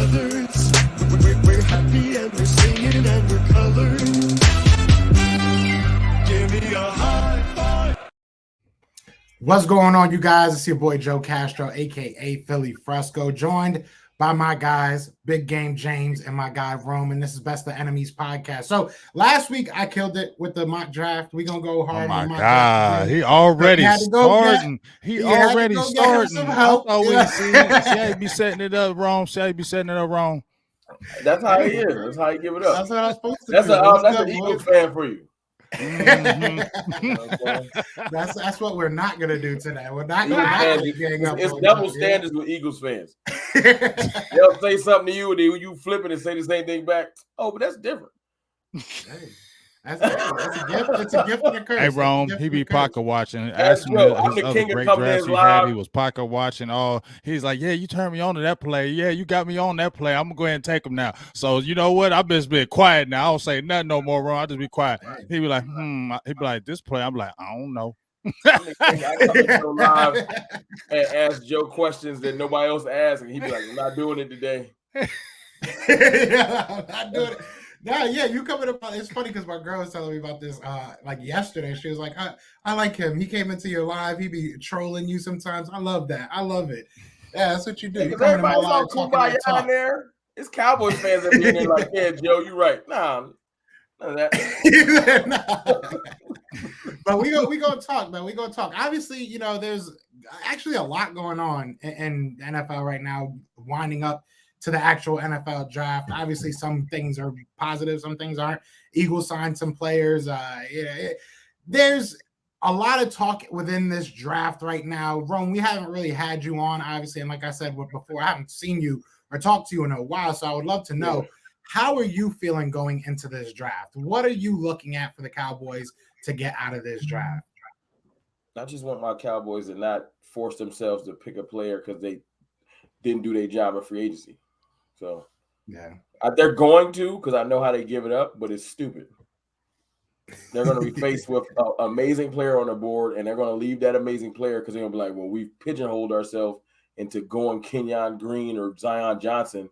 brothers. We're happy and we're singing and we're colored. Give me a high five. What's going on, you guys? It's your boy Joe Castro, aka Philly Fresco, joined by my guys, Big Game James and my guy Rome, and this is Best of Enemies podcast. So last week I killed it with the mock draft. We're gonna go hard. Oh my on the mock God, draft. he already starting. He already starting. Some help. I thought we see how he be setting it up wrong. See how he be setting it up wrong. That's how he is. That's how you give it up. That's what I'm supposed to That's do. that's an Eagles fan for you. That's what we're not gonna do today. We're not gonna it's double standards with Eagles fans. They'll say something to you, and then you flip it and say the same thing back. Oh, but that's different. Hey, that's a gift. It's a gift and a curse. Hey, Rome, he be pocket watching. That's Asking Joe, his I'm the other king of great coming drafts in he live. had. He was pocket watching. Oh, he's like, yeah, you turned me on to that play. Yeah, you got me on that play. I'm gonna go ahead and take him now. So you know what? I've just been quiet now. I don't say nothing no more, Rome. I just be quiet. He be like, He'd be like, this play. I'm like, I don't know. I come live and ask Joe questions that nobody else asks, and he'd be like, I'm not doing it today. Yeah, I'm not doing it. No, yeah, you coming up. It's funny because my girl was telling me about this like yesterday. She was like, I like him. He came into your live. He be trolling you sometimes. I love that. I love it. Yeah, that's what you do. You come into my live talking that talk. In there. It's Cowboys fans that be in there like, yeah, Joe, you're right. Nah, none of that. But we gonna talk, man. We gonna talk. Obviously, you know, there's actually a lot going on in NFL right now, winding up to the actual NFL draft. Obviously, some things are positive, some things aren't. Eagles signed some players. There's a lot of talk within this draft right now. Rome, we haven't really had you on, obviously, and like I said before, I haven't seen you or talked to you in a while, so I would love to know, how are you feeling going into this draft? What are you looking at for the Cowboys to get out of this draft? I just want my Cowboys to not force themselves to pick a player because they didn't do their job of free agency. So, yeah, they're going to, because I know how they give it up, but it's stupid. They're going to be faced with an amazing player on the board, and they're going to leave that amazing player because they're going to be like, well, we've pigeonholed ourselves into going Kenyon Green or Zion Johnson,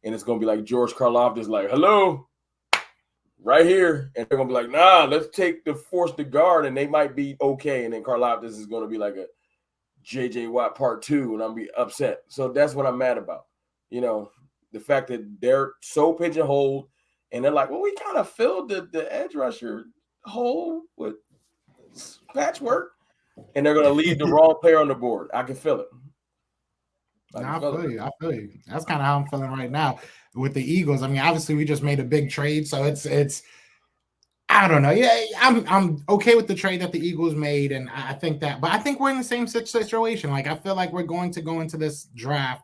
and it's going to be like George Karlaftis, like, hello, right here. And they're going to be like, nah, let's take the force to guard, and they might be okay. And then Karlaftis is going to be like a J.J. Watt part 2, and I'll be upset. So that's what I'm mad about. You know, the fact that they're so pigeonholed, and they're like, well, we kind of filled the edge rusher hole with patchwork, and they're going to leave the wrong player on the board. I can feel it. I feel you. That's kind of how I'm feeling right now with the Eagles. I mean, obviously, we just made a big trade, so it's I don't know. Yeah, I'm okay with the trade that the Eagles made, and I think that, but I think we're in the same situation. Like, I feel like we're going to go into this draft,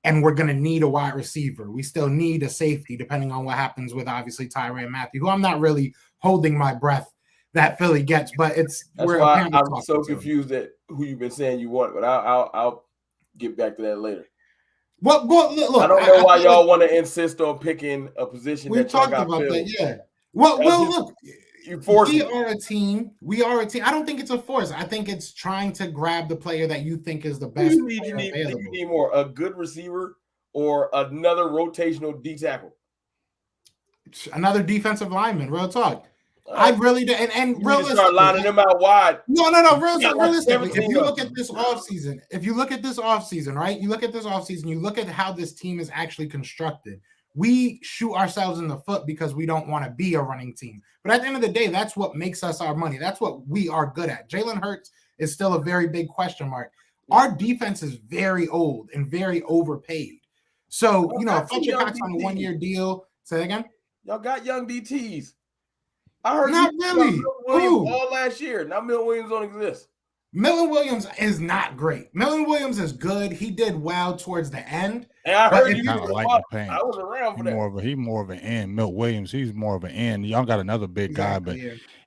and we're going to need a wide receiver. We still need a safety, depending on what happens with, obviously, Tyrann Mathieu, who I'm not really holding my breath that Philly gets, but that's why I'm so confused at who you've been saying you want, but I'll get back to that later. Well, look, I don't know why y'all want to insist on picking a position. We've talked about that, yeah. Well, look, we are a team. I don't think it's a force. I think it's trying to grab the player that you think is the best. You need more a good receiver or another rotational D tackle, another defensive lineman. Real talk. I really do, and realistically, start lining them out wide. No. Realistically, if you look at this offseason, right? You look at this offseason, you look at how this team is actually constructed. We shoot ourselves in the foot because we don't want to be a running team. But at the end of the day, that's what makes us our money. That's what we are good at. Jalen Hurts is still a very big question mark. Our defense is very old and very overpaid. So, Fletcher Cox on a 1-year deal. Say that again? Y'all got young DTs. I heard not really. All last year. Now Milton Williams don't exist. Milton Williams is not great. Milton Williams is good. He did well towards the end. And I heard you kind of like the paint. I was around for that. He's more of an end. Milton Williams, he's more of an end. Y'all got another big guy, but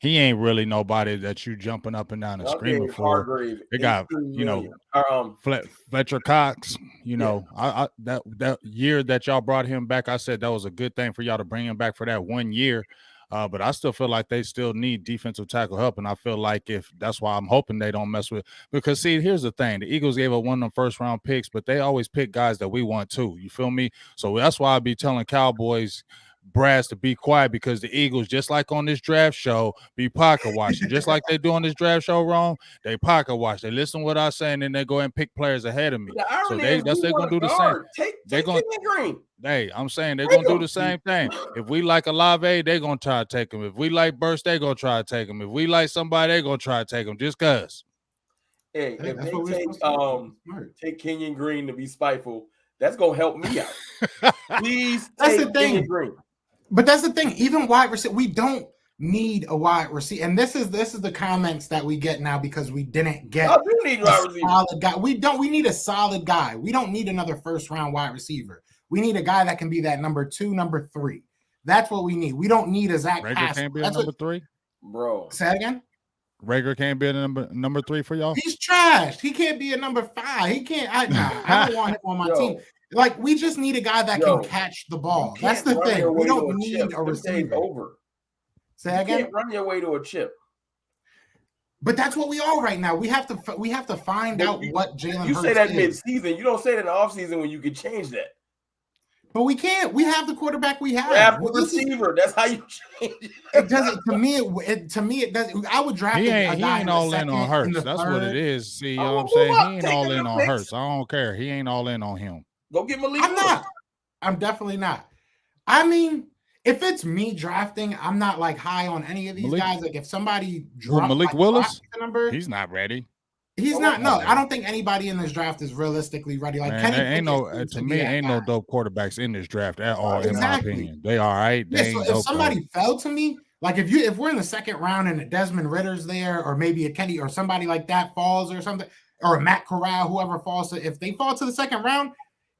he ain't really nobody that you jumping up and down and screaming for. They got Fletcher Cox. I that year that y'all brought him back, I said that was a good thing for y'all to bring him back for that 1 year. But I still feel like they still need defensive tackle help, and I feel like if that's why I'm hoping they don't mess with. Because see, here's the thing: the Eagles gave up one of the first round picks, but they always pick guys that we want too. You feel me? So that's why I be telling Cowboys brass to be quiet, because the Eagles, just like on this draft show, be pocket watching. Just like they do on this draft show, wrong, they pocket watch. They listen to what I say, and then they go and pick players ahead of me. The irony So is that's they're gonna do the same. Take They're gonna Green. Hey, I'm saying they're gonna do the same thing. If we like Olave, they're gonna try to take him. If we like Burst, they're gonna try to take him. If we like somebody, they're gonna try to take him just cause. Hey, if they take Kenyon Green to be spiteful, that's gonna help me out. Please That's take the thing. Kenyon Green. But that's the thing. Even wide receiver, we don't need a wide receiver. And this is the comments that we get now because we didn't get I do need wide receiver. Solid guy. We need a solid guy. We don't need another first round wide receiver. We need a guy that can be that number 2, number 3. That's what we need. We don't need a Zach Rager can't be a number 3, bro. Say that again. Rager can't be a number 3 for y'all. He's trash. He can't be a number 5. He can't. I don't want him on my team. Like, we just need a guy that can catch the ball. That's the thing. We don't need a receiver. Say that again. You can't run your way to a chip. But that's what we are right now. We have to find out what Jalen Hurts is. You say that mid-season. You don't say that in the offseason when you can change that. But we can't. We have the quarterback we have. Draft the receiver. That's how you change it. It doesn't. To me, it doesn't. I would draft. He ain't all in on Hurts. That's what it is. See, you know what I'm saying? He ain't all in on Hurts. I don't care. He ain't all in on him. Go get Malik. I'm not. I'm definitely not. I mean, if it's me drafting, I'm not like high on any of these guys. Like if somebody dropped Malik Willis, number, he's not ready. He's not. No, I don't think anybody in this draft is realistically ready. Like Kenny ain't no dope quarterbacks in this draft at all. In my opinion, they all right. So if somebody fell to me, like if we're in the second round and a Desmond Ritter's there, or maybe a Kenny or somebody like that falls or something, or a Matt Corral, whoever falls to, if they fall to the second round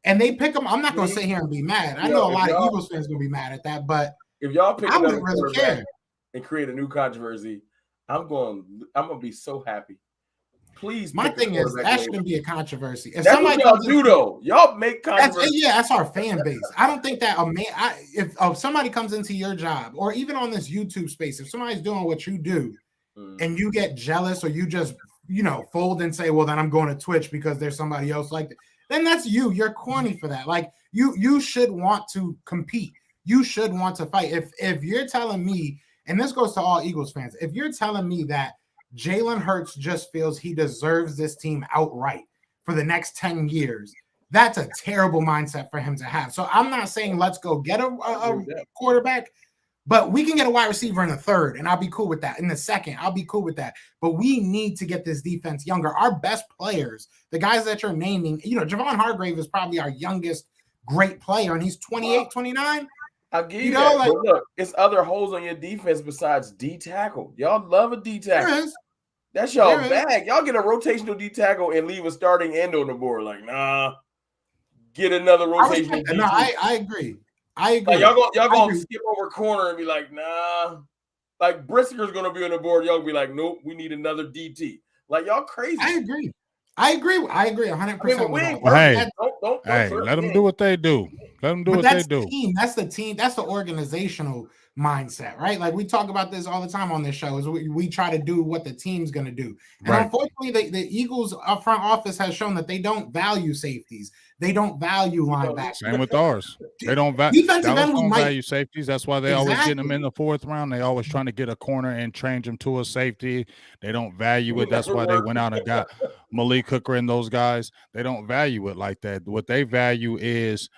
and they pick them, I'm not going to sit here and be mad. I know a lot of Eagles fans going to be mad at that, but if y'all pick I wouldn't really care and create a new controversy, I'm going to be so happy. Please. My thing is that shouldn't be a controversy. If that's somebody what y'all do though. Y'all make controversy. That's our fan base. I don't think that if somebody comes into your job or even on this YouTube space, if somebody's doing what you do and you get jealous or you just fold and say, well, then I'm going to Twitch because there's somebody else like that, then that's you. You're corny for that. Like you should want to compete. You should want to fight. If you're telling me, and this goes to all Eagles fans, if you're telling me that Jalen Hurts just feels he deserves this team outright for the next 10 years, that's a terrible mindset for him to have. So I'm not saying let's go get a quarterback, but we can get a wide receiver in the third, and I'll be cool with that. In the second, I'll be cool with that. But we need to get this defense younger. Our best players, the guys that you're naming, Javon Hargrave is probably our youngest great player, and he's 28, 29. I'll give you that. But look, it's other holes on your defense besides D tackle. Y'all love a D tackle. That's y'all bag. Y'all get a rotational D tackle and leave a starting end on the board. Like, nah, get another rotational. No, I agree. Like, y'all gonna skip over corner and be like, nah. Like Brisker's gonna be on the board. Y'all be like, nope, we need another DT. Like y'all crazy. I agree 100%. Hey, let them do what they do. Let them do what they do. That's the team. That's the organizational mindset, right? Like we talk about this all the time on this show. Is we try to do what the team's going to do, and unfortunately, the Eagles front office has shown that they don't value safeties. They don't value linebackers. Same with ours. They don't value safeties. That's why they always get them in the fourth round. They always trying to get a corner and change them to a safety. They don't value it. That's why they went out and got Malik Hooker and those guys. They don't value it like that. What they value is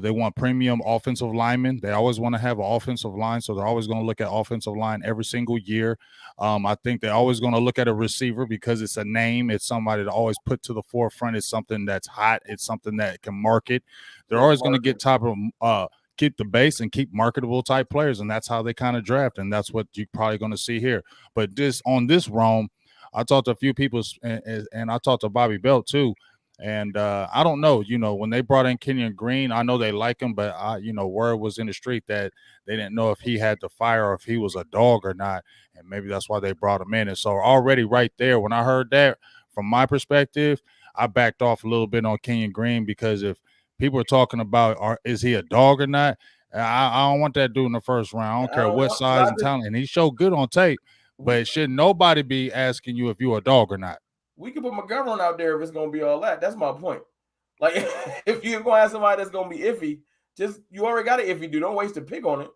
they want premium offensive linemen. They always want to have an offensive line, so they're always going to look at offensive line every single year. I think they're always going to look at a receiver because it's a name. It's somebody to always put to the forefront. It's something that's hot. It's something that can market. They're always going to get keep the base and keep marketable type players, and that's how they kind of draft, and that's what you're probably going to see here. But on this realm, I talked to a few people, and I talked to Bobby Belt too. And I don't know, when they brought in Kenyon Green, I know they like him, but word was in the street that they didn't know if he had the fire or if he was a dog or not. And maybe that's why they brought him in. And so already right there, when I heard that, from my perspective, I backed off a little bit on Kenyon Green, because if people are talking about, is he a dog or not? I don't want that dude in the first round. I don't care what want- size and talent. And he showed good on tape, but should nobody be asking you if you're a dog or not? We can put McGovern out there if it's going to be all that. That's my point. Like, if you're going to have somebody that's going to be iffy, just you already got an iffy dude. Don't waste a pick on it.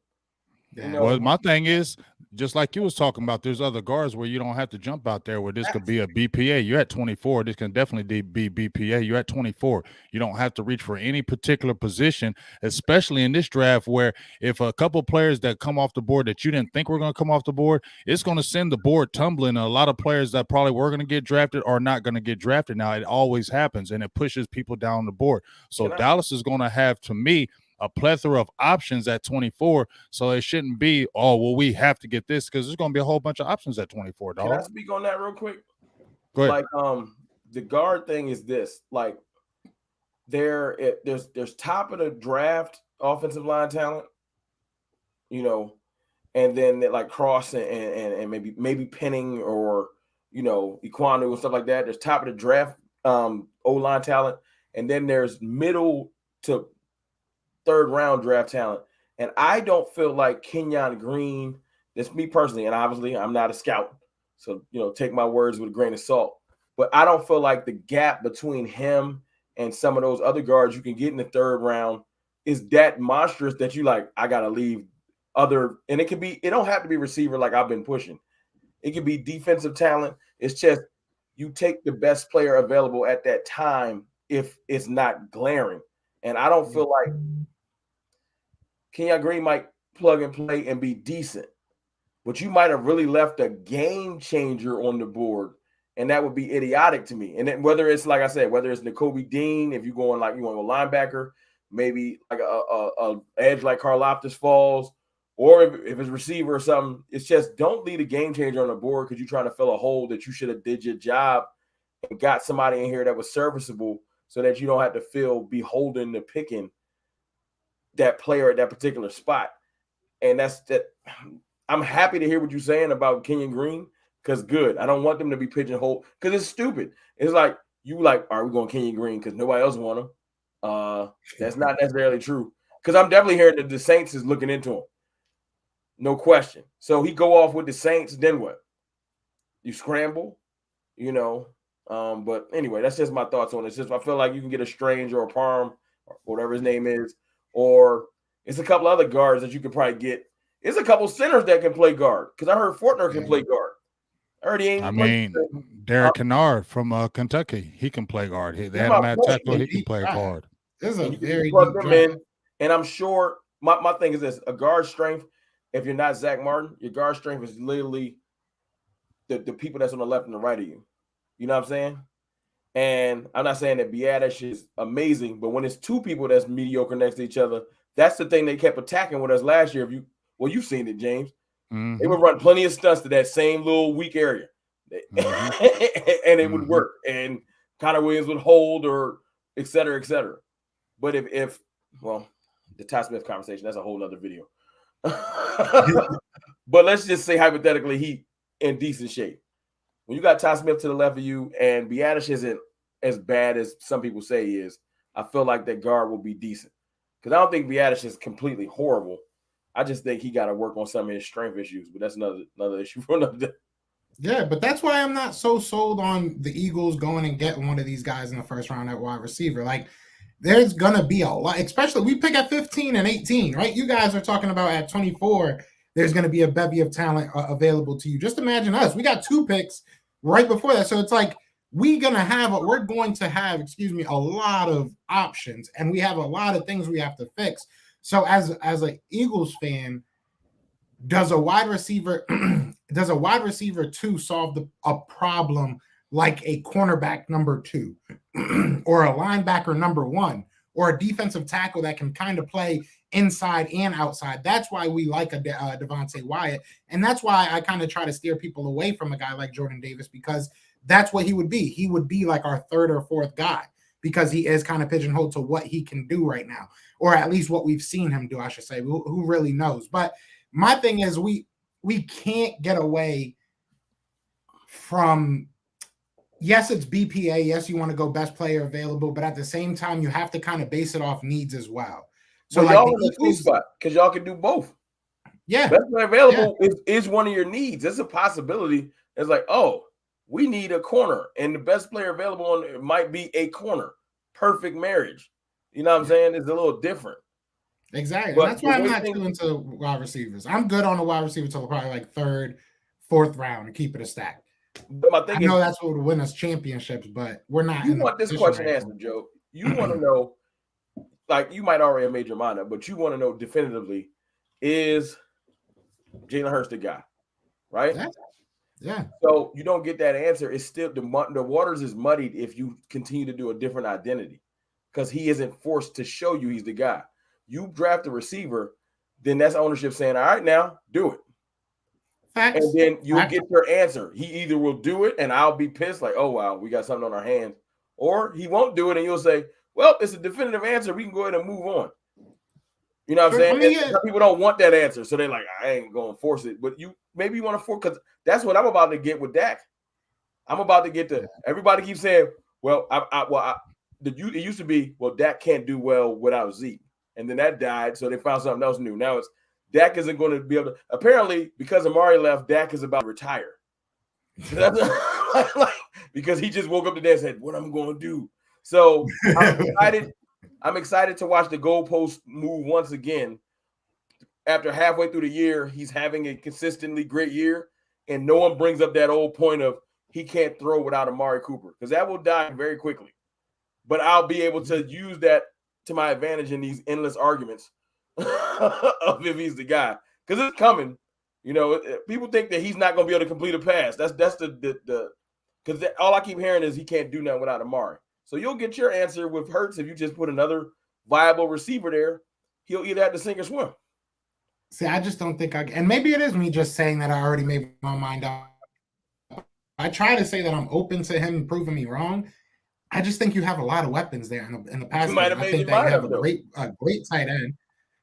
Yeah. You know? Well, my thing is, just like you was talking about, there's other guards where you don't have to jump out there where this could be a BPA. You're at 24. This can definitely be BPA. You're at 24. You don't have to reach for any particular position, especially in this draft where if a couple players that come off the board that you didn't think were going to come off the board, it's going to send the board tumbling. And a lot of players that probably were going to get drafted are not going to get drafted. Now, it always happens, and it pushes people down the board. So Dallas is going to have, to me, a plethora of options at 24, so it shouldn't be, oh, well, we have to get this, because there's going to be a whole bunch of options at 24, dog. Can I speak on that real quick? Go ahead. Like, the guard thing is this, like, there's top of the draft offensive line talent, you know, and then like Cross and maybe Penning or, you know, Iquanu and stuff like that. There's top of the draft O-line talent, and then there's middle to third round draft talent. And I don't feel like Kenyon Green, that's me personally, and obviously I'm not a scout, so, you know, take my words with a grain of salt, but I don't feel like the gap between him and some of those other guards you can get in the third round is that monstrous that you like, I gotta leave other, and it don't have to be receiver like I've been pushing. It could be defensive talent. It's just you take the best player available at that time if it's not glaring. And I don't feel like Kenyon Green might plug and play and be decent, but you might have really left a game changer on the board, and that would be idiotic to me. And then whether it's, like I said, whether it's Nakobe Dean, if you're going like you want a linebacker, maybe like a edge like Karlaftis falls, or if it's receiver or something, it's just don't leave a game changer on the board because you're trying to fill a hole that you should have did your job and got somebody in here that was serviceable so that you don't have to feel beholden to picking that player at that particular spot. And that's that. I'm happy to hear what you're saying about Kenyon Green, because good. I don't want them to be pigeonholed because it's stupid. It's like you like, are we going Kenyon Green because nobody else want him? That's not necessarily true, because I'm definitely hearing that the Saints is looking into him. No question. So he go off with the Saints, then what? You scramble, you know. But anyway, that's just my thoughts on it. It's just I feel like you can get a Strange or a Parm or whatever his name is, or it's a couple other guards that you could probably get. It's a couple centers that can play guard, because I heard Fortner can play guard. I heard he ain't. I mean, Derek Kennard from Kentucky, he can play guard. They had him at tackle. He can play guard. This is a very plug deep them in, and I'm sure my thing is this: a guard strength. If you're not Zach Martin, your guard strength is literally the people that's on the left and the right of you. You know what I'm saying? And I'm not saying that Biadasz is amazing, but when it's two people that's mediocre next to each other, that's the thing they kept attacking with us last year. You've seen it, James. Mm-hmm. They would run plenty of stunts to that same little weak area, and it would work. And Connor Williams would hold, or et cetera, et cetera. But if the Ty Smith conversation, that's a whole other video. But let's just say hypothetically he in decent shape. When you got Ty Smith to the left of you and Biadasz isn't as bad as some people say he is, I feel like that guard will be decent. Because I don't think Biadasz is completely horrible. I just think he got to work on some of his strength issues, but that's another issue for another day. Yeah, but that's why I'm not so sold on the Eagles going and getting one of these guys in the first round at wide receiver. Like, there's going to be a lot, especially we pick at 15 and 18, right? You guys are talking about at 24, there's going to be a bevy of talent available to you. Just imagine us. We got 2 picks right before that. So it's like we're going to have a lot of options, and we have a lot of things we have to fix. So as an Eagles fan, does a wide receiver 2 solve a problem like a cornerback number 2 or a linebacker number 1 or a defensive tackle that can kind of play inside and outside? That's why we like a Devontae Wyatt, and that's why I kind of try to steer people away from a guy like Jordan Davis, because that's what he would be. He would be like our 3rd or 4th guy, because he is kind of pigeonholed to what he can do right now, or at least what we've seen him do, I should say. Who really knows? But my thing is we can't get away from, yes, it's BPA. Yes, you want to go best player available, but at the same time, you have to kind of base it off needs as well. So like y'all the in the sweet Eagles, spot because y'all can do both. yeah, Best player available is one of your needs. It's a possibility. It's like, oh, we need a corner, and the best player available on it might be a corner. Perfect marriage. You know what I'm saying? It's a little different. exactly. But And that's why I'm the way not too into wide receivers. I'm good on the wide receiver till probably like third, fourth round and keep it a stack. But my I thing is, know that's what would win us championships, but we're not. you in the want this position question right answered, Joe. You want to know, like, you might already have made your mind up, but you want to know definitively, is Jalen Hurts the guy, right? now. Yeah. So you don't get that answer. It's still the waters is muddied if you continue to do a different identity, because he isn't forced to show you he's the guy. You draft a receiver, then that's ownership saying, all right, now do it. Facts. And then you'll Facts. get your answer. He either will do it and I'll be pissed, like, oh, wow, we got something on our hands. Or he won't do it and you'll say, well, it's a definitive answer. We can go ahead and move on. You know what I'm saying? I mean, Some people don't want that answer. So they're like, I ain't going to force it. But you maybe want to force, because that's what I'm about to get with Dak. I'm about to get to everybody keeps saying, well, it used to be, well, Dak can't do well without Zeke. And then that died. So they found something else new. Now it's Dak isn't going to be able to. Apparently, because Amari left, Dak is about to retire. Because he just woke up today and said, what I'm going to do. So I'm excited. I'm excited to watch the goalpost move once again. After halfway through the year, he's having a consistently great year, and no one brings up that old point of he can't throw without Amari Cooper, because that will die very quickly. But I'll be able to use that to my advantage in these endless arguments of if he's the guy, because it's coming. You know, people think that he's not going to be able to complete a pass. That's the because all I keep hearing is he can't do nothing without Amari. So you'll get your answer with Hurts if you just put another viable receiver there. He'll either have to sink or swim. See, I just don't think and maybe it is me just saying that I already made my mind up. I try to say that I'm open to him proving me wrong. I just think you have a lot of weapons there in the past. You might have I made think your that you mind have up, a great tight end.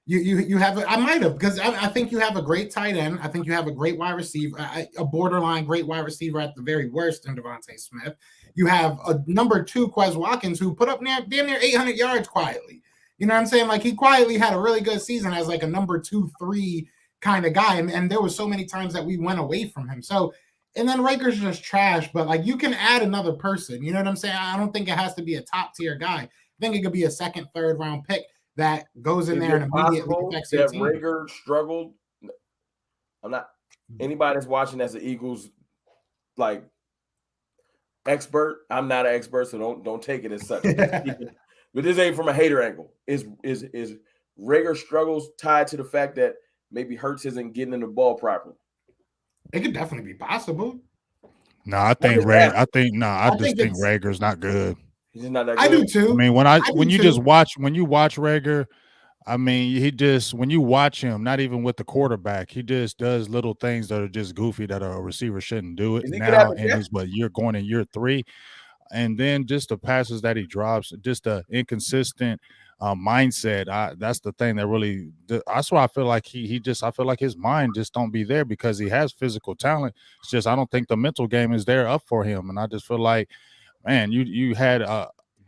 You have I might have, because I think you have a great tight end. I think you have a great wide receiver, a borderline great wide receiver at the very worst in Devontae Smith. You have a number 2 Quez Watkins who put up damn near 800 yards quietly. You know what I'm saying? Like, he quietly had a really good season as like a number 2, 3 kind of guy. And there were so many times that we went away from him. So, and then Raker's just trash, but like, you can add another person. You know what I'm saying? I don't think it has to be a top tier guy. I think it could be a second, third round pick that goes in there and immediately affects your team. Rager struggled. I'm not anybody that's watching as the Eagles like expert. I'm not an expert, so don't take it as such. But this ain't from a hater angle. Is Rager struggles tied to the fact that maybe Hurts isn't getting in the ball properly? It could definitely be possible. No, I think Rager's not good. He's just not that good. I do too. I mean, when you watch Rager, I mean, when you watch him, not even with the quarterback, he just does little things that are just goofy that a receiver shouldn't do it now. And he's you're going in year 3. And then just the passes that he drops, just the inconsistent mindset. That's the thing that really. That's why I feel like I feel like his mind just don't be there, because he has physical talent. It's just I don't think the mental game is there up for him. And I just feel like, man, you had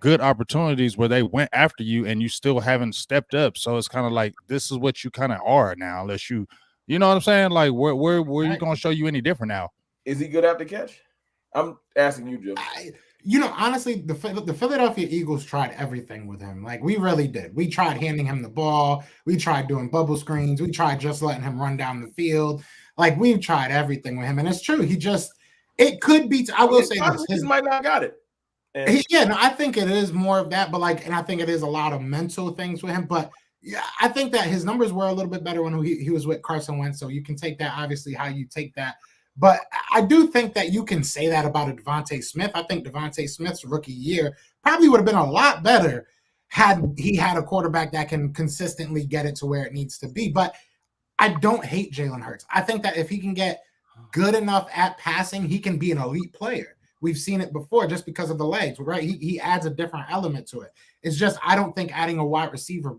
good opportunities where they went after you and you still haven't stepped up. So it's kind of like this is what you kind of are now, unless you know what I'm saying? Like where you going to show you any different now? Is he good after catch? I'm asking you, Joe. Honestly, the Philadelphia Eagles tried everything with him. Like, we really did. We tried handing him the ball. We tried doing bubble screens. We tried just letting him run down the field. Like, we've tried everything with him. And it's true. It could be, I will say this. He might not got it. I think it is more of that, but and I think it is a lot of mental things with him. But yeah, I think that his numbers were a little bit better when he was with Carson Wentz. So you can take that, obviously, how you take that. But I do think that you can say that about a Devontae Smith. I think Devontae Smith's rookie year probably would have been a lot better had he had a quarterback that can consistently get it to where it needs to be. But I don't hate Jalen Hurts. I think that if he can get good enough at passing, he can be an elite player. We've seen it before just because of the legs, right? He adds a different element to it. It's just I don't think adding a wide receiver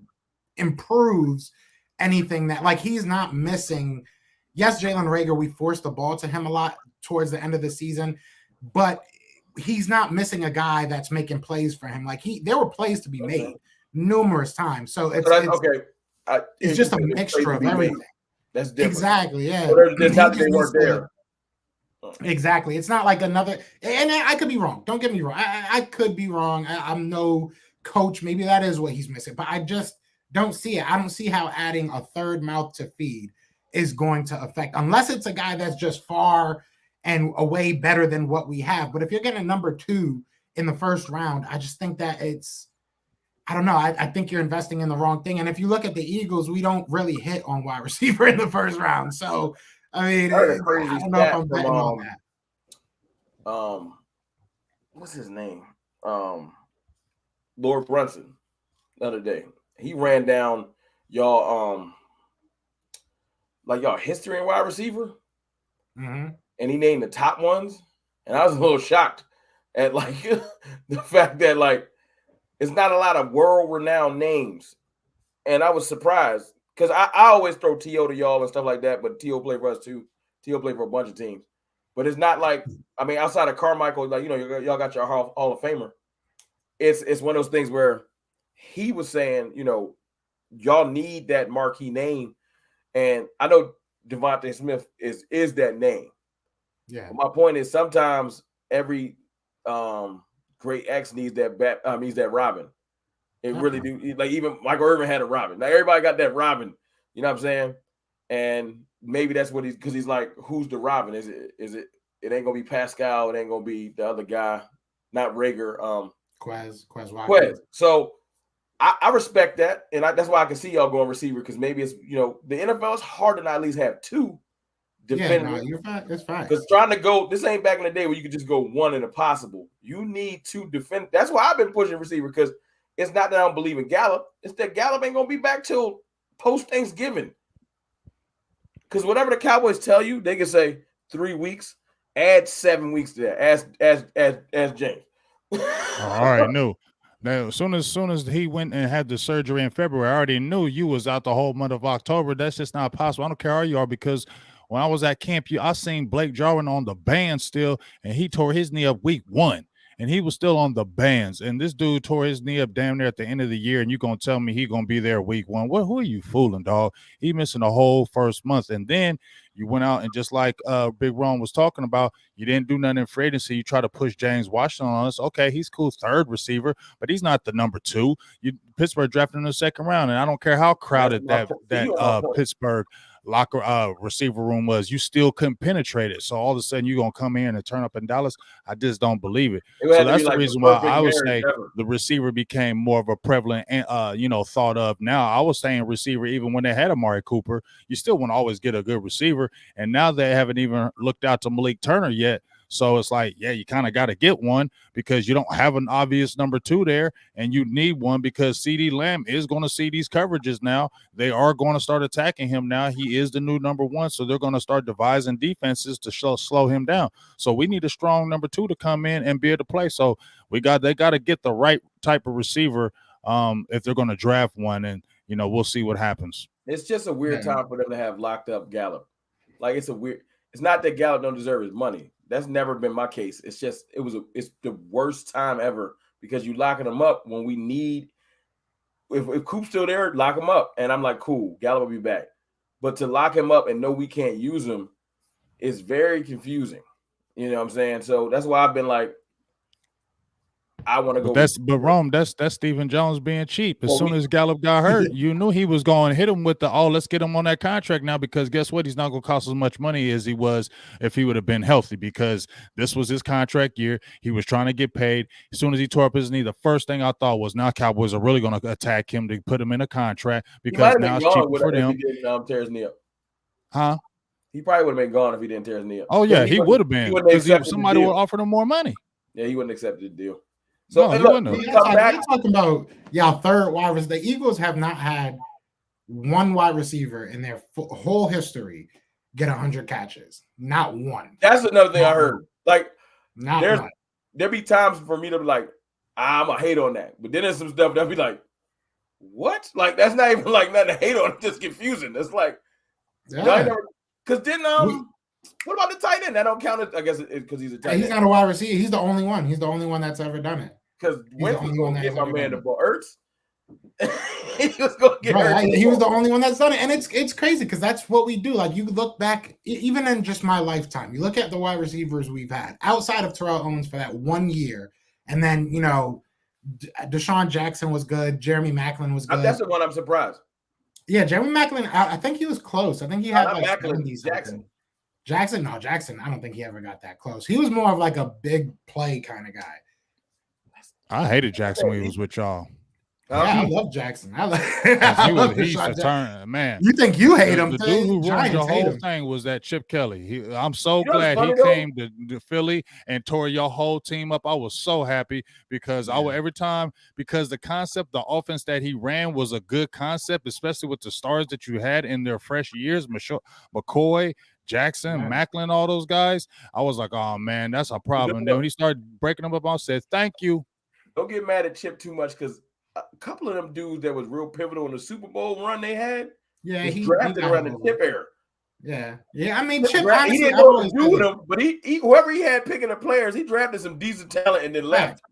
improves anything that, like, he's not missing. Yes, Jalen Reagor, we forced the ball to him a lot towards the end of the season, but he's not missing a guy that's making plays for him. Like, there were plays to be made. numerous times. So it's So that's okay. it's just a mixture of everything. That's different. Exactly. Yeah. So there's not they weren't there. Exactly. It's not like another, and I could be wrong. Don't get me wrong. I could be wrong. I'm no coach. Maybe that is what he's missing, but I just don't see it. I don't see how adding a third mouth to feed is going to affect, unless it's a guy that's just far and away better than what we have. But if you're getting number 2 in the first round, I just think that I don't know. I think you're investing in the wrong thing. And if you look at the Eagles, we don't really hit on wide receiver in the first round. So, I mean, I don't know if I'm betting on that. What's his name? Lord Brunson the other day. He ran down y'all y'all history in wide receiver. Mm-hmm. And he named the top ones. And I was a little shocked at the fact that it's not a lot of world-renowned names. And I was surprised because I always throw T.O. to y'all and stuff like that, but T.O. played for us too. T.O. played for a bunch of teams. But it's not outside of Carmichael, y'all got your Hall of Famer. It's one of those things where he was saying, y'all need that marquee name. And I know Devontae Smith is that name. Yeah. But my point is sometimes every great X needs that Robin. It really do. Even Michael Irvin had a Robin. Now everybody got that Robin. You know what I'm saying? And maybe that's what because he's like, who's the Robin? Is it? It ain't gonna be Pascal. It ain't gonna be the other guy, not Rager. Quez. So I respect that, and that's why I can see y'all going receiver because maybe it's the NFL is hard to not at least have 2 defenders. Yeah, no, you're fine. It's fine. Because trying to go, this ain't back in the day where you could just go 1 in a possible. You need 2 defend. That's why I've been pushing receiver because it's not that I don't believe in Gallup. It's that Gallup ain't gonna be back till post Thanksgiving. Because whatever the Cowboys tell you, they can say 3 weeks. Add 7 weeks to that. As James. I already knew. Now, as soon as he went and had the surgery in February, I already knew you was out the whole month of October. That's just not possible. I don't care how you are because when I was at camp, I seen Blake Jarwin on the band still, and he tore his knee up week 1. And he was still on the bands. And this dude tore his knee up damn near at the end of the year. And you're going to tell me he's going to be there week 1. Who are you fooling, dog? He missing the whole first month. And then you went out and just like Big Ron was talking about, you didn't do nothing in free agency. You try to push James Washington on us. Okay, he's cool, 3rd receiver, but he's not the number 2. Pittsburgh drafted him in the 2nd round. And I don't care how crowded that Pittsburgh locker receiver room was, you still couldn't penetrate it. So all of a sudden you're gonna come in and turn up in Dallas. I just don't believe it. So that's the reason why I would say the receiver became more of a prevalent thought of. Now I was saying receiver even when they had Amari Cooper, you still want to always get a good receiver, and now they haven't even looked out to Malik Turner yet. So it's like, yeah, you kind of got to get one because you don't have an obvious number 2 there, and you need one because CeeDee Lamb is going to see these coverages now. They are going to start attacking him now. He is the new number 1, so they're going to start devising defenses to slow him down. So we need a strong number 2 to come in and be able to play. So they got to get the right type of receiver if they're going to draft one, and we'll see what happens. It's just a weird time for them to have locked up Gallup. It's not that Gallup don't deserve his money. That's never been my case. It's just it's the worst time ever because you locking them up when we need. If Coop's still there, lock him up, and I'm like, cool, Gallup will be back. But to lock him up and know we can't use him is very confusing. You know what I'm saying? So that's why I've been like, I want to go. But Rome, that's Stephen Jones being cheap. As soon as Gallup got hurt, you knew he was going to hit him with let's get him on that contract now, because guess what? He's not going to cost as much money as he was if he would have been healthy, because this was his contract year. He was trying to get paid. As soon as he tore up his knee, the first thing I thought was, now Cowboys are really going to attack him to put him in a contract because now it's cheaper for them. If he didn't tear his knee up. Huh? He probably would have been gone if he didn't tear his knee up. Oh, yeah, he would have been, because somebody would offer him more money. Yeah, he wouldn't accept the deal. So you're talking about third wide receiver. The Eagles have not had one wide receiver in their whole history get 100 catches. Not one. That's another thing I heard. There be times for me to be like, I'm gonna hate on that, but then there's some stuff that'll be like, what? Like that's not even like nothing to hate on. It's just confusing. It's like, because then what about the tight end? That don't count. I guess because he's a tight end. He's not a wide receiver. He's the only one. He's the only one that's ever done it. Because Wentz is going to get my man the ball. Ertz, He was going to get hurt. He was the only one that's done it, and it's crazy because that's what we do. Like you look back, even in just my lifetime, you look at the wide receivers we've had outside of Terrell Owens for that 1 year, and then Deshaun Jackson was good, Jeremy Maclin was good. That's the one I'm surprised. Yeah, Jeremy Maclin, I think he was close. I think he had Not like Maclin, 70 Jackson. Jackson, I don't think he ever got that close. He was more of like a big play kind of guy. I hated Jackson when he was with y'all. Yeah, I love Jackson. He used to turn, man. You think you hate him? The dude who ruined the whole thing was that Chip Kelly. I'm so glad he came to Philly and tore your whole team up. I was so happy because every time, because the concept, the offense that he ran was a good concept, especially with the stars that you had in their fresh years, McCoy, Jackson, Maclin, all those guys. I was like, oh man, that's a problem. Then when he started breaking them up, I said, thank you. Don't get mad at Chip too much because a couple of them dudes that was real pivotal in the Super Bowl run they had. Yeah, he drafted around the Chip era. Yeah. I mean, Chip. He didn't know what to do with them, but he whoever he had picking the players, he drafted some decent talent and then left.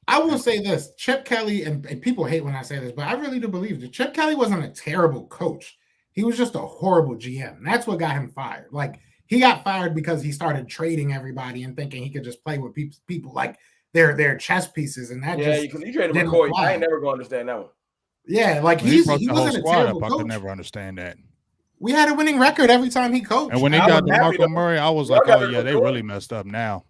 I will say this: Chip Kelly, and people hate when I say this, but I really do believe that Chip Kelly wasn't a terrible coach. He was just a horrible GM. That's what got him fired. Like he got fired because he started trading everybody and thinking he could just play with people like they're chess pieces, and that because he traded McCoy. I ain't never gonna understand that one. Yeah, like he wasn't a terrible coach. I could never understand that. We had a winning record every time he coached. And when he got DeMarco Murray, I was like, oh yeah, they really messed up now.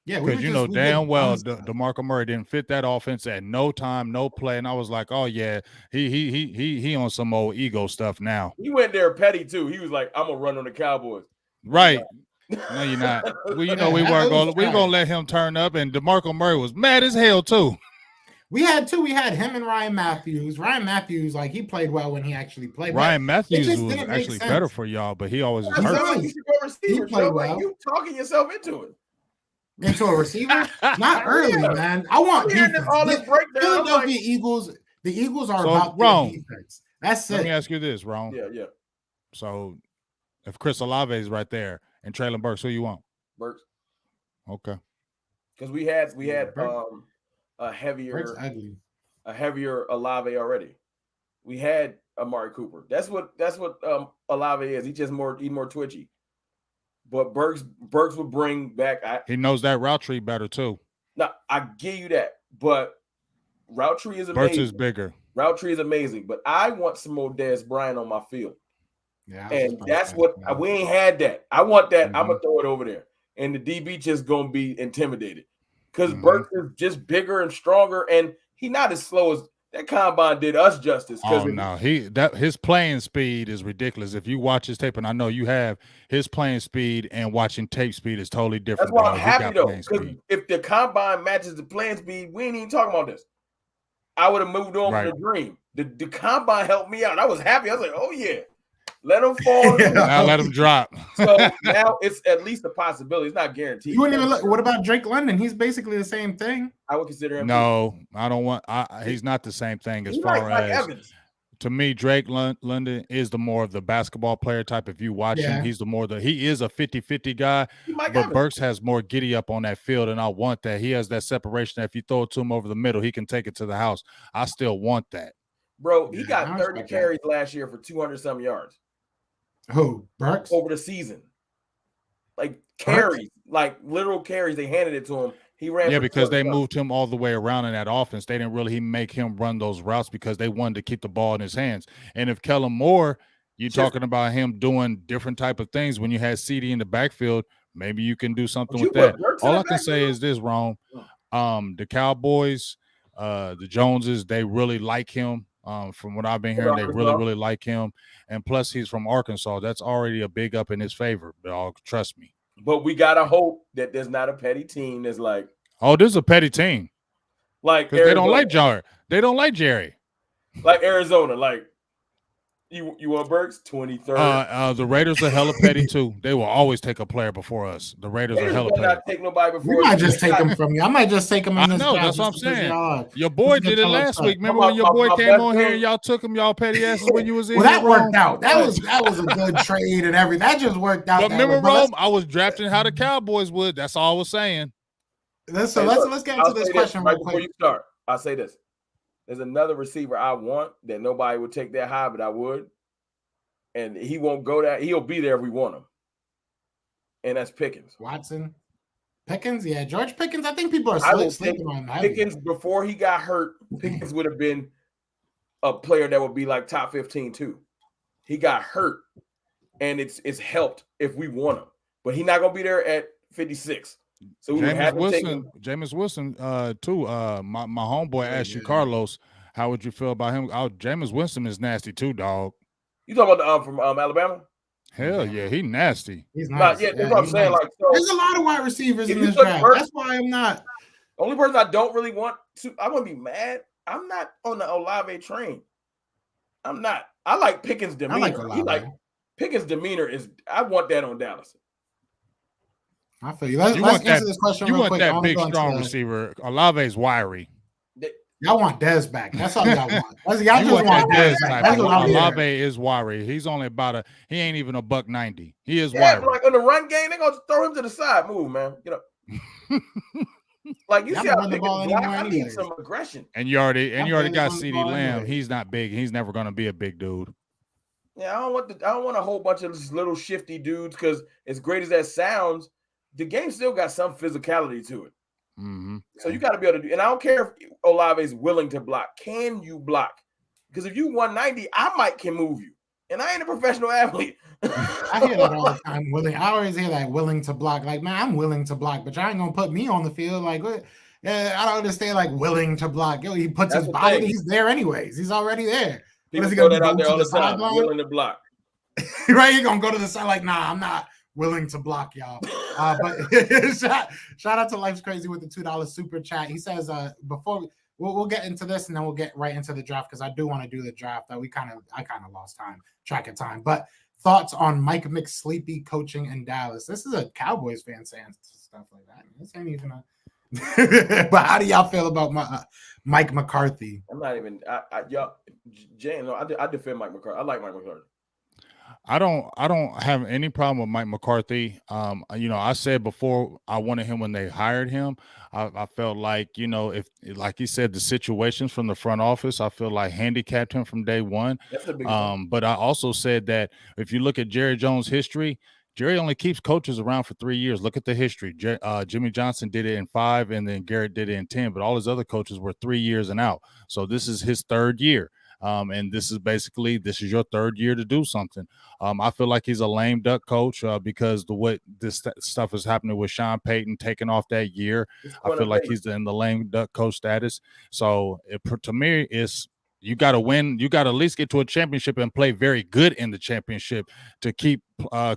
Yeah, because damn well DeMarco Murray didn't fit that offense at no time, no play, and I was like, oh yeah, he on some old ego stuff now. He went there petty too. He was like, I'm gonna run on the Cowboys. Right. No, you're not. Well, we weren't gonna let him turn up, and DeMarco Murray was mad as hell too. We had him and Ryan Matthews. Ryan Matthews, like he played well when he actually played. Ryan Matthews was actually better for y'all, but he always hurt. He played well. You talking yourself into it. Into a receiver? Not early, man. I want defense. All this breakdown. Philadelphia Eagles. The Eagles are about defense. That's it. Let me ask you this, Ron. Yeah. So, if Chris Olave is right there and Traylon Burks, who you want? Burks. Okay. Because we had a heavier Olave already. We had Amari Cooper. That's what Olave is. He's more twitchy. But Burks would bring back. He knows that route tree better too. No, I give you that. But route tree is amazing. Burks is bigger. Route tree is amazing. But I want some more Dez Bryant on my field. Yeah, and that's what we ain't had that. I want that. I'm gonna throw it over there, and the DB just gonna be intimidated because Burks is just bigger and stronger, and he not as slow as that combine did us justice. Oh no, his playing speed is ridiculous. If you watch his tape, and I know you have, his playing speed and watching tape speed is totally different. That's why I'm happy though, because if the combine matches the playing speed, we ain't even talking about this. I would have moved on from the dream. The combine helped me out. I was happy. I was like, oh yeah. Let them fall. Now let them drop. So now it's at least a possibility. It's not guaranteed. You wouldn't even look. What about Drake London? He's basically the same thing. I would consider him. No, I don't want. He's not the same thing as far as. Evans. To me, Drake London is the more of the basketball player type. If you watch him, he's he is a 50-50 guy. But Burks has more giddy up on that field, and I want that. He has that separation that if you throw it to him over the middle, he can take it to the house. I still want that. Bro, he got 30 carries last year for 200-some yards. Who, Burks? Over the season. Like carries, like literal carries. They handed it to him. He ran. Yeah, because they moved him all the way around in that offense. They didn't really make him run those routes because they wanted to keep the ball in his hands. And if Kellen Moore, you're talking about him doing different type of things when you had CD in the backfield, maybe you can do something with that. All I can say is this, Ron. The Cowboys, the Joneses, they really like him. From what I've been hearing, they really like him. And plus, he's from Arkansas. That's already a big up in his favor, dog. Trust me. But we got to hope that there's not a petty team that's like. Oh, this is a petty team. Like, they don't like Jerry. They don't like Jerry. Like Arizona. Like, you want Burks? 23rd. The Raiders are hella petty, too. They will always take a player before us. The Raiders are hella petty. Not take nobody before you might just take them from you. I might just take them in this. No, that's what I'm saying. Your boy did it last week. Remember when your boy came on here and y'all took him, y'all petty asses when you was in? Well, that worked out. That was a good trade and everything. That just worked out. But remember, Rome, I was drafting how the Cowboys would. That's all I was saying. Let's get into this question right before you start. I'll say this. There's another receiver I want that nobody would take that high, but I would. And he won't go that. He'll be there if we want him. And that's Pickens. Watson. Pickens, yeah. George Pickens, I think people are sleeping on him. Pickens, before he got hurt, Pickens would have been a player that would be like top 15 too. He got hurt, and it's helped if we want him. But he's not going to be there at 56. So we have to take him. Jameis Winston, too. My homeboy asked you, Carlos, how would you feel about him? Jameis Winston is nasty too, dog. You talking about from Alabama? Hell yeah, he nasty. He's nice. Yeah, that's what I'm saying. Nice. Like, so, there's a lot of wide receivers in this draft. That's why I'm not. The only person I don't really want to, I'm gonna be mad. I'm not on the Olave train. I'm not. I like Pickens' demeanor. I like Olave. Pickens' demeanor is. I want that on Dallas. I feel you. Let's answer this question real quick. You want that big, strong receiver. Olave's wiry. Y'all want Dez back. That's all y'all want. Y'all just want Dez back. That's what Olave is wiry. He's only he ain't even a $190. He is wiry. Like in the run game, they're going to throw him to the side. Move, man. Get up. Like you see how Pickens block. I need some aggression. And you already got CeeDee Lamb. He's not big. He's never going to be a big dude. Yeah, I don't want a whole bunch of little shifty dudes because as great as that sounds, the game still got some physicality to it. Mm-hmm. So you got to be able to do, and I don't care if Olave is willing to block. Can you block? Because if you 190, I can move you, and I ain't a professional athlete. I hear that all the time. I always hear that willing to block. Like, man, I'm willing to block, but y'all ain't gonna put me on the field. Like, what? I don't understand. Like, willing to block. Yo, he puts his body. He's there anyways. He's already there. People throw that out there all the time. Willing to block. Right? You're gonna go to the side. Like, nah, I'm not willing to block y'all. But shout out to Life's Crazy with the $2 super chat. He says, before we'll get into this and then we'll get right into the draft because I do want to do the draft. That I kind of lost track of time. But thoughts on Mike McSleepy coaching in Dallas? This is a Cowboys fan saying stuff like that. This ain't even a. But how do y'all feel about Mike McCarthy? I'm not even. Y'all, Jane. No, I defend Mike McCarthy. I like Mike McCarthy. I don't have any problem with Mike McCarthy. I said before I wanted him when they hired him. I felt like, if like he said, the situations from the front office, I feel like handicapped him from day one. That's a big one. But I also said that if you look at Jerry Jones' history, Jerry only keeps coaches around for 3 years. Look at the history. Jimmy Johnson did it in 5, and then Garrett did it in 10. But all his other coaches were 3 years and out. So this is his 3rd year. And this is your 3rd year to do something. I feel like he's a lame duck coach because what this stuff is happening with Sean Payton taking off that year. I feel like he's in the lame duck coach status. So to me, it's you got to win. You got to at least get to a championship and play very good in the championship to keep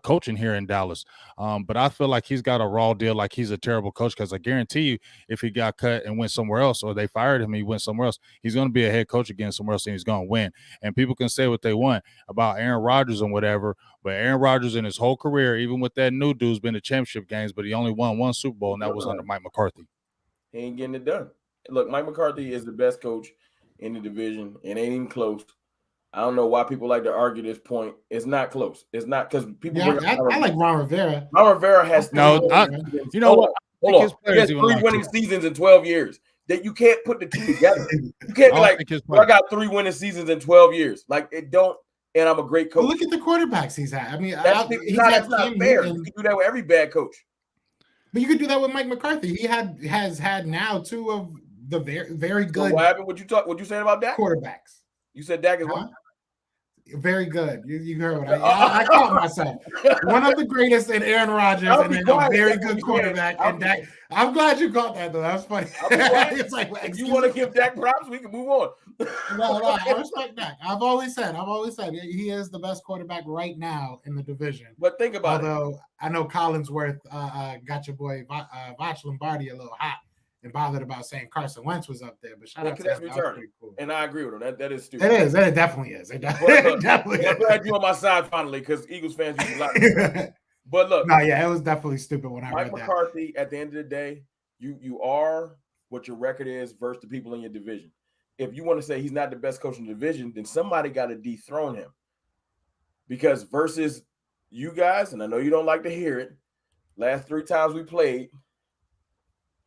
coaching here in Dallas. But I feel like he's got a raw deal, like he's a terrible coach, because I guarantee you if he got cut and went somewhere else or they fired him, he went somewhere else, he's going to be a head coach again somewhere else and he's going to win. And people can say what they want about Aaron Rodgers and whatever, but Aaron Rodgers in his whole career, even with that new dude's been to championship games, but he only won 1 Super Bowl, and that was under Mike McCarthy. He ain't getting it done. Look, Mike McCarthy is the best coach in the division. It ain't even close. I don't know why people like to argue this point. It's not close. It's not because people. Yeah, I like Ron Rivera. Ron Rivera has no. You know what? Hold on. He has 3 winning seasons in 12 years. That you can't put the 2 together. You can't be like, I got 3 winning seasons in 12 years. Like it don't. And I'm a great coach. Well, look at the quarterbacks he's had. I mean, that's not fair. You can do that with every bad coach. But you could do that with Mike McCarthy. He has had now 2 of the very, very good. So what happened? What you saying about Dak? Quarterbacks. You said Dak is what? Very good. You heard what I caught myself. One of the greatest in Aaron Rodgers and then a very good quarterback. And Dak. I'm glad you caught that though. That's funny. It's like, if you want to give Dak props, we can move on. No, I respect Dak. I've always said he is the best quarterback right now in the division. But think about it. Although I know Collinsworth got your boy Vach Lombardi a little hot and bothered about saying Carson Wentz was up there, but shout out to him. That was pretty cool. And I agree with him. That is stupid. It is. It definitely is. It definitely is. I'm glad you on my side finally, because Eagles fans use a lot. But look, it was definitely stupid when I read that. Mike McCarthy, at the end of the day, you are what your record is versus the people in your division. If you want to say he's not the best coach in the division, then somebody got to dethrone him. Because versus you guys, and I know you don't like to hear it, last 3 times we played,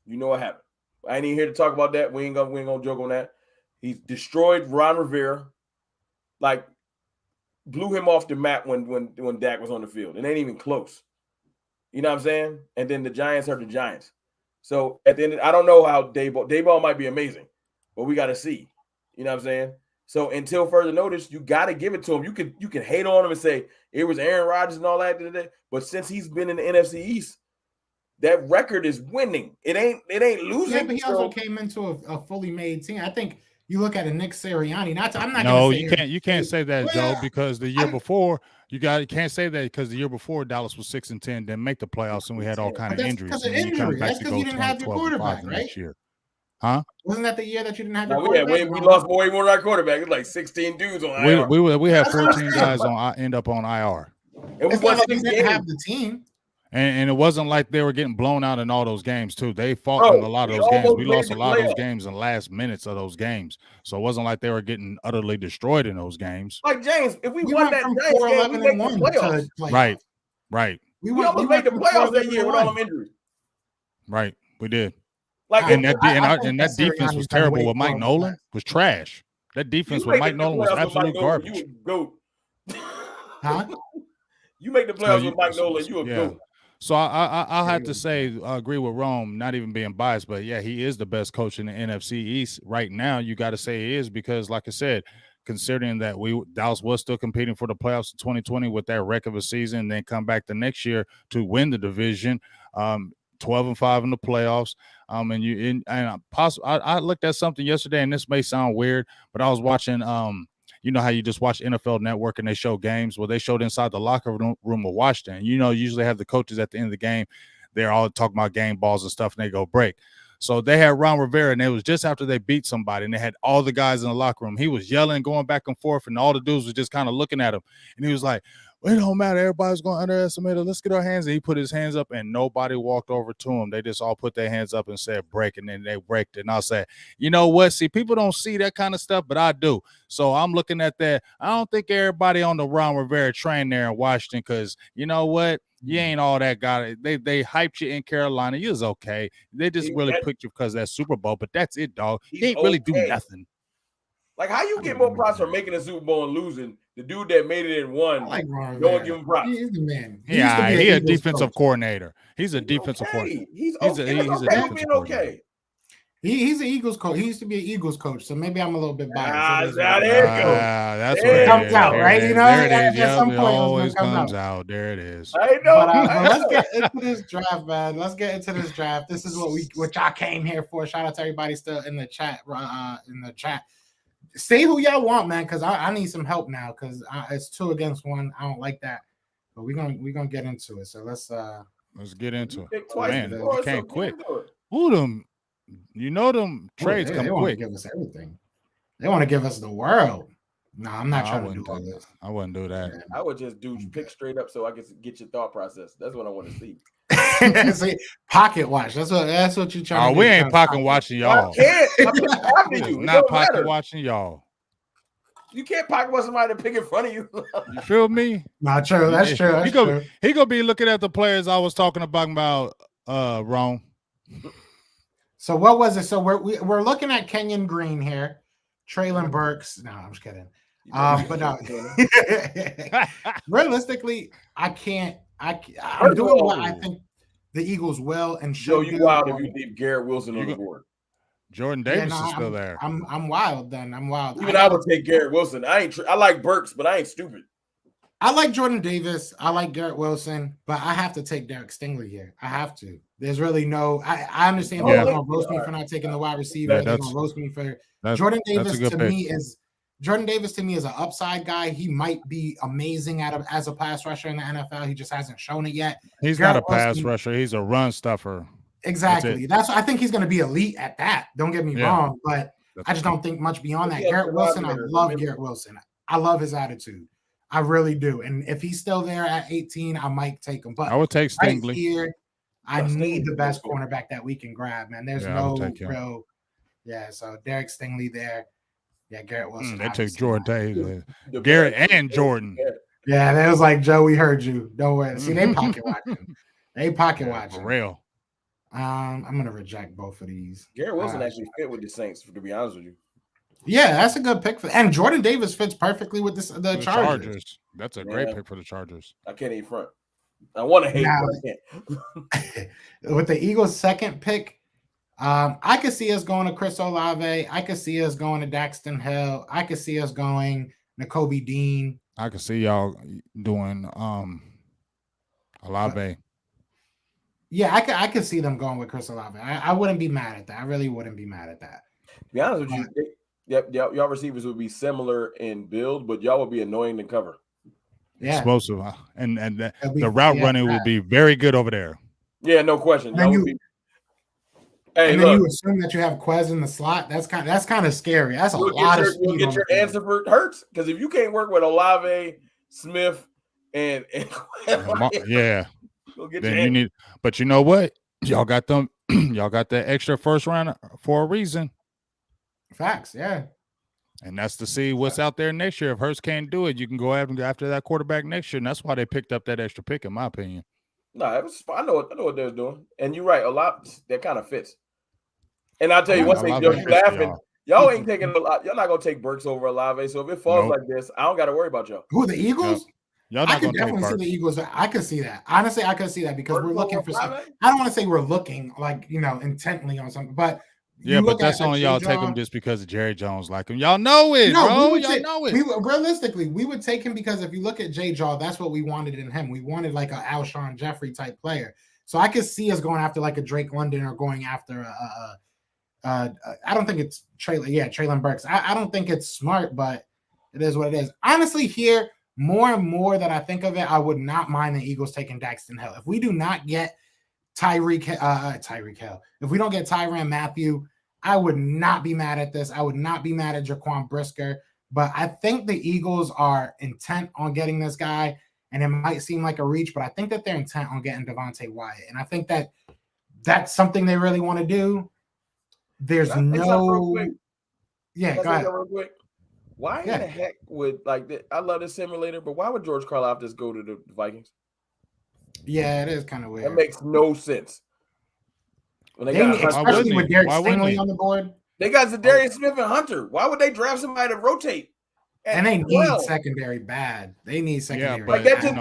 you know what happened. I ain't even here to talk about that. We ain't gonna joke on that. He's destroyed Ron Rivera, like blew him off the map when Dak was on the field. It ain't even close. You know what I'm saying? And then the Giants are the Giants. So at the end, I don't know how Dayball might be amazing, but we got to see. You know what I'm saying? So until further notice, you got to give it to him. You can hate on him and say it was Aaron Rodgers and all that today, but since he's been in the NFC East, that record is winning. It ain't losing. Yeah, but he also came into a fully made team. I think you look at a Nick Sirianni. I'm not. No, gonna say you can't say that, Joe, because the year before you can't say that because the year before Dallas was 6-10, didn't make the playoffs, and we had all kind of injuries. Because of injury. That's because you didn't have your quarterback, right? Next year. Huh? Wasn't that the year that you didn't have your quarterback? We lost way more than our quarterback. It's like 16 dudes on IR. We had 14 guys end up on IR. And we didn't have the team. And it wasn't like they were getting blown out in all those games, too. They fought in a lot of those games. We lost a lot of those games in the last minutes of those games. So it wasn't like they were getting utterly destroyed in those games. Like, James, if we won that Giants game, we make the playoffs. Right. We almost made the playoffs that year with all them injuries. Right. We did. Like, and that defense was terrible with Mike Nolan. Was trash. That defense with Mike Nolan was absolute garbage. You a goat. Huh? You make the playoffs with Mike Nolan, you a goat. So I'll have to say, I agree with Rome, not even being biased, but yeah, he is the best coach in the NFC East right now. You got to say he is because, like I said, considering that Dallas was still competing for the playoffs in 2020 with that wreck of a season, and then come back the next year to win the division, 12-5 in the playoffs. I looked at something yesterday, and this may sound weird, but I was watching. You know how you just watch NFL Network and they show games? Well, they showed inside the locker room of Washington. You know, usually have the coaches at the end of the game. They're all talking about game balls and stuff, and they go break. So they had Ron Rivera, and it was just after they beat somebody, and they had all the guys in the locker room. He was yelling, going back and forth, and all the dudes was just kind of looking at him. And he was like, well, it don't matter. Everybody's going to underestimate it. Let's get our hands. And he put his hands up, and nobody walked over to him. They just all put their hands up and said break, and then they braked it. And I said, you know what? See, people don't see that kind of stuff, but I do. So I'm looking at that. I don't think everybody on the Ron Rivera train there in Washington because, you know what? You ain't all that guy. They hyped you in Carolina. You was okay. They just really picked you because of that Super Bowl, but that's it, dog. He ain't really do nothing. Like, how you get more props for making a Super Bowl and losing? The dude that made it in one, don't give him props. He's the man. He's a defensive coordinator. He's a defensive coordinator. He's a defensive coordinator. He's an Eagles coach. He used to be an Eagles coach, so maybe I'm a little bit biased. There it goes. That's what it comes out, right? You know, there it is. At some it point always comes out. There it is. I know. But let's get into this draft, man. Let's get into this draft. This is what y'all came here for. Shout out to everybody still in the chat. Say who y'all want, man, because I need some help now because it's 2 against 1. I don't like that, but we're gonna get into it. So let's get into it. Man, you can't quit. Ooh, them trades come they quick. Want to give us everything. They want to give us the world. No, I'm not trying to do all this. I wouldn't do that. I would just pick straight up so I can get your thought process. That's what I want to see. See, pocket watch. That's what you're trying to do. We ain't pocket watching y'all. I can't. I'm just you. Not pocket watching y'all. You can't pocket watch somebody to pick in front of you. You feel me? Not true. That's true. He gonna be looking at the players I was talking about wrong. So what was it? So we're looking at Kenyon Green here, Traylon Burks. No, I'm just kidding. But no, realistically, I'm doing what I think the Eagles will and should. Joe, you wild if you leave Garrett Wilson on the board. Jordan Davis is still there. I'm wild. Then I'm wild. Even I would take Garrett Wilson. I like Burks, but I ain't stupid. I like Jordan Davis. I like Garrett Wilson, but I have to take Derek Stingley here. I have to. There's really no. I understand they're going to roast me for not taking the wide receiver. They're going to roast me for Jordan Davis. Jordan Davis to me is an upside guy. He might be amazing as a pass rusher in the NFL. He just hasn't shown it yet. He's not a pass rusher. He's a run stuffer. Exactly. I think he's going to be elite at that. Don't get me wrong, but I just don't think much beyond that. Garrett Wilson, I love Garrett Wilson. I love his attitude. I really do. And if he's still there at 18, I might take him. But I would take Stingley. Right here, I need the best cornerback that we can grab, man. There's no real. Yeah, so Derek Stingley there. Yeah, Garrett Wilson. They took Jordan Davis. Garrett and Jordan. Yeah, that was like, Joe, we heard you. Don't worry. See, they pocket watching. For real. I'm gonna reject both of these. Garrett Wilson actually fit with the Saints, to be honest with you. Yeah, that's a good pick for. And Jordan Davis fits perfectly with the The Chargers. That's a great pick for the Chargers. I can't even front. I want to hate, Now, but I can't. with the Eagles' second pick, I could see us going to Chris Olave. I could see us going to Daxton Hill. I could see us going to Kobe Dean. I could see y'all doing Olave. Yeah, I could see them going with Chris Olave. I wouldn't be mad at that. I really wouldn't be mad at that. To be honest with you, y'all receivers would be similar in build, but y'all would be annoying to cover. Yeah, explosive, and the route running will be very good over there. Yeah, no question. And then, hey, look, you assume that you have Quez in the slot. That's kind of scary. That's a lot of speed. You'll get your answer for Hurts, because if you can't work with Olave, Smith, and yeah, then you need. But you know what? Y'all got them. Y'all got that extra first round for a reason. Facts, yeah. And that's to see what's out there next year. If Hurts can't do it, you can go after that quarterback next year, and that's why they picked up that extra pick, in my opinion. No, it was. I know what they was doing, and you're right. A lot that kind of fits. And I'll tell you one thing, you laughing. Y'all ain't taking a lot. Y'all not gonna take Burks over Olave. So if it falls like this, I don't got to worry about y'all. Who, the Eagles? Y'all not I could definitely see the Eagles. I could see that. Honestly, I could see that because we're looking for something. I don't want to say we're looking intently on something, but yeah, but that's only y'all take him just because of Jerry Jones like him. Y'all know it, bro. Y'all know it. Realistically, we would take him because if you look at J. Jaw, that's what we wanted in him. We wanted like a Alshon Jeffrey type player. So I could see us going after like a Drake London or going after I don't think it's Treylon Burks. I don't think it's smart, but it is what it is. Honestly, here, more and more that I think of it, I would not mind the Eagles taking Daxton Hill. If we do not get Tyreek Hill, if we don't get Tyrann Mathieu, I would not be mad at this. I would not be mad at Jaquan Brisker, but I think the Eagles are intent on getting this guy, and it might seem like a reach, but I think that they're intent on getting Devontae Wyatt, and I think that that's something they really want to do. There's no, yeah. Go ahead. Real quick. Why in the heck would I love this simulator, but why would George Karlaftis just go to the Vikings? Yeah, it is kind of weird. That makes no sense. When especially with Derek Stingley on the board, they got Zadarius Smith and Hunter. Why would they draft somebody to rotate? And they need secondary bad. They need secondary. Yeah, but that just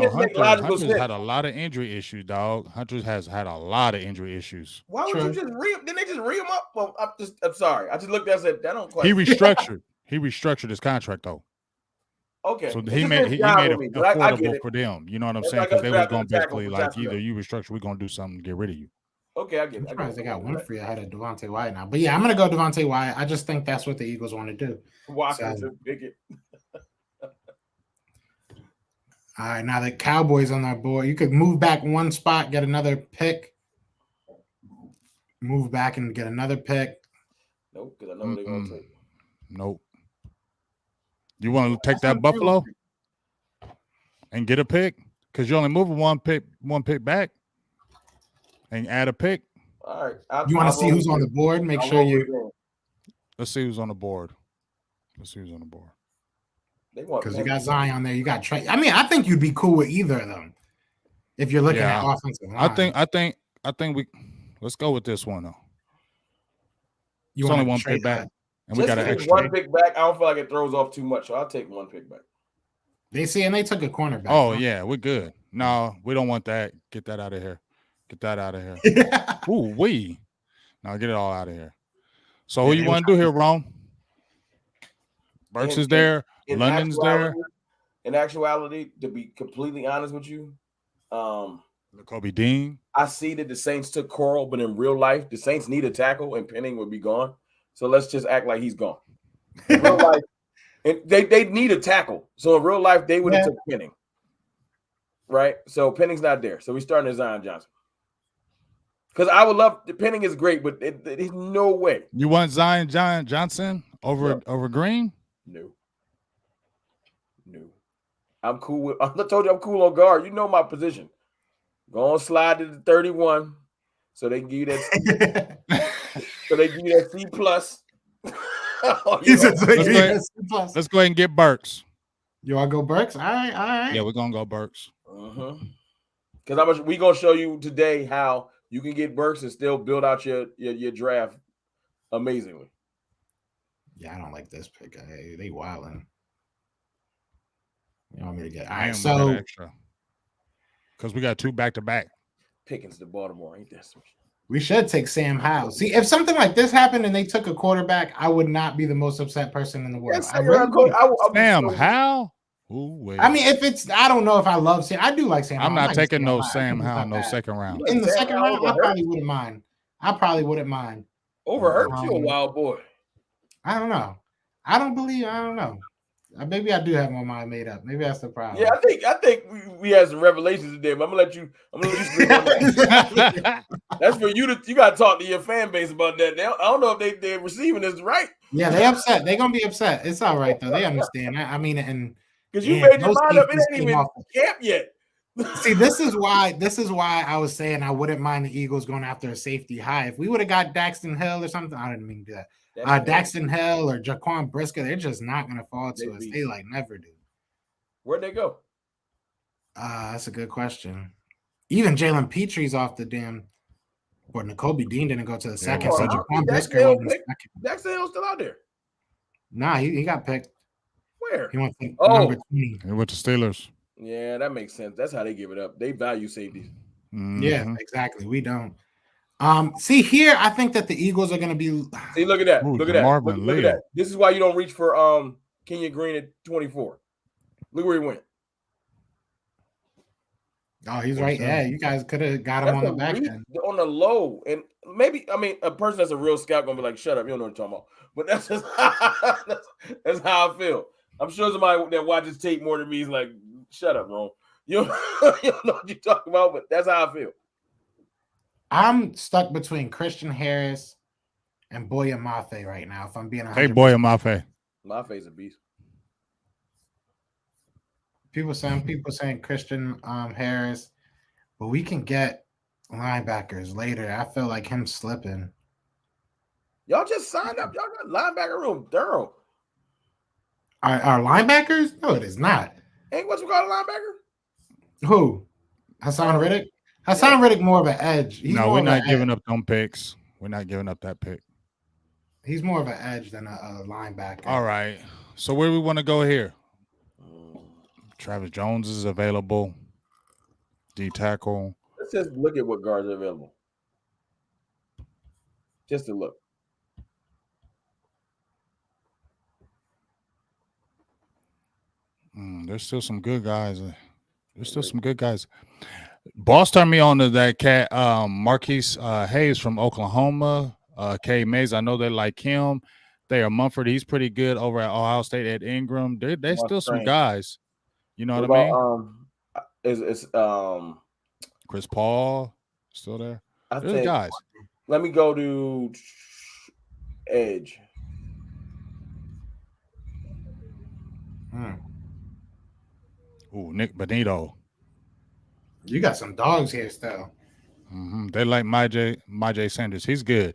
Hunter's had a lot of injury issues, dog. Hunter has had a lot of injury issues. Why would you just didn't they just re him up? Well, I'm sorry. I just looked at and said that don't quite. He restructured his contract though. Okay. So he made it affordable for them. You know what I'm saying? Because they was going basically like either you restructure, we're gonna do something to get rid of you. Okay, I get it. I'm surprised they got Winfrey ahead of Devontae Wyatt now. But yeah, I'm gonna go Devontae Wyatt. I just think that's what the Eagles want to do. Washington Pickett. All right, now the Cowboys on their board. You could move back one spot, get another pick. Move back and get another pick. Nope, because I know they're gonna take. Nope. You want to take that Buffalo and get a pick? Because you're only moving one pick back and add a pick. All right. You want to see who's on the board? Make sure you. Let's see who's on the board. Because you got Zion there, you got Trey. I mean, I think you'd be cool with either of them if you're looking at offensive line. I think we let's go with this one though. You it's only one pick back, and we got an extra one pick back. I don't feel like it throws off too much, so I'll take one pick back. They took a cornerback. Oh yeah, we're good. No, we don't want that. Get that out of here. Ooh, now get it all out of here. So who you want to do here, Rome? Burks is there. London's there. In actuality, to be completely honest with you, Kobe Dean. I see that the Saints took Coral, but in real life, the Saints need a tackle, and Penning would be gone. So let's just act like he's gone. In real life, and they need a tackle. So in real life, they would have took Penning. Right? So Penning's not there. So we're starting at Zion Johnson. Because I would love Penning is great, but there's no way. You want Zion Johnson over Green? No. I'm cool with. I told you I'm cool on guard. You know my position. Go on, slide to the 31, so they can give you that. C plus. Let's go ahead and get Burks. You want to go Burks? All right. Yeah, we're gonna go Burks. Because we gonna show you today how you can get Burks and still build out your draft amazingly. Yeah, I don't like this pick. They wilding. You want me to get? All Damn, right, we got so extra because we got 2 back-to-back. Pickens to Baltimore, ain't that some shit? we should take Sam Howell. See, if something like this happened and they took a quarterback, I would not be the most upset person in the world. Yes, I really wouldn't. Sam Howell? Ooh, I mean, if it's, I don't know if I love Sam. I do like Sam. I'm Howell. not taking gonna no say I'm Sam lying. I think he's Howell, not no bad. second round. In the Sam second Howell round, over I probably Hurts? wouldn't mind. I probably wouldn't mind. Over Hurts, you a wild boy. I don't know. I don't know. Maybe I do have my mind made up. Maybe that's the problem. Yeah, I think we had some revelations today, but I'm gonna let you speak on that. That's for you you gotta talk to your fan base about that. I don't know if they're receiving this right. Yeah, they upset. They're gonna be upset. It's all right though. They understand. I mean, and because you made your most mind up, it safeties ain't came even off. camp yet. See, this is why I was saying I wouldn't mind the Eagles going after a safety high. If we would have got Daxton Hill or something, I didn't mean to do that. Daxton Hill or Jaquan Brisker, they're just not gonna fall to us. They like never do. Where'd they go? That's a good question. Even Jalen Petrie's off the damn. Or N'Kobe Dean didn't go to the second. So Jaquan Brisker went in the second. Daxton Hill's still out there. Nah, he got picked. Where? He went to number 20. He went to Steelers. Yeah, that makes sense. That's how they give it up. They value safeties. Mm-hmm. Yeah, exactly. We don't. See here, I think that the Eagles are going to be. See, look at that. Ooh, look at that. Marvin Look at that. This is why you don't reach for Kenyon Green at 24. Look where he went. Oh, he's right. Yeah, you guys could have got him on the back end. On the low. And maybe, I mean, a person that's a real scout going to be like, shut up. You don't know what you're talking about. But that's just that's how I feel. I'm sure somebody that watches tape more than me is like, shut up, bro. You don't know what you're talking about, but that's how I feel. I'm stuck between Christian Harris and Boya Mafe right now, if I'm being 100%. Hey, Boya Mafe. Mafe's a beast. People saying Christian Harris, but we can get linebackers later. I feel like him slipping. Y'all just signed up. Y'all got linebacker room thorough. Our linebackers? No, it is not. Ain't what you call a linebacker? Who? Hassan Riddick? Hassan Riddick more of an edge. No, we're not giving up them picks. We're not giving up that pick. He's more of an edge than a linebacker. All right. So where we want to go here? Travis Jones is available. D tackle. Let's just look at what guards are available. Just to look. There's still some good guys. Boss turned me on to that cat, Marquise Hayes from Oklahoma. K Mays, I know they like him. Thayer Mumford, he's pretty good over at Ohio State at Ingram. There's still some guys. You know what I mean? Is Chris Paul still there? There's guys. Let me go to edge. Ooh, Nick Bonito. You got some dogs here still. They like Myjai Sanders. He's good.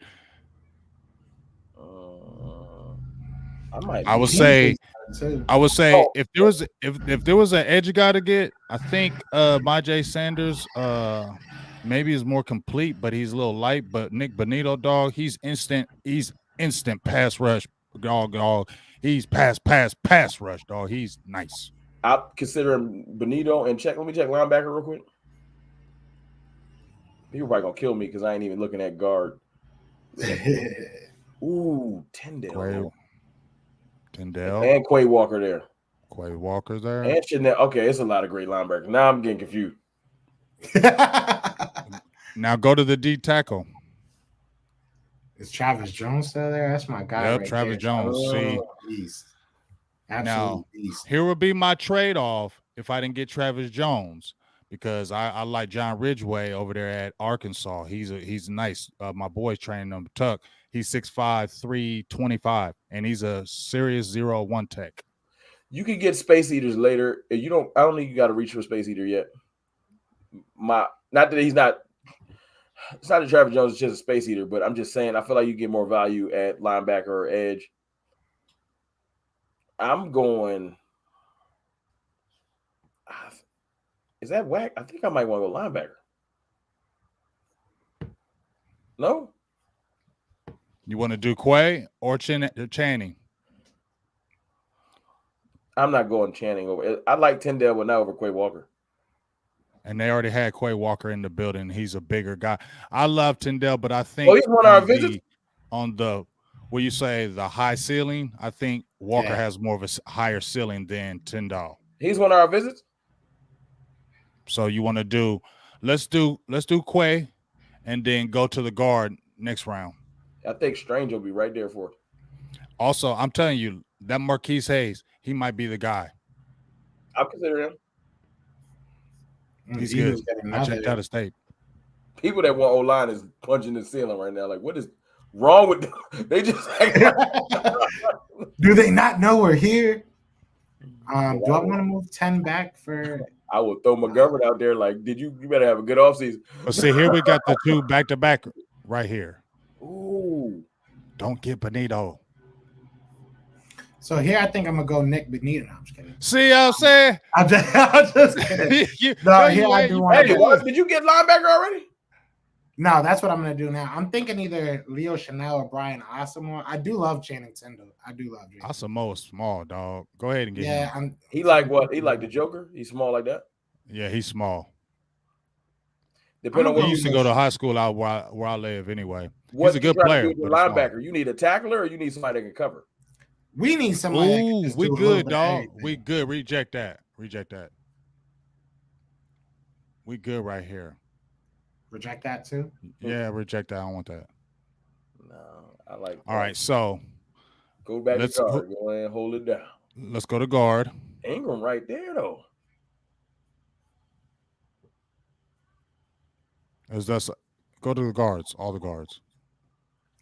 I would say if there was an edge guy to get, I think Myjai Sanders maybe is more complete, but he's a little light. But Nick Bonito, dog, he's instant pass rush, dog. He's pass rush, dog. He's nice. I'll consider him Bonito and check. Let me check linebacker real quick. People probably gonna kill me because I ain't even looking at guard. Ooh, Tyndale. And Quay Walker there. Quay Walker's there. And Chanel. Okay, it's a lot of great linebackers. Now I'm getting confused. Now go to the D tackle. Is Travis Jones still there? That's my guy. Yep, right Travis there. Jones. Beast. Now, beast. Here would be my trade-off if I didn't get Travis Jones, because I like John Ridgeway over there at Arkansas. He's nice. My boy's training him. Tuck. He's 6'5", 325, and he's a serious 0-1 tech. You can get space eaters later. I don't think you got to reach for space eater yet. Not that he's not. It's not that Travis Jones is just a space eater, but I'm just saying I feel like you get more value at linebacker or edge. I'm going. Is that whack? I think I might want to go linebacker. No? You want to do Quay or Channing? I'm not going Channing over. I like Tyndale, but not over Quay Walker. And they already had Quay Walker in the building. He's a bigger guy. I love Tyndale, but I think he's one of our visits. On the what you say the high ceiling, I think Walker has more of a higher ceiling than Tyndale. He's one of our visits. So you want to do let's do Quay and then go to the guard next round. I think Strange will be right there for it. Also, I'm telling you, that Marquise Hayes, he might be the guy. I'll consider him. He's good. I checked out his tape. People that want O-line is punching the ceiling right now. Like, what is wrong with them? They just do they not know we're here? Do I want to move 10 back for? I would throw McGovern out there. Like, you better have a good offseason. But see, here we got the two back-to-back right here. Ooh. Don't get Benito. So here I think I'm going to go Nick Benito. No, I'm just kidding. See what I'm saying? I'm just kidding. Did you get linebacker already? No, that's what I'm going to do now. I'm thinking either Leo Chanel or Brian Asamoah. I do love Channing Tindall. I do love Channing. Asamoah is small, dog. Go ahead and get him. He like what? He like the Joker? He's small like that? Yeah, he's small. Depending on where he used to go to high school out where I live anyway. He's a good player. Linebacker, you need a tackler or you need somebody that can cover? We need somebody. Ooh, we good, dog. We good. Reject that. We good right here. Reject that too? Yeah, reject that. I don't want that. No, I like that. All right, so go back to guard. Go ahead and hold it down. Let's go to guard. Ingram right there, though. Go to the guards, all the guards.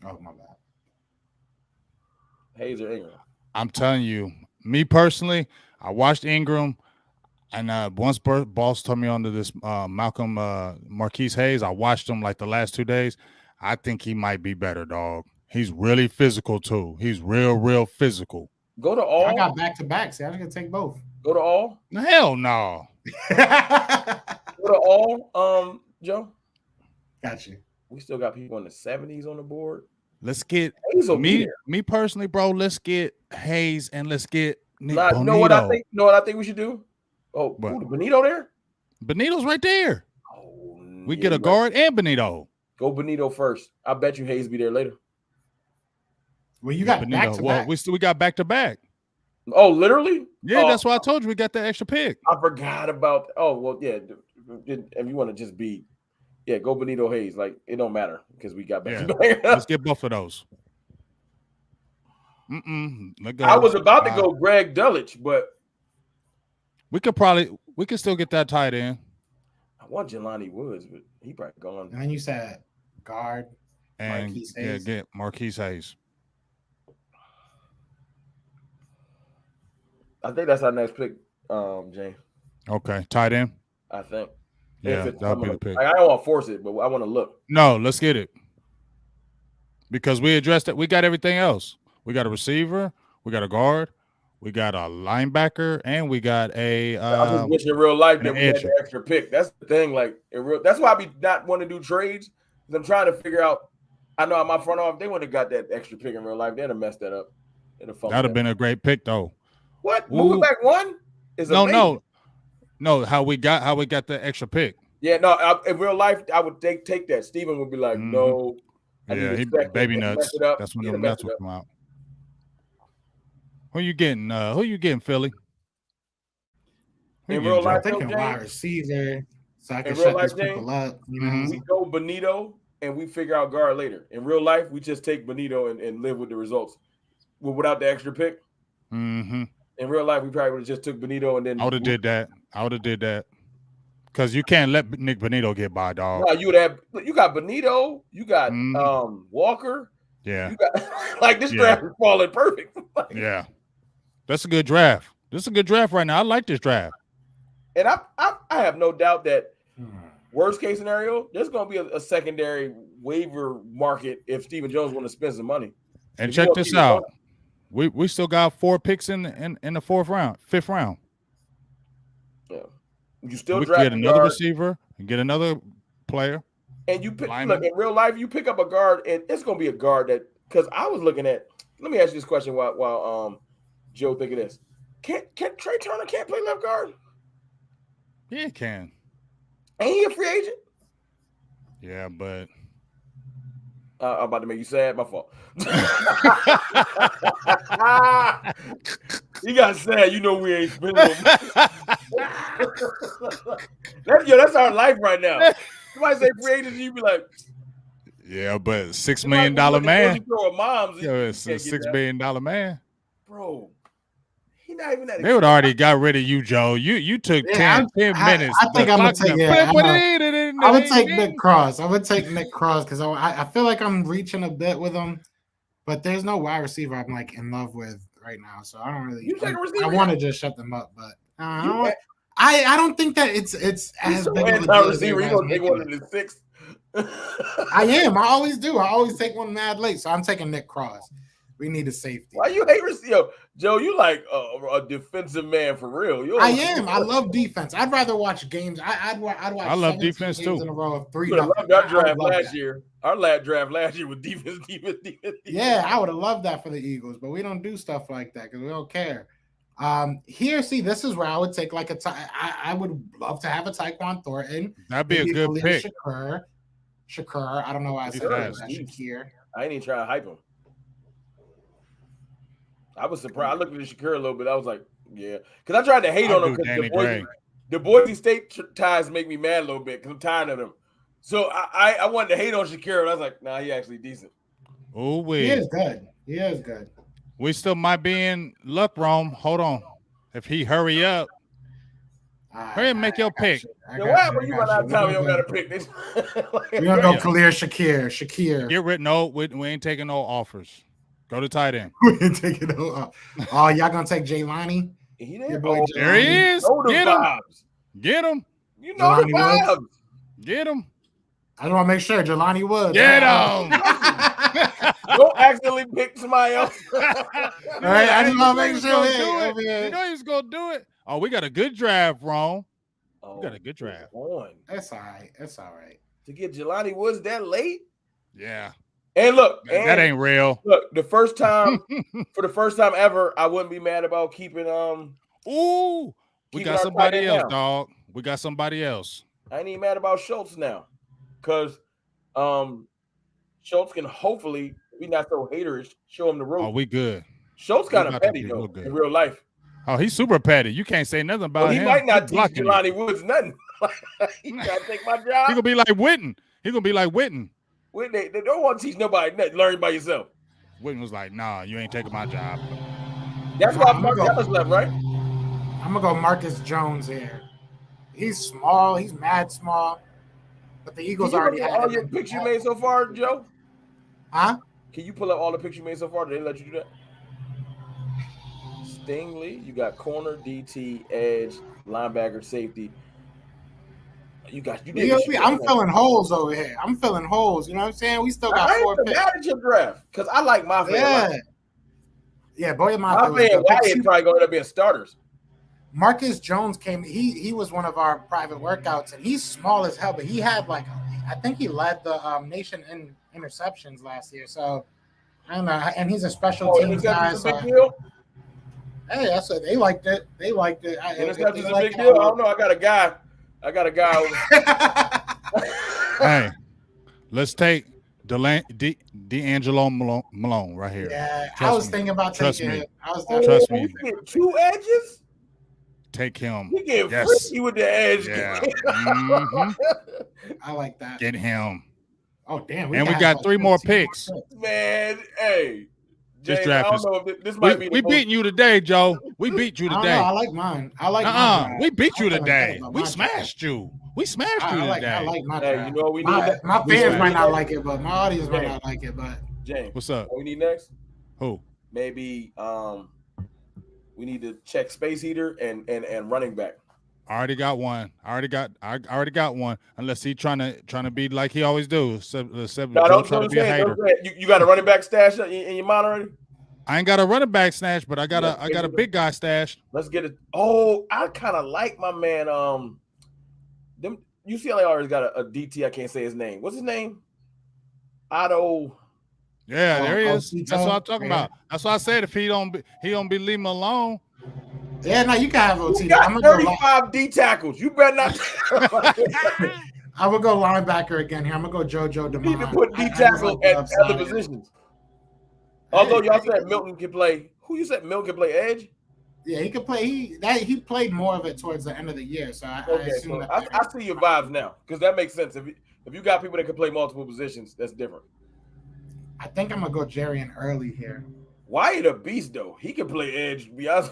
Oh, my bad. Hayes or Ingram? I'm telling you, me personally, I watched Ingram, and once boss told me onto this Malcolm Marquise Hayes, I watched him like the last 2 days. I think he might be better, dog. He's really physical too. He's real physical. Go to all. I got back-to-back. See, I'm gonna take both. Go to all. Hell no. Go to all. Joe. Got you. We still got people in the 70s on the board. Let's get me personally, bro. Let's get Hayes and let's get Nick Bonito. Know what I think we should do? Oh, Benito there? Benito's right there. Oh, we get a guard and Benito. Go Benito first. I bet you Hayes be there later. Well, you got back to back. We got back to back. Oh, literally? Yeah, that's why I told you we got that extra pick. I forgot about. Oh, well, yeah. If you want to just be. Yeah, go Benito Hayes. Like, it don't matter because we got back to back. Let's get both of those. I was about to go Greg Dulwich, but we could still get that tight end. I want Jelani Woods, but he probably gone. And then you said guard and get Marquise Hayes. I think that's our next pick, James. Okay, tight end. I think. Yeah, that'll be the pick. I don't want to force it, but I want to look. No, let's get it. Because we addressed it. We got everything else. We got a receiver. We got a guard. We got a linebacker, and we got a. I'm just wishing in real life that we had the extra pick. That's the thing. Like, that's why I be not want to do trades. Because I'm trying to figure out. I know my front office, they would have got that extra pick in real life. They'd have messed that up. That'd have been a great pick, though. What? Moving back one is amazing. No, how we got the extra pick. Yeah, no. In real life, I would take that. Steven would be like, no. Yeah, he baby nuts. That's when the nuts will come out. Who you getting? Philly? In real life, I'm thinking wide receiver, so I can shut these people up. We go Benito and we figure out guard later. In real life, we just take Benito and live with the results, without the extra pick. Mm-hmm. In real life, we probably would have just took Benito and then. I would have did that. Because you can't let Nick Benito get by, dog. No, you got Benito, you got Walker. Yeah. You got this draft is falling perfect. Yeah. That's a good draft. This is a good draft right now. I like this draft. And I have no doubt that worst case scenario, there's gonna be a secondary waiver market if Stephen Jones want to spend some money. And check this out. We still got 4 picks in the fifth round. Yeah. You still we get another receiver and get another player. And you pick in real life, you pick up a guard, and it's gonna be a guard that because I was looking at. Let me ask you this question while Joe think of this. Can't Trey Turner can't play left guard? Yeah, he can. Ain't he a free agent? Yeah, but I'm about to make you sad. My fault. You got sad. You know we ain't spending no money. That's our life right now. Somebody say free agency, you be like, yeah, but $6 million man. Moms, It's a $6 billion man. Bro, he not even that. They would already got rid of you, Joe. You took 10 minutes. I think I'm gonna take it. I would take Nick Cross. I would take Nick Cross because I feel like I'm reaching a bit with him, but there's no wide receiver I'm like in love with right now. So I don't really. You take a receiver? I want to just shut them up, but I don't think that it's as so big of a a receiver. You gonna take one of the six? I am. I always do. I always take one mad late. So I'm taking Nick Cross. We need a safety. Why you hate receiver? Joe, you like a defensive man for real. I am. I love defense. I'd rather watch games. I'd watch. I love defense too. In a row of 3. I loved our draft last year. Our last draft last year was defense. Yeah, I would have loved that for the Eagles, but we don't do stuff like that because we don't care. Here, see, this is where I would take like I would love to have a Tyquan Thornton. That'd be a good pick. Shakur. I don't know why I said that. Shakir. I ain't even trying to hype him. I was surprised. I looked at the Shakur a little bit. I was like, yeah. Because I tried to hate on him because the Boise State ties make me mad a little bit because I'm tired of them. So I wanted to hate on Shakur, and I was like, nah, he actually decent. Oh, he is good. He is good. We still might be in luck, Rome. Hold on. If he hurry up, hurry and make your pick. When you run out of time, you don't got to pick this. We're going to go clear Shakir. Get rid. No, we ain't taking no offers. Go to tight end. We ain't taking no offers. Oh, y'all going to take Jelani? There he is. Get him. You know the vibes. Get him. I just want to make sure Jelani Woods. Get him. Don't accidentally pick somebody else. All right, I just want to make sure. You know he's going to do it. Oh, we got a good draft, Ron. We got a good draft. That's all right. That's all right. To get Jelani Woods that late? Yeah. And look, that ain't real. Look, for the first time ever, I wouldn't be mad about keeping we got somebody else, dog. We got somebody else. I ain't even mad about Schultz now. Because Schultz can hopefully be not so haterish, show him the road. Oh, we good. Schultz kind of petty though in real life. Oh, he's super petty. You can't say nothing about him. He might not teach Jelani Woods nothing. He gotta take my job. He gonna be like Witten. He gonna be like Witten. They don't want to teach nobody nothing. Learn by yourself. Witten was like, nah, you ain't taking my job. That's why Mark Ellis left, right? I'm gonna go Marcus Jones here. He's small. He's mad small. But the Eagles already had all your picks you made so far, Joe? Huh? Can you pull up all the picks you made so far? Did they let you do that? Stingley, you got corner, DT, edge, linebacker, safety. You did. I'm filling holes over here. I'm filling holes. You know what I'm saying? We still got 4 picks. I ain't mad at your draft because I like Mafia. Yeah, Boy Mafia and Wyatt probably going to be starters. Marcus Jones came. He was one of our private workouts, and he's small as hell. But he had I think he led the nation in interceptions last year. So I don't know. And he's a special teams guy. So hey, that's what they liked it. They liked it. Interceptions is a big deal. I don't know. I got a guy. Hey, let's take D'Angelo Malone right here. Yeah, I was thinking about taking him. Trust me. You get 2 edges? Take him. You get frisky with the edge. Yeah. I like that. Get him. Oh, damn. And we got 3 more picks. Man, hey. This James, draft is. This might be. We beating you today, Joe. We beat you today. I like mine. Mine. We beat you today. We smashed you. We smashed you today. I like my draft. Hey, you know what we need? My fans might not like it, but my audience might not like it. But James, what's up? What we need next? Who? Maybe we need to check space heater and running back. I already got one. I already got one. Unless he trying to be like he always do. Trying to be a hater. You got a running back stash in your mind already? I ain't got a running back stash, but I got a big guy stash. Let's get it. Oh, I kind of like my man. Them UCLA already got a DT. I can't say his name. What's his name? Otto. Yeah, there he is. That's what I'm talking about. That's why I said if he don't be leaving him alone. Yeah, no, you can have OT. You got I'm gonna 35 D tackles. You better not. I will go linebacker again here. I'm gonna go JoJo You need to DeMond. put D I just tackle like the at upside. other positions. Hey, Although y'all said Milton can play. Who you said Milton can play edge? Yeah, he could play. He played more of it towards the end of the year, so I Okay, assume so that. I see your vibes now because that makes sense. If you got people that can play multiple positions, that's different. I think I'm gonna go Jerry and early here. Wyatt a beast though. He can play edge. To be honest,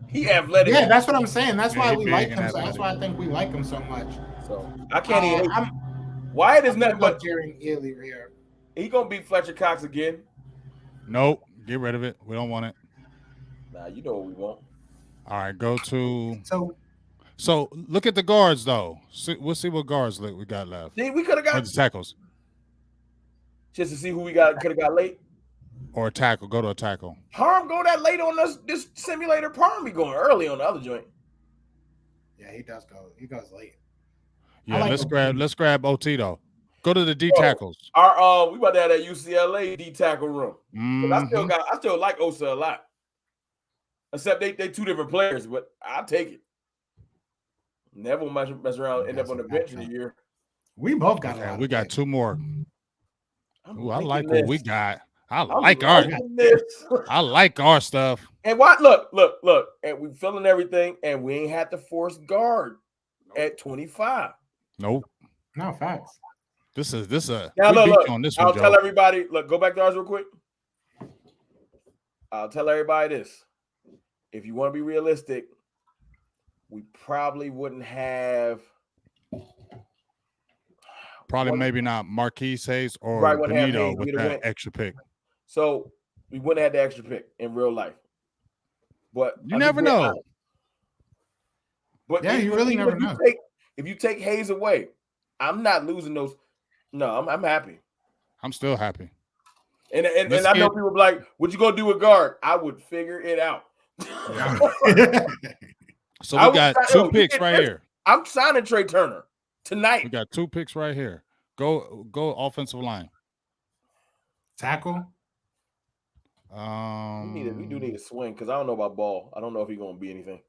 he athletic. Yeah, that's what I'm saying. That's Yeah, why he we big like and him. So that's athletic. why I think we like him so much. So I can't even. I'm Wyatt is gonna nothing go but Jerry and Ely here. he gonna beat Fletcher Cox again. Nope. Get rid of it. We don't want it. Nah, you know what we want. All right, go to. So So look at the guards though. We'll see what guards we got left. See, we could have Or got the tackles just to see who we got. Could have got late. or a tackle. Go to a tackle. Parm go that late on this simulator. Parm be going early on the other joint. yeah, he does go. He goes late. Yeah, like let's grab OT though. Go to the D Oh. tackles. Our we about to have that UCLA D tackle room. Mhm. I still like Osa a lot. Except they two different players, but I'll take it. Never mess around, end up on the bench in a year. We both got. Okay, we got two more. Ooh, I like this. what we got. I'm like this. I like our stuff. And what? Look. And we filling everything, and we ain't had to force guard at 25. Nope. No facts. This a Now we beat look. you on this I'll one, tell Joe. everybody. Look, go back to ours real quick. I'll tell everybody this. If you want to be realistic, we probably wouldn't have. Maybe not Marquise Hayes or Right, wouldn't have Benito Hayes, with we'd have that went. extra pick. So we wouldn't have the extra pick in real life. But You never know. But Yeah, you really never know. If you take Hayes away, I'm not losing those. No, I'm happy. I'm still happy. And I know people be like, what you gonna do with guard? I would figure it out. So we got two picks right here. I'm signing Trey Turner tonight. We got two picks right here. Go offensive line. Tackle. We do need a swing because I don't know about Ball. I don't know if he's gonna be anything.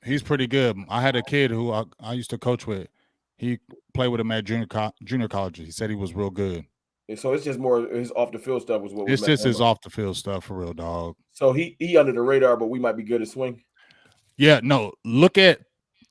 He's pretty good. I had a kid who I used to coach with. He played with him at junior college. He said he was real good. And so it's just more his off the field stuff was what it's just his off the field stuff for real, dog. So he under the radar, but we might be good at swing. Yeah, no. Look at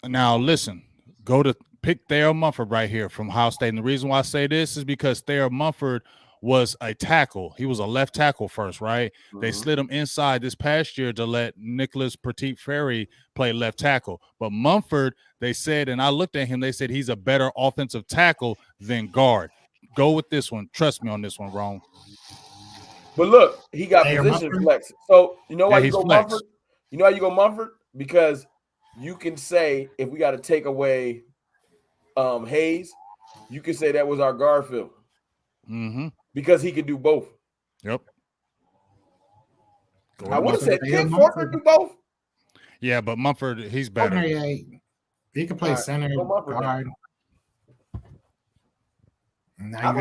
now. Listen, go to pick Thayer Mumford right here from Ohio State. And the reason why I say this is because Thayer Mumford was a tackle. He was a left tackle first, right? Mm-hmm. They slid him inside this past year to let Nicholas Petit-Ferry play left tackle. But Mumford, they said, and I looked at him, they said he's a better offensive tackle than guard. Go with this one. Trust me on this one, Ron. But look, he got position flex. So you know why you go flex. Mumford? You know why you go Mumford? Because you can say if we got to take away Hayes, you can say that was our guard field. Mm-hmm. Because he could do both. Yep. I would have said, can Mumford do both? Yeah, but Mumford, he's better. Yeah, he can play center, guard. Now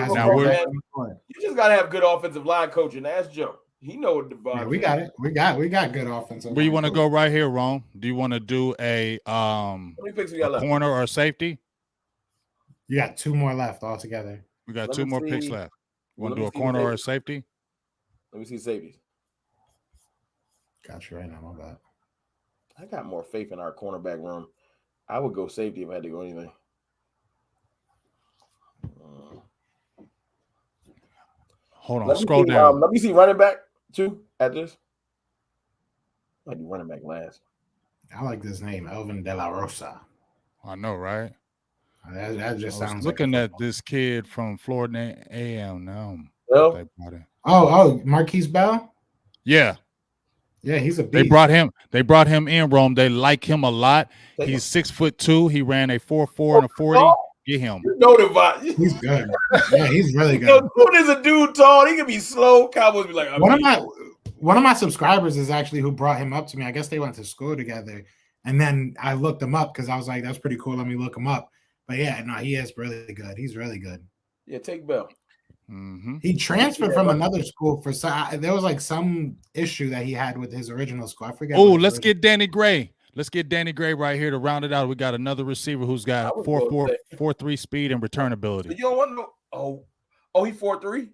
you just gotta have good offensive line coaching. Ask Joe. He know what the vibe. Yeah, we got it. We got good offensive. Where you want to go right here, Ron? Do you want to do a corner or a safety? You got two more left altogether. We got two more picks left. You want to do a corner or a safety? Let me see safeties. Got you right now, my bad. I got more faith in our cornerback room. I would go safety if I had to go anything. Hold on, scroll down. Let me see running back too at this. I might do running back last. I like this name, Elvin De La Rosa. I know, right? That just sounds. Looking at this kid from Florida A&M now. Oh, Marquise Bell. Yeah, he's a beast. They brought him in, Rome. They like him a lot. He's 6'2". He ran a 4.4 and a 40. Get him. You know the vibe. He's good. Yeah, he's really good. Who is a dude tall? He can be slow. Cowboys be like, one of my subscribers is actually who brought him up to me. I guess they went to school together, and then I looked him up because I was like, "That's pretty cool. Let me look him up." But yeah, no, he is really good. He's really good. Yeah, take Bell. He transferred from another school for there was like some issue that he had with his original school. I forget. Oh, let's get Danny Gray. Let's get Danny Gray right here to round it out. We got another receiver who's got 4.4, 4.3 speed and return ability. You don't want to know. He's 4.3?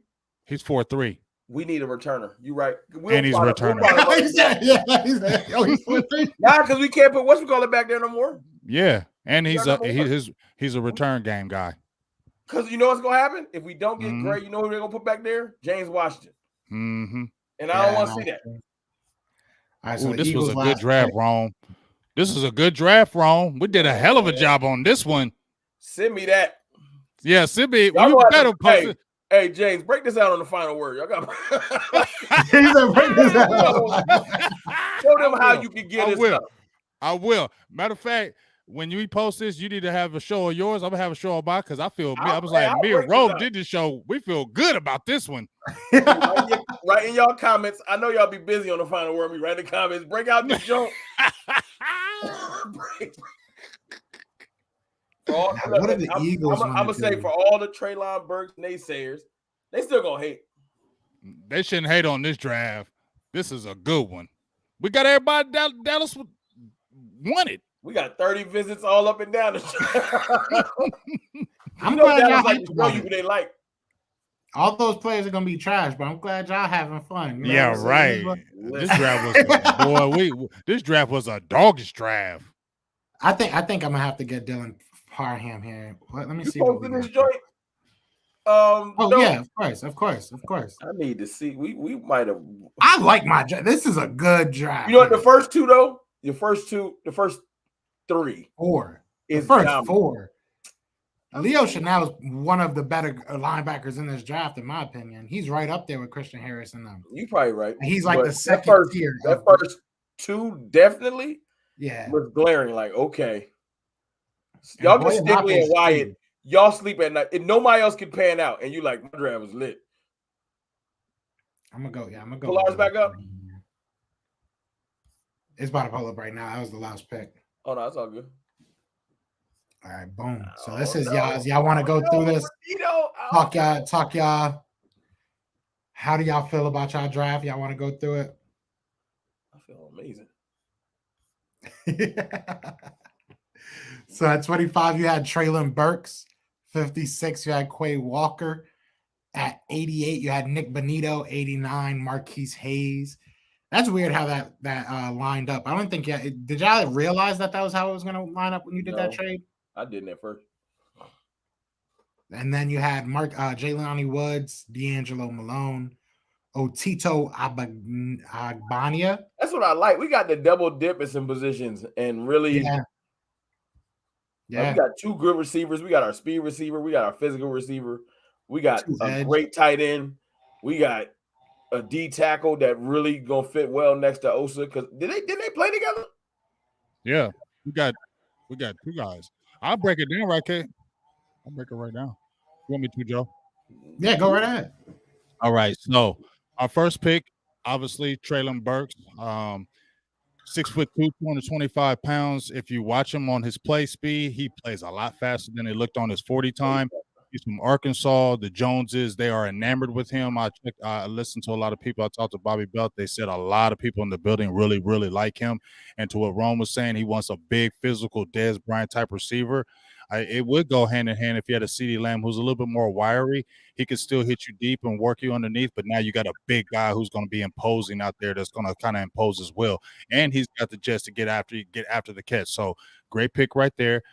He's 4.3. We need a returner. You right. And he's returning. He's 4.3. Nah, because we can't put whatchamacallit back there no more. Yeah. And he's a return game guy. Because you know what's gonna happen? If we don't get Gray, you know who they're gonna put back there? James Washington. And I don't want to see that. All right, so this was a good draft, Ron. This is a good draft, Ron. We did a hell of a job on this one. Send me that. Yeah, send me. You better post it. Hey, James, break this out on the final word. Y'all got break this out. Show them how you can get it. I will. Matter of fact, when you post this, you need to have a show of yours. I'm gonna have a show of mine because I was like, me and Rome did this show. We feel good about this one. Write in y'all comments. I know y'all be busy on the final word. Write in the comments. Break out this joke. What are the Eagles? I'm gonna say for all the Treylon Burks naysayers, they still gonna hate. They shouldn't hate on this draft. This is a good one. We got everybody Dallas wanted. We got 30 visits all up and down the show. I'm glad y'all like to show you who they like. All those players are gonna be trash, but I'm glad y'all having fun. You know yeah, right. This draft was a doggish draft. I think I'm gonna have to get Dylan Parham here. Let me see. Posted this joint. Yeah, of course. I need to see. We might have. I like my draft. This is a good draft. You know what? The first two though. The first three. Four. Is the first dominant. 4. Leo Chanel is one of the better linebackers in this draft, in my opinion. He's right up there with Christian Harris and them. You're probably right. He's like the second tier. That first 2 definitely. Yeah. Was glaring. Like, okay, y'all get Stingley and Wyatt. Y'all sleep at night, and nobody else can pan out. And you like, my draft was lit. I'm gonna go. Pull ours back up. It's about to pull up right now. That was the last pick. Oh no, it's all good. All right, boom. So this is y'all want to go through this? Talk y'all. How do y'all feel about y'all draft? Y'all want to go through it? I feel amazing. So at 25, you had Treylon Burks. 56, you had Quay Walker. At 88, you had Nick Bonito. 89, Marquise Hayes. That's weird how that lined up. I don't think did y'all realize that was how it was going to line up when you did that trade? I didn't at first. And then you had Jelani Woods, D'Angelo Malone, Otito Agbania. That's what I like. We got the double dip in some positions and really. Yeah. We got 2 good receivers. We got our speed receiver. We got our physical receiver. We got a great tight end. We got a D tackle that really gonna fit well next to Osa. Because did they play together? Yeah, we got 2 guys. I'll break it down, right, Kate? I'll break it right down. You want me to, Joe? Yeah, go right ahead. All right. So our first pick, obviously, Treylon Burks. 6'2", 225 pounds. If you watch him on his play speed, he plays a lot faster than it looked on his 40 time. He's from Arkansas. The Joneses, they are enamored with him. I listened to a lot of people. I talked to Bobby Belt. They said a lot of people in the building really, really like him. And to what Rome was saying, he wants a big, physical Dez Bryant type receiver. It would go hand in hand if you had a CeeDee Lamb who's a little bit more wiry. He could still hit you deep and work you underneath, but now you got a big guy who's going to be imposing out there that's going to kind of impose as well. And he's got the jets to get after the catch. So great pick right there.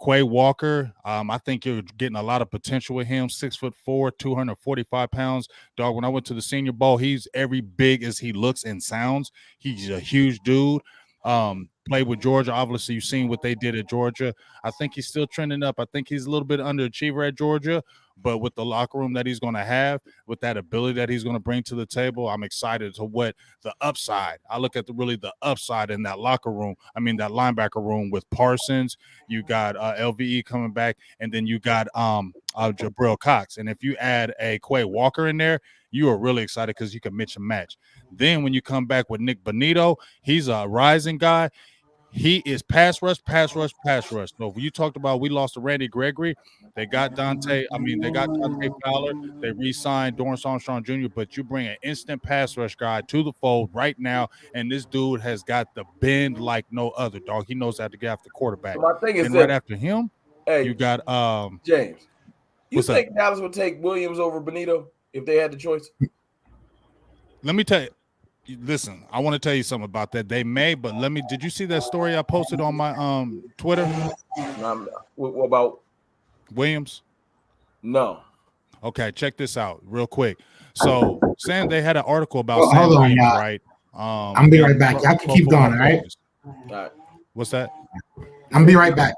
Quay Walker, I think you're getting a lot of potential with him. 6'4", 245 pounds. Dog, when I went to the Senior Bowl, he's every big as he looks and sounds. He's a huge dude. Played with Georgia. Obviously, you've seen what they did at Georgia. I think he's still trending up. I think he's a little bit underachiever at Georgia, but with the locker room that he's going to have, with that ability that he's going to bring to the table, I'm excited to what the upside. I look at the upside in that locker room. I mean, that linebacker room with Parsons. You got LVE coming back, and then you got Jabril Cox. And if you add a Quay Walker in there, you are really excited because you can mix and match. Then when you come back with Nick Bonito, he's a rising guy. He is pass rush, pass rush, pass rush. So you talked about we lost to Randy Gregory. They got Dante Fowler. They re-signed Dorrance Armstrong Jr., but you bring an instant pass rush guy to the fold right now, and this dude has got the bend like no other, dog. He knows how to get after the quarterback. So my thing is Then right after him, you got James. You what's think Dallas would take Williams over Benito if they had the choice? Let me tell you. Listen, I want to tell you something about that. They may, but did you see that story I posted on my Twitter? What about Williams? No. Okay, check this out real quick. So Sam, they had an article about Hold Sam on, Williams, y'all. right? I'm gonna be right back. Y'all can keep going, all right? All right. What's that? I'm gonna be right back.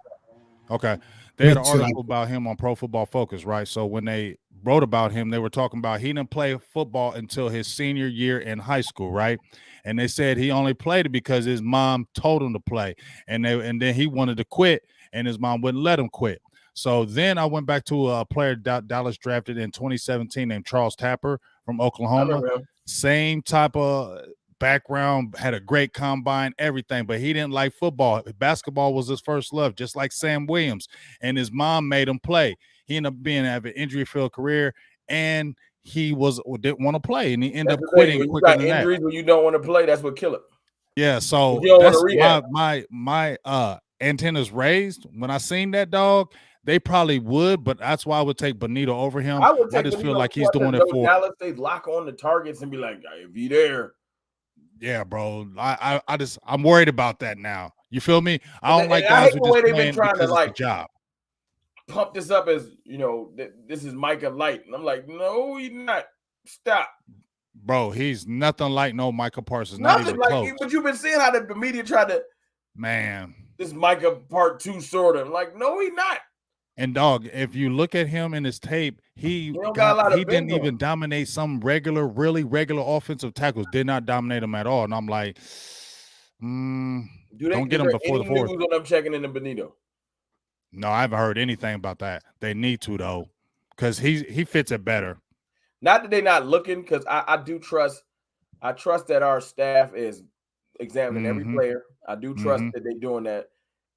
Okay. They had an article about him on Pro Football Focus, right? So when they wrote about him, they were talking about he didn't play football until his senior year in high school, right? And they said he only played it because his mom told him to play, and then he wanted to quit, and his mom wouldn't let him quit. So then I went back to a player Dallas drafted in 2017 named Charles Tapper from Oklahoma. Same type of background, had a great combine, everything, but he didn't like football. Basketball was his first love, just like Sam Williams, and his mom made him play. He ended up having an injury-filled career, and he didn't want to play, and he ended up quitting. When you got injuries, when you don't want to play, that's what kill it. Yeah, so that's my antennas raised when I seen that dog. They probably would, but that's why I would take Benito over him. I just feel like he's doing it for Dallas. They lock on the targets and be like, "If you there." Yeah, bro. I'm worried about that now. You feel me? I don't like guys who just playing because it's a job. Pump this up as this is Micah Light, and I'm like, no, he's not. Stop, bro. He's nothing like no Micah Parsons. Not even close. But you've been seeing how the media tried to, this Micah part 2 sort of like, no, he's not. And dog, if you look at him in his tape, he didn't even dominate some really regular offensive tackles. Did not dominate them at all. And I'm like, don't get him before the fourth. News on them checking into Benito? No, I haven't heard anything about that. They need to though, because he fits it better. Not that they're not looking, because I do trust. I trust that our staff is examining every player. I do trust that they're doing that.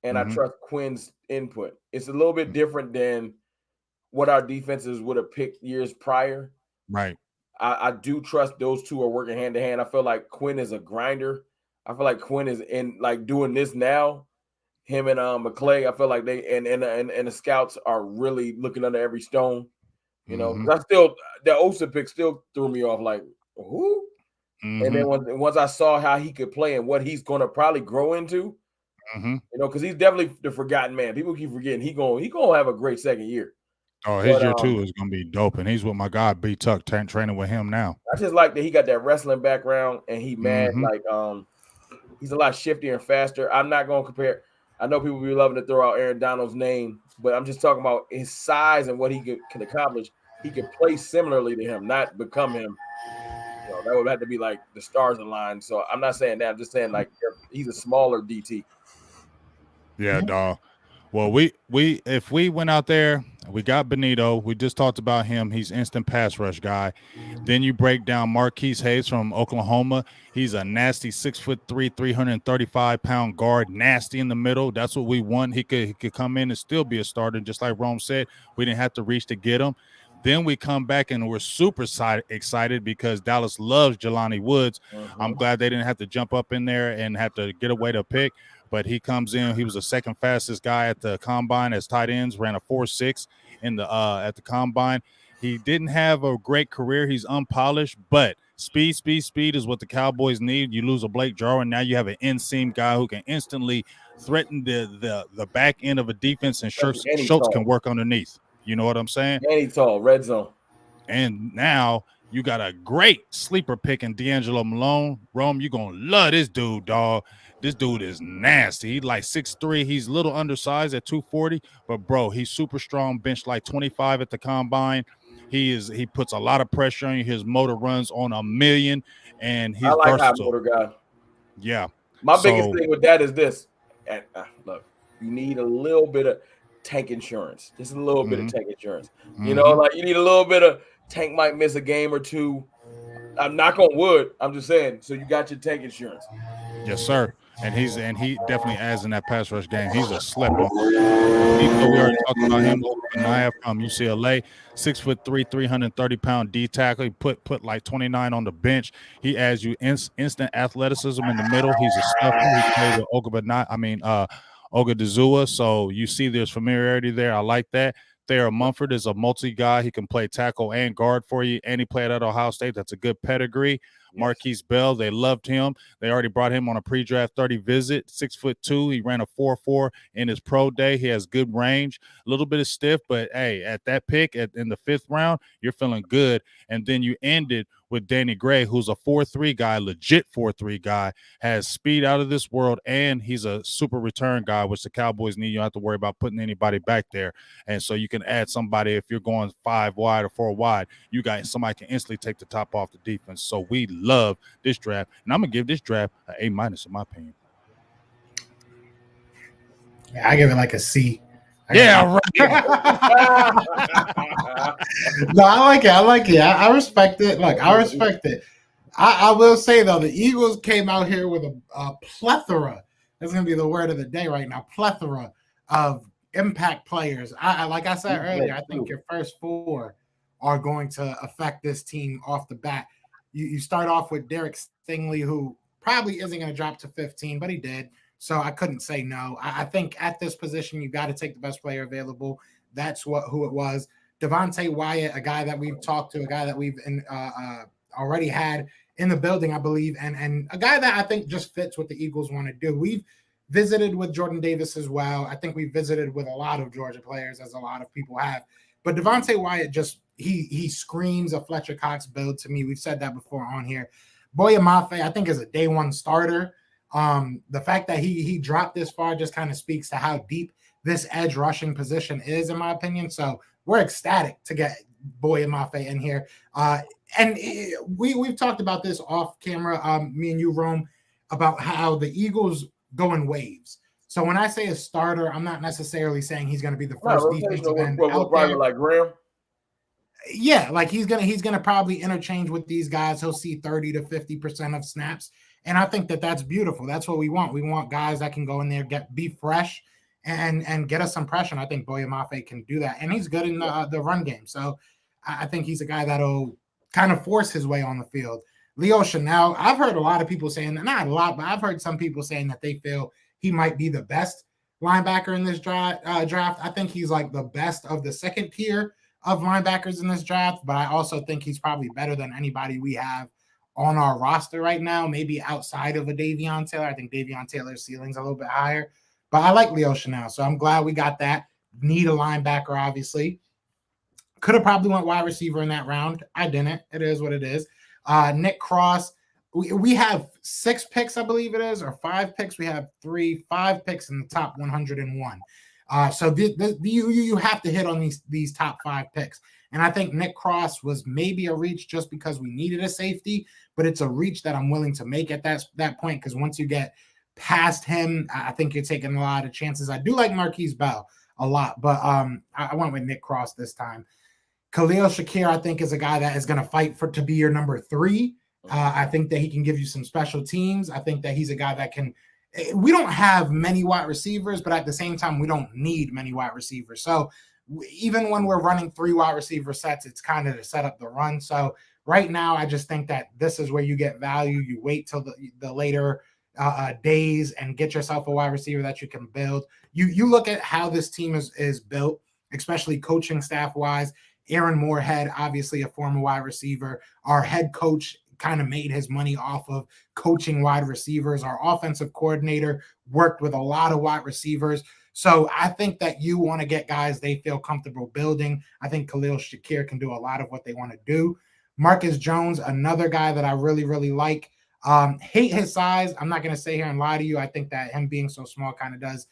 And I trust Quinn's input. It's a little bit different than what our defenses would have picked years prior. Right. I do trust those two are working hand to hand. I feel like Quinn is a grinder. I feel like Quinn is in like doing this now. Him and McClay, I feel like they and the scouts are really looking under every stone. You know, because the Osa pick still threw me off. Like who? And then once I saw how he could play and what he's going to probably grow into. You know, because he's definitely the forgotten man. People keep forgetting he gonna have a great second year. Oh, his year 2 is gonna be dope, and he's with my guy B Tuck training with him now. I just like that he got that wrestling background, and he like he's a lot shiftier and faster. I'm not gonna compare. I know people be loving to throw out Aaron Donald's name, but I'm just talking about his size and what he can accomplish. He could play similarly to him, not become him. You know, that would have to be like the stars align. So I'm not saying that. I'm just saying like he's a smaller DT. Yeah, dog. Well, if we went out there, we got Benito. We just talked about him. He's instant pass rush guy. Then you break down Marquise Hayes from Oklahoma. He's a nasty 6'3", 335-pound guard, nasty in the middle. That's what we want. He could come in and still be a starter, just like Rome said. We didn't have to reach to get him. Then we come back and we're super excited because Dallas loves Jelani Woods. I'm glad they didn't have to jump up in there and have to get away to pick. But he comes in. He was the second fastest guy at the combine as tight ends. Ran a 4.6 in the at the combine. He didn't have a great career. He's unpolished, but speed is what the Cowboys need. You lose a Blake Jarwin, now you have an inseam guy who can instantly threaten the back end of a defense, and Schultz can work underneath. You know what I'm saying? And he's tall, red zone. And now you got a great sleeper pick in D'Angelo Malone. Rome, you're going to love this dude, dog. This dude is nasty. He's like 6'3". He's a little undersized at 240, but, bro, he's super strong, benched like 25 at the combine. He puts a lot of pressure on you. His motor runs on a million, and he's versatile. High motor guy. Yeah. My biggest thing with that is this. And, look, you need a little bit of tank insurance. Just a little bit of tank insurance. You know, like you need a little bit of Tank might miss a game or two. I'm knock on wood. I'm just saying. So you got your tank insurance. Yes, sir. And he definitely adds in that pass rush game. He's a slept on. Nico, we already talked about him. Benaya from UCLA, 6'3", 330-pound D tackle. He put like 29 on the bench. He adds you instant athleticism in the middle. He's a stuffer. He played with Ogadazua. So you see there's familiarity there. I like that. Thayer Mumford is a multi-guy. He can play tackle and guard for you, and he played at Ohio State. That's a good pedigree. Marquise Bell, they loved him. They already brought him on a pre-draft 30 visit, 6'2". He ran a 4.4 in his pro day. He has good range, a little bit of stiff, but hey, at that pick in the 5th round, you're feeling good. And then you ended with Danny Gray, who's a 4.3 guy, legit 4.3 guy, has speed out of this world, and he's a super return guy, which the Cowboys need. You don't have to worry about putting anybody back there. And so you can add somebody if you're going 5 wide or 4 wide. You got somebody can instantly take the top off the defense. So we love this draft, and I'm gonna give this draft an A- in my opinion. Yeah, I give it like a C. Yeah, right. No, I like it. I respect it. Look, I respect it. I will say though, the Eagles came out here with a plethora. That's gonna be the word of the day right now. Plethora of impact players. I like I said earlier, I think your first 4 are going to affect this team off the bat. You start off with Derek Stingley, who probably isn't going to drop to 15, but he did. So I couldn't say no. I think at this position, you got to take the best player available. That's who it was. Devontae Wyatt, a guy that we've talked to, a guy that we've already had in the building, I believe, and a guy that I think just fits what the Eagles want to do. We've visited with Jordan Davis as well. I think we visited with a lot of Georgia players, as a lot of people have. But Devontae Wyatt just he screams a Fletcher Cox build to me. We've said that before on here. Boye Mafe, I think, is a day one starter. The fact that he dropped this far just kind of speaks to how deep this edge rushing position is, in my opinion. So we're ecstatic to get Boye Mafe in here. And we've talked about this off camera, me and you, Rome, about how the Eagles go in waves. So when I say a starter, I'm not necessarily saying he's going to be the first defensive end out there. Like Graham. Yeah, like he's gonna probably interchange with these guys. He'll see 30 to 50% of snaps, and I think that's beautiful. That's what we want. We want guys that can go in there, be fresh, and get us some pressure. I think Boye Mafe can do that, and he's good in the run game. So I think he's a guy that'll kind of force his way on the field. Leo Chanel, I've heard a lot of people saying, not a lot, but I've heard some people saying that they feel he might be the best linebacker in this draft. I think he's like the best of the second tier of linebackers in this draft, but I also think he's probably better than anybody we have on our roster right now, maybe outside of a Davion Taylor. I think Davion Taylor's ceiling's a little bit higher, but I like Leo Chanel, so I'm glad we got that. Need a linebacker, obviously. Could have probably went wide receiver in that round. I didn't. It is what it is. Nick Cross, we have 6 picks, I believe it is, or 5 picks. We have 5 picks in the top 101. So you have to hit on these top 5 picks. And I think Nick Cross was maybe a reach just because we needed a safety, but it's a reach that I'm willing to make at that point, because once you get past him, I think you're taking a lot of chances. I do like Marquise Bell a lot, but I went with Nick Cross this time. Khalil Shakir, I think, is a guy that is going to fight to be your number 3. I think that he can give you some special teams. I think that he's a guy that can – we don't have many wide receivers, but at the same time, we don't need many wide receivers. So even when we're running 3 wide receiver sets, it's kind of to set up the run. So right now, I just think that this is where you get value. You wait till the later days and get yourself a wide receiver that you can build. You look at how this team is built, especially coaching staff-wise. Aaron Moorhead, obviously a former wide receiver. Our head coach kind of made his money off of coaching wide receivers. Our offensive coordinator worked with a lot of wide receivers. So I think that you want to get guys they feel comfortable building. I think Khalil Shakir can do a lot of what they want to do. Marcus Jones, another guy that I really, really like. Hate his size. I'm not going to sit here and lie to you. I think that him being so small kind of does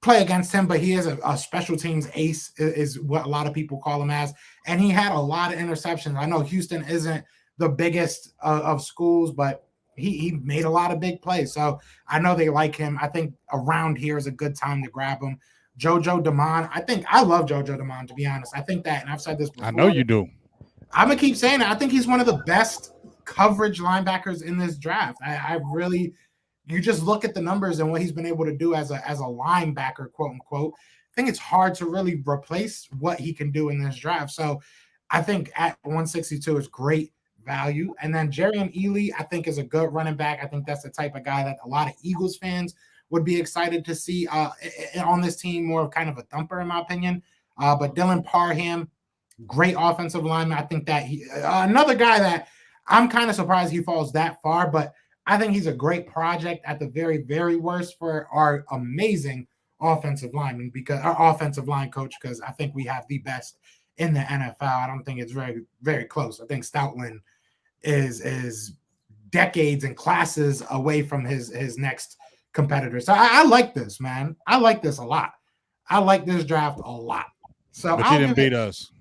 play against him, but he is a special teams ace, is what a lot of people call him as. And he had a lot of interceptions. I know Houston isn't the biggest of schools, but he made a lot of big plays. So I know they like him. I think around here is a good time to grab him. Jojo Damon. I love Jojo Damon, to be honest. I think that, and I've said this before. I know you do. I'm going to keep saying it. I think he's one of the best coverage linebackers in this draft. I really, you just look at the numbers and what he's been able to do as a linebacker, quote unquote. I think it's hard to really replace what he can do in this draft. So I think at 162 is great value. And then Jerrion Ealy, I think, is a good running back. I think that's the type of guy that a lot of Eagles fans would be excited to see on this team, more of kind of a thumper, in my opinion. But Dylan Parham, great offensive lineman. I think that another guy that I'm kind of surprised he falls that far, but I think he's a great project at the very, very worst for our amazing offensive lineman, because our offensive line coach, because I think we have the best in the NFL. I don't think it's very, very close. I think Stoutland is decades and classes away from his next competitor. So I like this, man. I like this a lot. I like this draft a lot. So but you didn't beat us.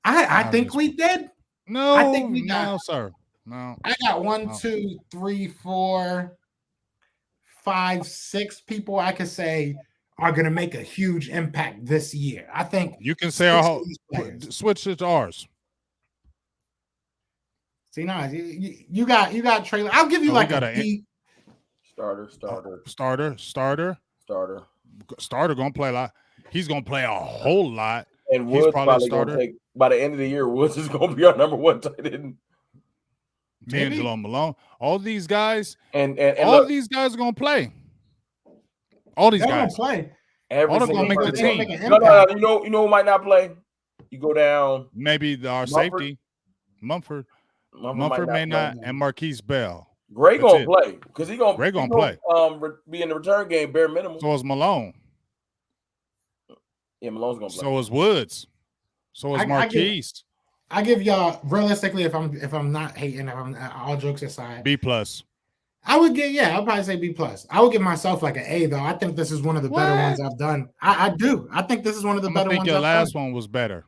I think we did. No, I think we got, no, sir. No. I got 1, 2, 3, 4, 5, 6 people I could say are going to make a huge impact this year. I think you can say our whole switch it to ours. See, now you got Traylon. I'll give you like a B. Starter gonna play a lot. He's gonna play a whole lot. And Woods probably gonna take, by the end of the year, Woods is gonna be our number 1 tight end. D'Angelo Malone. All these guys and all these guys are gonna play. All these guys play. All of them gonna make the team. No, you know who might not play? You go down. Maybe our safety, Mumford may not, and Marquise Bell. Gray gonna play because Gray gonna play. Be in the return game bare minimum. So is Malone. Yeah, Malone's gonna play. So is Woods. So is Marquise. I give y'all, realistically, if I'm not hating, if I'm all jokes aside, B+. I would get, I'll probably say B+. I would give myself like an A, though. I think this is one of the better ones I've done. I do. I think this is one of the better ones. I think your last one was better.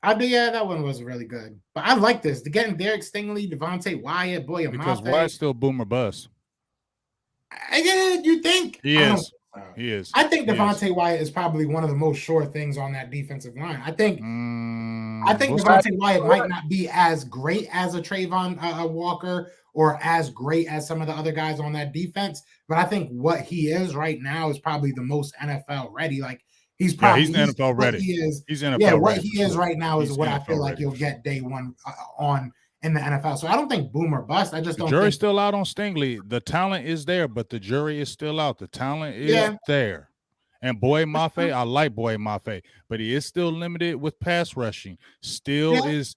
I do, that one was really good. But I like this. Getting Derek Stingley, Devontae Wyatt, Boye Mafe. Because Wyatt's still boomer bust. You think? He is. He is. I think Devontae Wyatt is probably one of the most sure things on that defensive line. I think Devontae Wyatt might not be as great as a Trayvon Walker or as great as some of the other guys on that defense, but I think what he is right now is probably the most NFL ready. Like he's NFL ready. He's NFL ready. What he is right now is what I feel like you'll get day one on in the NFL. So I don't think boom or bust. I just don't. The jury's still out on Stingley. The talent is there, but the jury is still out. The talent is there. And Boye Mafe, I like Boye Mafe, but he is still limited with pass rushing. Still is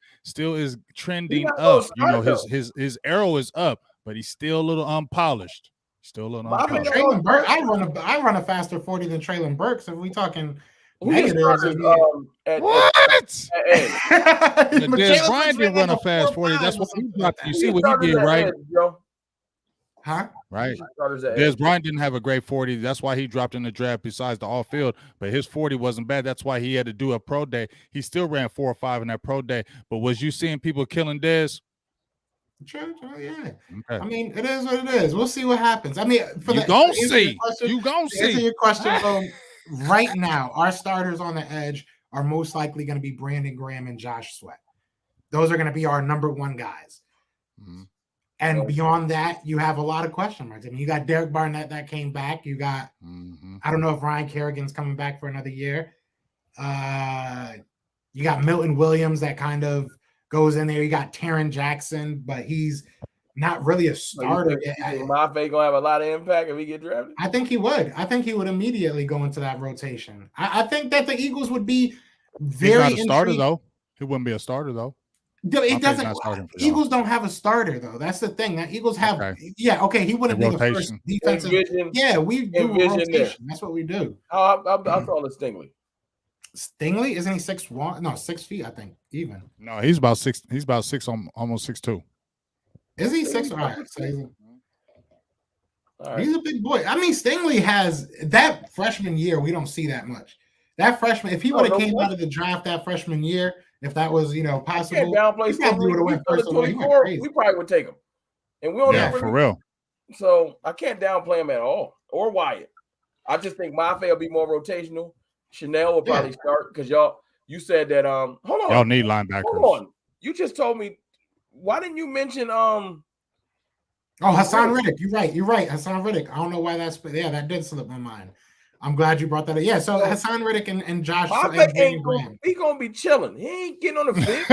trending up. You know, his arrow is up, but he's still a little unpolished. Traylon Burke, I run a faster 40 than Traylon Burks. If we talking negatives, what? Dez Bryant didn't run a fast 40. That's what he dropped. You see what he did, right? Huh? Right. Dez Bryant didn't have a great 40. That's why he dropped in the draft besides the off-field. But his 40 wasn't bad. That's why he had to do a pro day. He still ran 4 or 5 in that pro day. But was you seeing people killing Dez? True, yeah. Okay. I mean, it is what it is. We'll see what happens. I mean, you gonna see. Answer your question, right now, our starters on the edge are most likely going to be Brandon Graham and Josh Sweat. Those are going to be our number 1 guys. Mm-hmm. And beyond that, you have a lot of question marks. I mean, you got Derek Barnett that came back. You got, I don't know if Ryan Kerrigan's coming back for another year. You got Milton Williams that kind of goes in there. You got Taron Jackson, but he's not really a starter yet. Mafe gonna have a lot of impact if he get drafted? I think he would. I think he would immediately go into that rotation. I think that the Eagles would be very He's not a starter, though. He wouldn't be a starter, though. It doesn't. Eagles don't have a starter though. That's the thing. That Eagles have. Okay. Yeah. Okay. He wouldn't be the first defensive. We do rotation. There. That's what we do. I'll call it Stingley. Stingley, isn't he 6'1"? No, 6 feet. I think even. No, he's about 6. He's about 6, almost 6'2". Is he 6? All right. So he's a big boy. I mean, Stingley has that freshman year. We don't see that much. That freshman, if he would have came out of the draft that freshman year. If that was, possible, he probably would have went first. We probably would take him, and we don't. For real. So I can't downplay him at all, or Wyatt. I just think Mafe will be more rotational. Chanel will probably start because you said that. Hold on, y'all need linebackers. Hold on, you just told me why didn't you mention Oh, Hassan Reddick. You're right. Hassan Reddick. I don't know why that did slip my mind. I'm glad you brought that up. Yeah, so Hassan Reddick and Josh Mafe he gonna be chilling. He ain't getting on the field.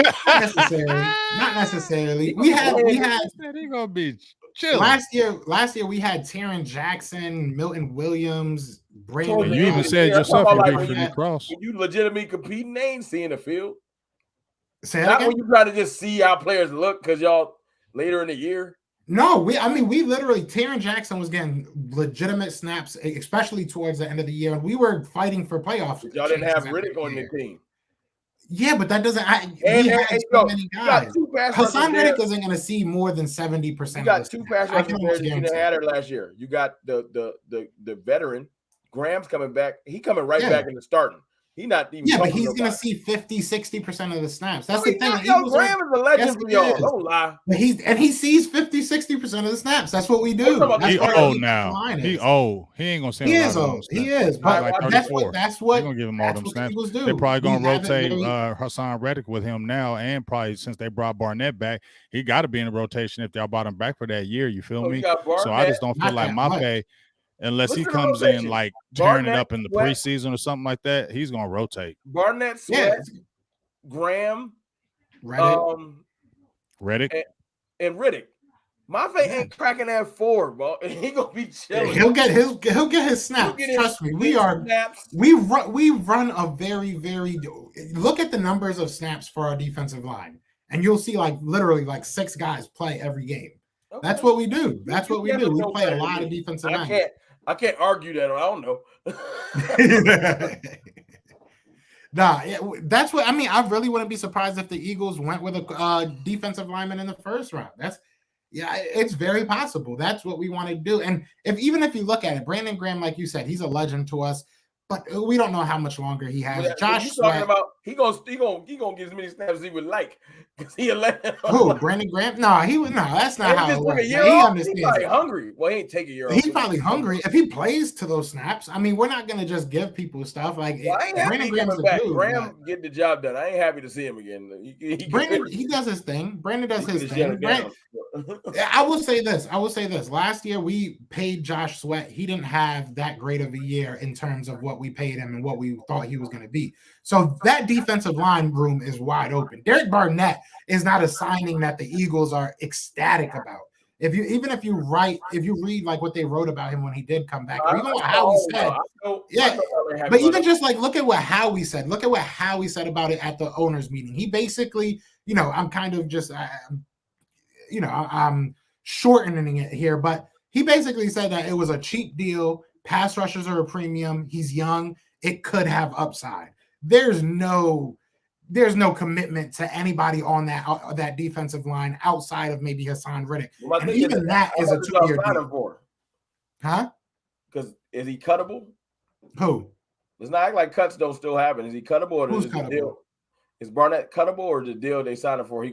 Not necessarily. We had he gonna be chilling. Last year we had Taron Jackson, Milton Williams, Brandon. You even said yourself when you legitimately competing, they ain't seeing the field. Not when you try to just see how players look because y'all later in the year. No, we literally Taron Jackson was getting legitimate snaps, especially towards the end of the year, and we were fighting for playoffs. But y'all didn't have Riddick on the team. Yeah, but that doesn't. We had so many guys. Hassan Reddick isn't going to see more than 70%. You got 2 pass rushers there that you didn't have her last year. You got the veteran Graham's coming back. He coming right back in the starting. He not even. Yeah, but he's going to see 50-60% of the snaps. That's the thing. Graham is a legend for y'all. Don't lie. But he sees 50-60% of the snaps. That's what we do. He old now. He old. He ain't gonna see. He is old. He is. But like that's what. They're gonna give him all them snaps. They're probably gonna rotate Hassan Reddick with him now, and probably since they brought Barnett back, he got to be in the rotation if y'all brought him back for that year. You feel me? So I just don't feel like Mafe. Unless he comes in like tearing it up in the preseason or something like that, he's gonna rotate. Barnett, Sweat, Graham, Reddick, and Riddick. Mafe ain't cracking that 4, bro. He gonna be chilling. He'll get his snaps. Trust me, we run a very look at the numbers of snaps for our defensive line, and you'll see like literally like 6 guys play every game. Okay. That's what we do. We play a lot of defensive line. I can't argue that. I don't know. That's what I mean. I really wouldn't be surprised if the Eagles went with a defensive lineman in the first round. It's very possible. That's what we want to do. And even if you look at it, Brandon Graham, like you said, he's a legend to us. But we don't know how much longer he has. Josh Sweat, talking about he gonna get as many snaps as he would like because he Brandon Graham? No, that's not how it works. He understands. He's probably hungry. Well, he ain't taking a year off. He's probably hungry. If he plays to those snaps, I mean, we're not gonna just give people stuff like Brandon Graham's back. Graham get the job done. I ain't happy to see him again. He does his thing. Brandon does his thing. I will say this. Last year we paid Josh Sweat. He didn't have that great of a year in terms of what we paid him and what we thought he was going to be. So that defensive line room is wide open. Derek Barnett is not a signing that the Eagles are ecstatic about. If you read like what they wrote about him when he did come back, or even what Howie said, but even just like look at what Howie said. Look at what Howie said about it at the owners meeting. He basically, I'm kind of just, I'm shortening it here, but he basically said that it was a cheap deal. Pass rushers are a premium. He's young. It could have upside. There's no commitment to anybody on that defensive line outside of maybe Hassan Reddick. Well, and even that is a 2-year deal. Huh? Because is he cuttable? Who? It's not like cuts don't still happen. Is he cuttable or who's cuttable? Deal? Is Barnett cuttable or the deal they signed him for?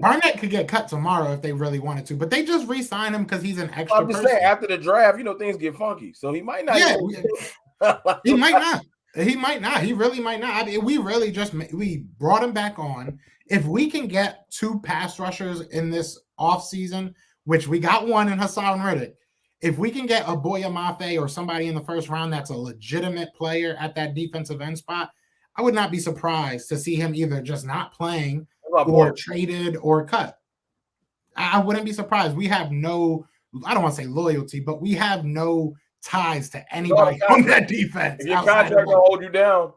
Barnett could get cut tomorrow if they really wanted to, but they just re-signed him because he's an extra. I'm just saying after the draft, things get funky, so he might not. Yeah, he might not. He might not. He really might not. I mean, we brought him back on. If we can get 2 pass rushers in this offseason, which we got one in Hassan Reddick, if we can get a Boya Mafe or somebody in the first round that's a legitimate player at that defensive end spot, I would not be surprised to see him either just not playing or traded or cut. I wouldn't be surprised. We have no, I don't want to say loyalty, but we have no ties to anybody on that defense. If your contract gonna hold you down,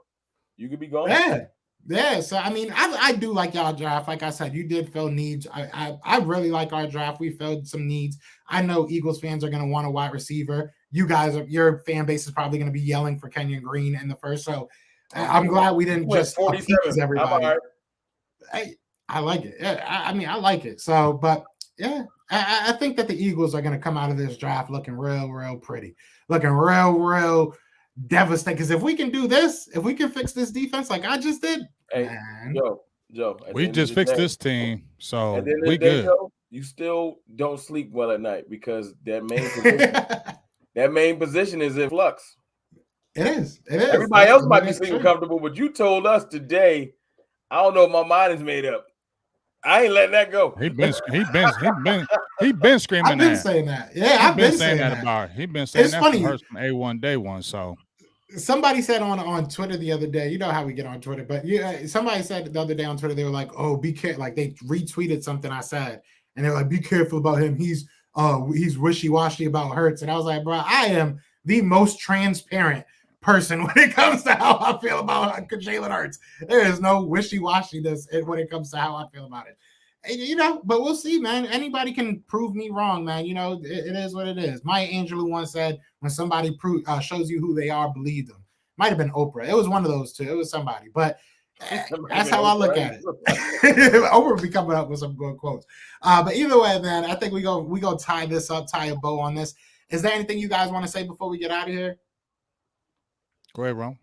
you could be gone. Yeah. So I mean, I do like y'all draft. Like I said, you did fill needs. I really like our draft. We filled some needs. I know Eagles fans are gonna want a wide receiver. Your fan base is probably gonna be yelling for Kenyon Green in the first. So I'm glad we didn't just appease everybody. I like it. Yeah, I like it. So, but yeah, I think that the Eagles are going to come out of this draft looking real pretty, looking real devastating. Because if we can do this, if we can fix this defense like I just did, Joe, we just fixed this team, so we good. You still don't sleep well at night because that main position is in flux. It is. Everybody else might be sleeping comfortable, but you told us today, I don't know if my mind is made up. I ain't letting that go. He been screaming I've been that. saying that. Yeah, He I've been been saying that that. about her. He been saying It's that from funny. her from A1 day one. So Somebody said on Twitter the other day, you know how we get on Twitter, but yeah, somebody said the other day on Twitter, they were like, "Oh, be careful!" Like they retweeted something I said, and they're like, "Be careful about him. He's wishy washy about Hurts." And I was like, "Bro, I am the most transparent person when it comes to how I feel about Jalen Hurts. There is no wishy washiness when it comes to how I feel about it." And, you know, but we'll see, man. Anybody can prove me wrong, man. You know, it is what it is. Maya Angelou once said, when somebody shows you who they are, believe them. Might have been Oprah. It was one of those two. It was somebody. But that's how I look at it. Oprah will be coming up with some good quotes. But either way, man, I think we go tie this up, tie a bow on this. Is there anything you guys want to say before we get out of here? go ahead, Ron.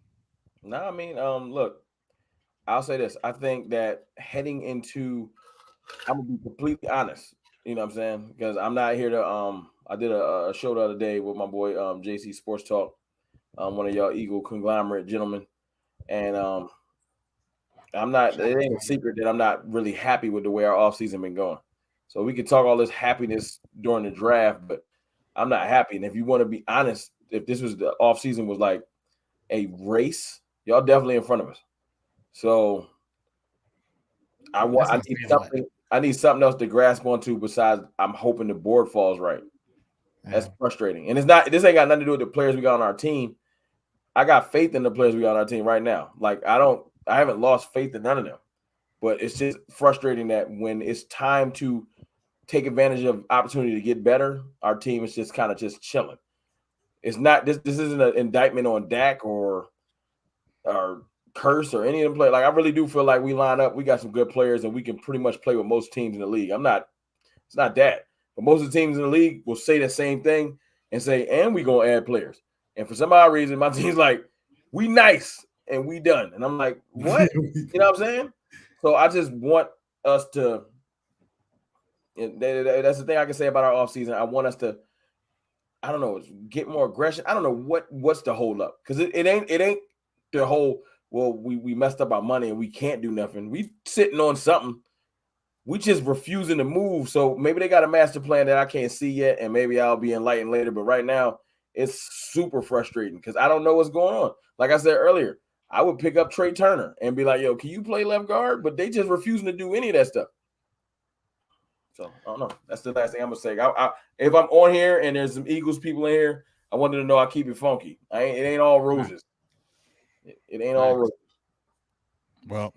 No, I mean, look, I'll say this. I think that heading into, I'm gonna be completely honest. You know what I'm saying? Because I'm not here to. I did a show the other day with my boy JC Sports Talk, one of y'all Eagle conglomerate gentlemen, and I'm not. It ain't a secret that I'm not really happy with the way our offseason been going. So we could talk all this happiness during the draft, but I'm not happy. And if you want to be honest, if this was the offseason was like a race, y'all definitely in front of us. So I need something else to grasp onto besides I'm hoping the board falls right. That's frustrating. And this ain't got nothing to do with the players we got on our team. I got faith in the players we got on our team right now. Like I haven't lost faith in none of them. But it's just frustrating that when it's time to take advantage of opportunity to get better, our team is just kind of just chilling. It's not this isn't an indictment on Dak or Curse or any of them players. Like I really do feel like we line up, we got some good players, and we can pretty much play with most teams in the league. It's not that, but most of the teams in the league will say the same thing and say, and we gonna add players. And for some odd reason, my team's like, we nice and we done. And I'm like, what? You know what I'm saying? So I just want us to. That's the thing I can say about our offseason. I want us to, I don't know, get more aggression. I don't know what's the hold up, because it ain't the whole. Well, we messed up our money and we can't do nothing. We sitting on something. We just refusing to move. So maybe they got a master plan that I can't see yet, and maybe I'll be enlightened later. But right now, it's super frustrating because I don't know what's going on. Like I said earlier, I would pick up Trey Turner and be like, yo, can you play left guard? But they just refusing to do any of that stuff. So I don't know. That's the last thing I'm gonna say. If I'm on here and there's some Eagles people in here, I wanted to know I keep it funky. It ain't all roses. It ain't all roses. Well,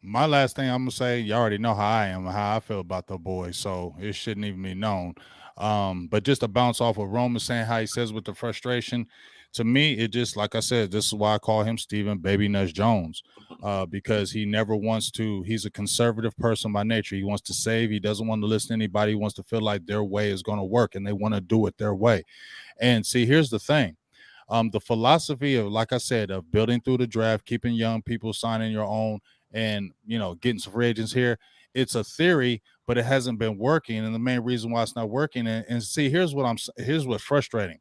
my last thing I'm gonna say, you already know how I am and how I feel about the boys, so it shouldn't even be known. But just to bounce off of Roman saying how he says with the frustration, to me, it just like I said, this is why I call him Stephen Baby Nuts Jones, because he never wants to. He's a conservative person by nature. He wants to save. He doesn't want to listen to anybody. He wants to feel like their way is going to work, and they want to do it their way. And see, here's the thing. The philosophy of, like I said, of building through the draft, keeping young people, signing your own, and getting some free agents here. It's a theory, but it hasn't been working, and the main reason why it's not working. And see, here's what's frustrating.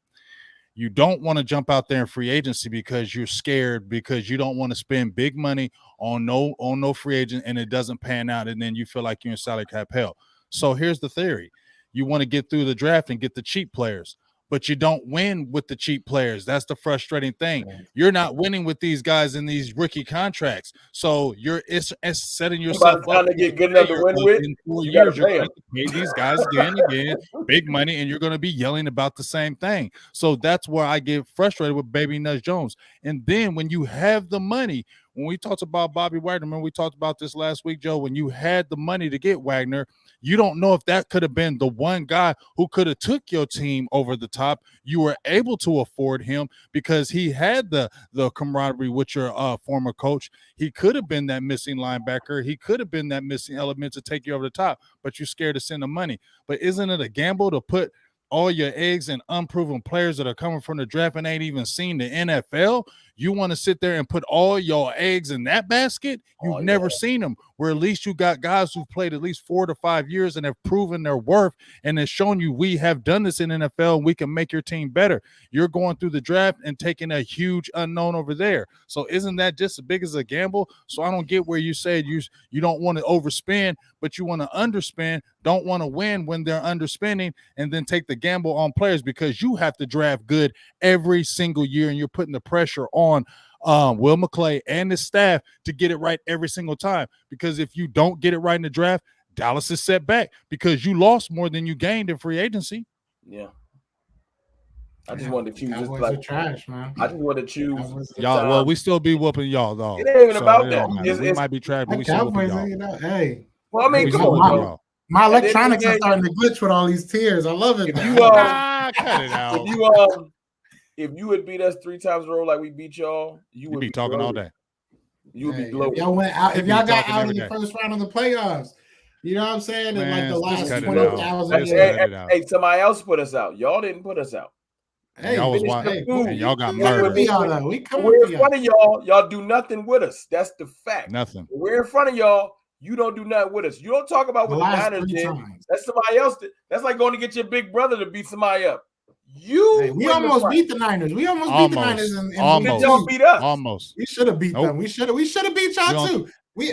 You don't want to jump out there in free agency because you're scared, because you don't want to spend big money on no free agent and it doesn't pan out, and then you feel like you're in salary cap hell. So here's the theory: you want to get through the draft and get the cheap players, but you don't win with the cheap players. That's the frustrating thing. You're not winning with these guys in these rookie contracts. So it's setting yourself By the time up they get good enough to win with, in 4 you gotta years. You're pay going to pay these guys again, big money, and you're going to be yelling about the same thing. So that's where I get frustrated with Baby Nuts Jones. And then when you have the money, when we talked about Bobby Wagner, remember we talked about this last week, Joe, when you had the money to get Wagner, you don't know if that could have been the one guy who could have took your team over the top. You were able to afford him because he had the camaraderie with your former coach. He could have been that missing linebacker. He could have been that missing element to take you over the top, but you're scared to send the money. But isn't it a gamble to put all your eggs in unproven players that are coming from the draft and ain't even seen the NFL? You want to sit there and put all your eggs in that basket? You've never seen them. Where at least you got guys who've played at least 4 to 5 years and have proven their worth and has shown you we have done this in NFL and we can make your team better. You're going through the draft and taking a huge unknown over there. So isn't that just as big as a gamble? So I don't get where you said you don't want to overspend, but you want to underspend, don't want to win when they're underspending, and then take the gamble on players because you have to draft good every single year and you're putting the pressure on Will McClay and his staff to get it right every single time. Because if you don't get it right in the draft, Dallas is set back because you lost more than you gained in free agency. Yeah. I just wanted to choose Cowboys just like trash, man. I just wanted to choose y'all. Well, we still be whooping y'all though. It ain't even about that. We might be trash, but we still whooping y'all. You know, hey. Well, I mean, we come still on, whooping bro. y'all. My electronics are starting to glitch with all these tears. I love it. If you Cut it out. if you would beat us 3 times in a row like we beat y'all, you would be talking all day. You would be If bloated. y'all went out, if y'all got talking out every in the day. first round of the playoffs, you know what I'm saying? In like the last cut it 20,000 out. years. Hey, somebody else put us out. Y'all didn't put us out. Hey, y'all was finish watching, the and y'all got we coming murdered. for y'all, though. We coming We're for in front of y'all. Y'all do nothing with us. That's the fact. Nothing. We're in front of y'all. You don't do nothing with us. You don't talk about what the Niners did. That's somebody else. That's like going to get your big brother to beat somebody up. We almost beat the Niners. We almost beat the Niners in y'all beat us. Almost. We should have beat them. We should have beat y'all too.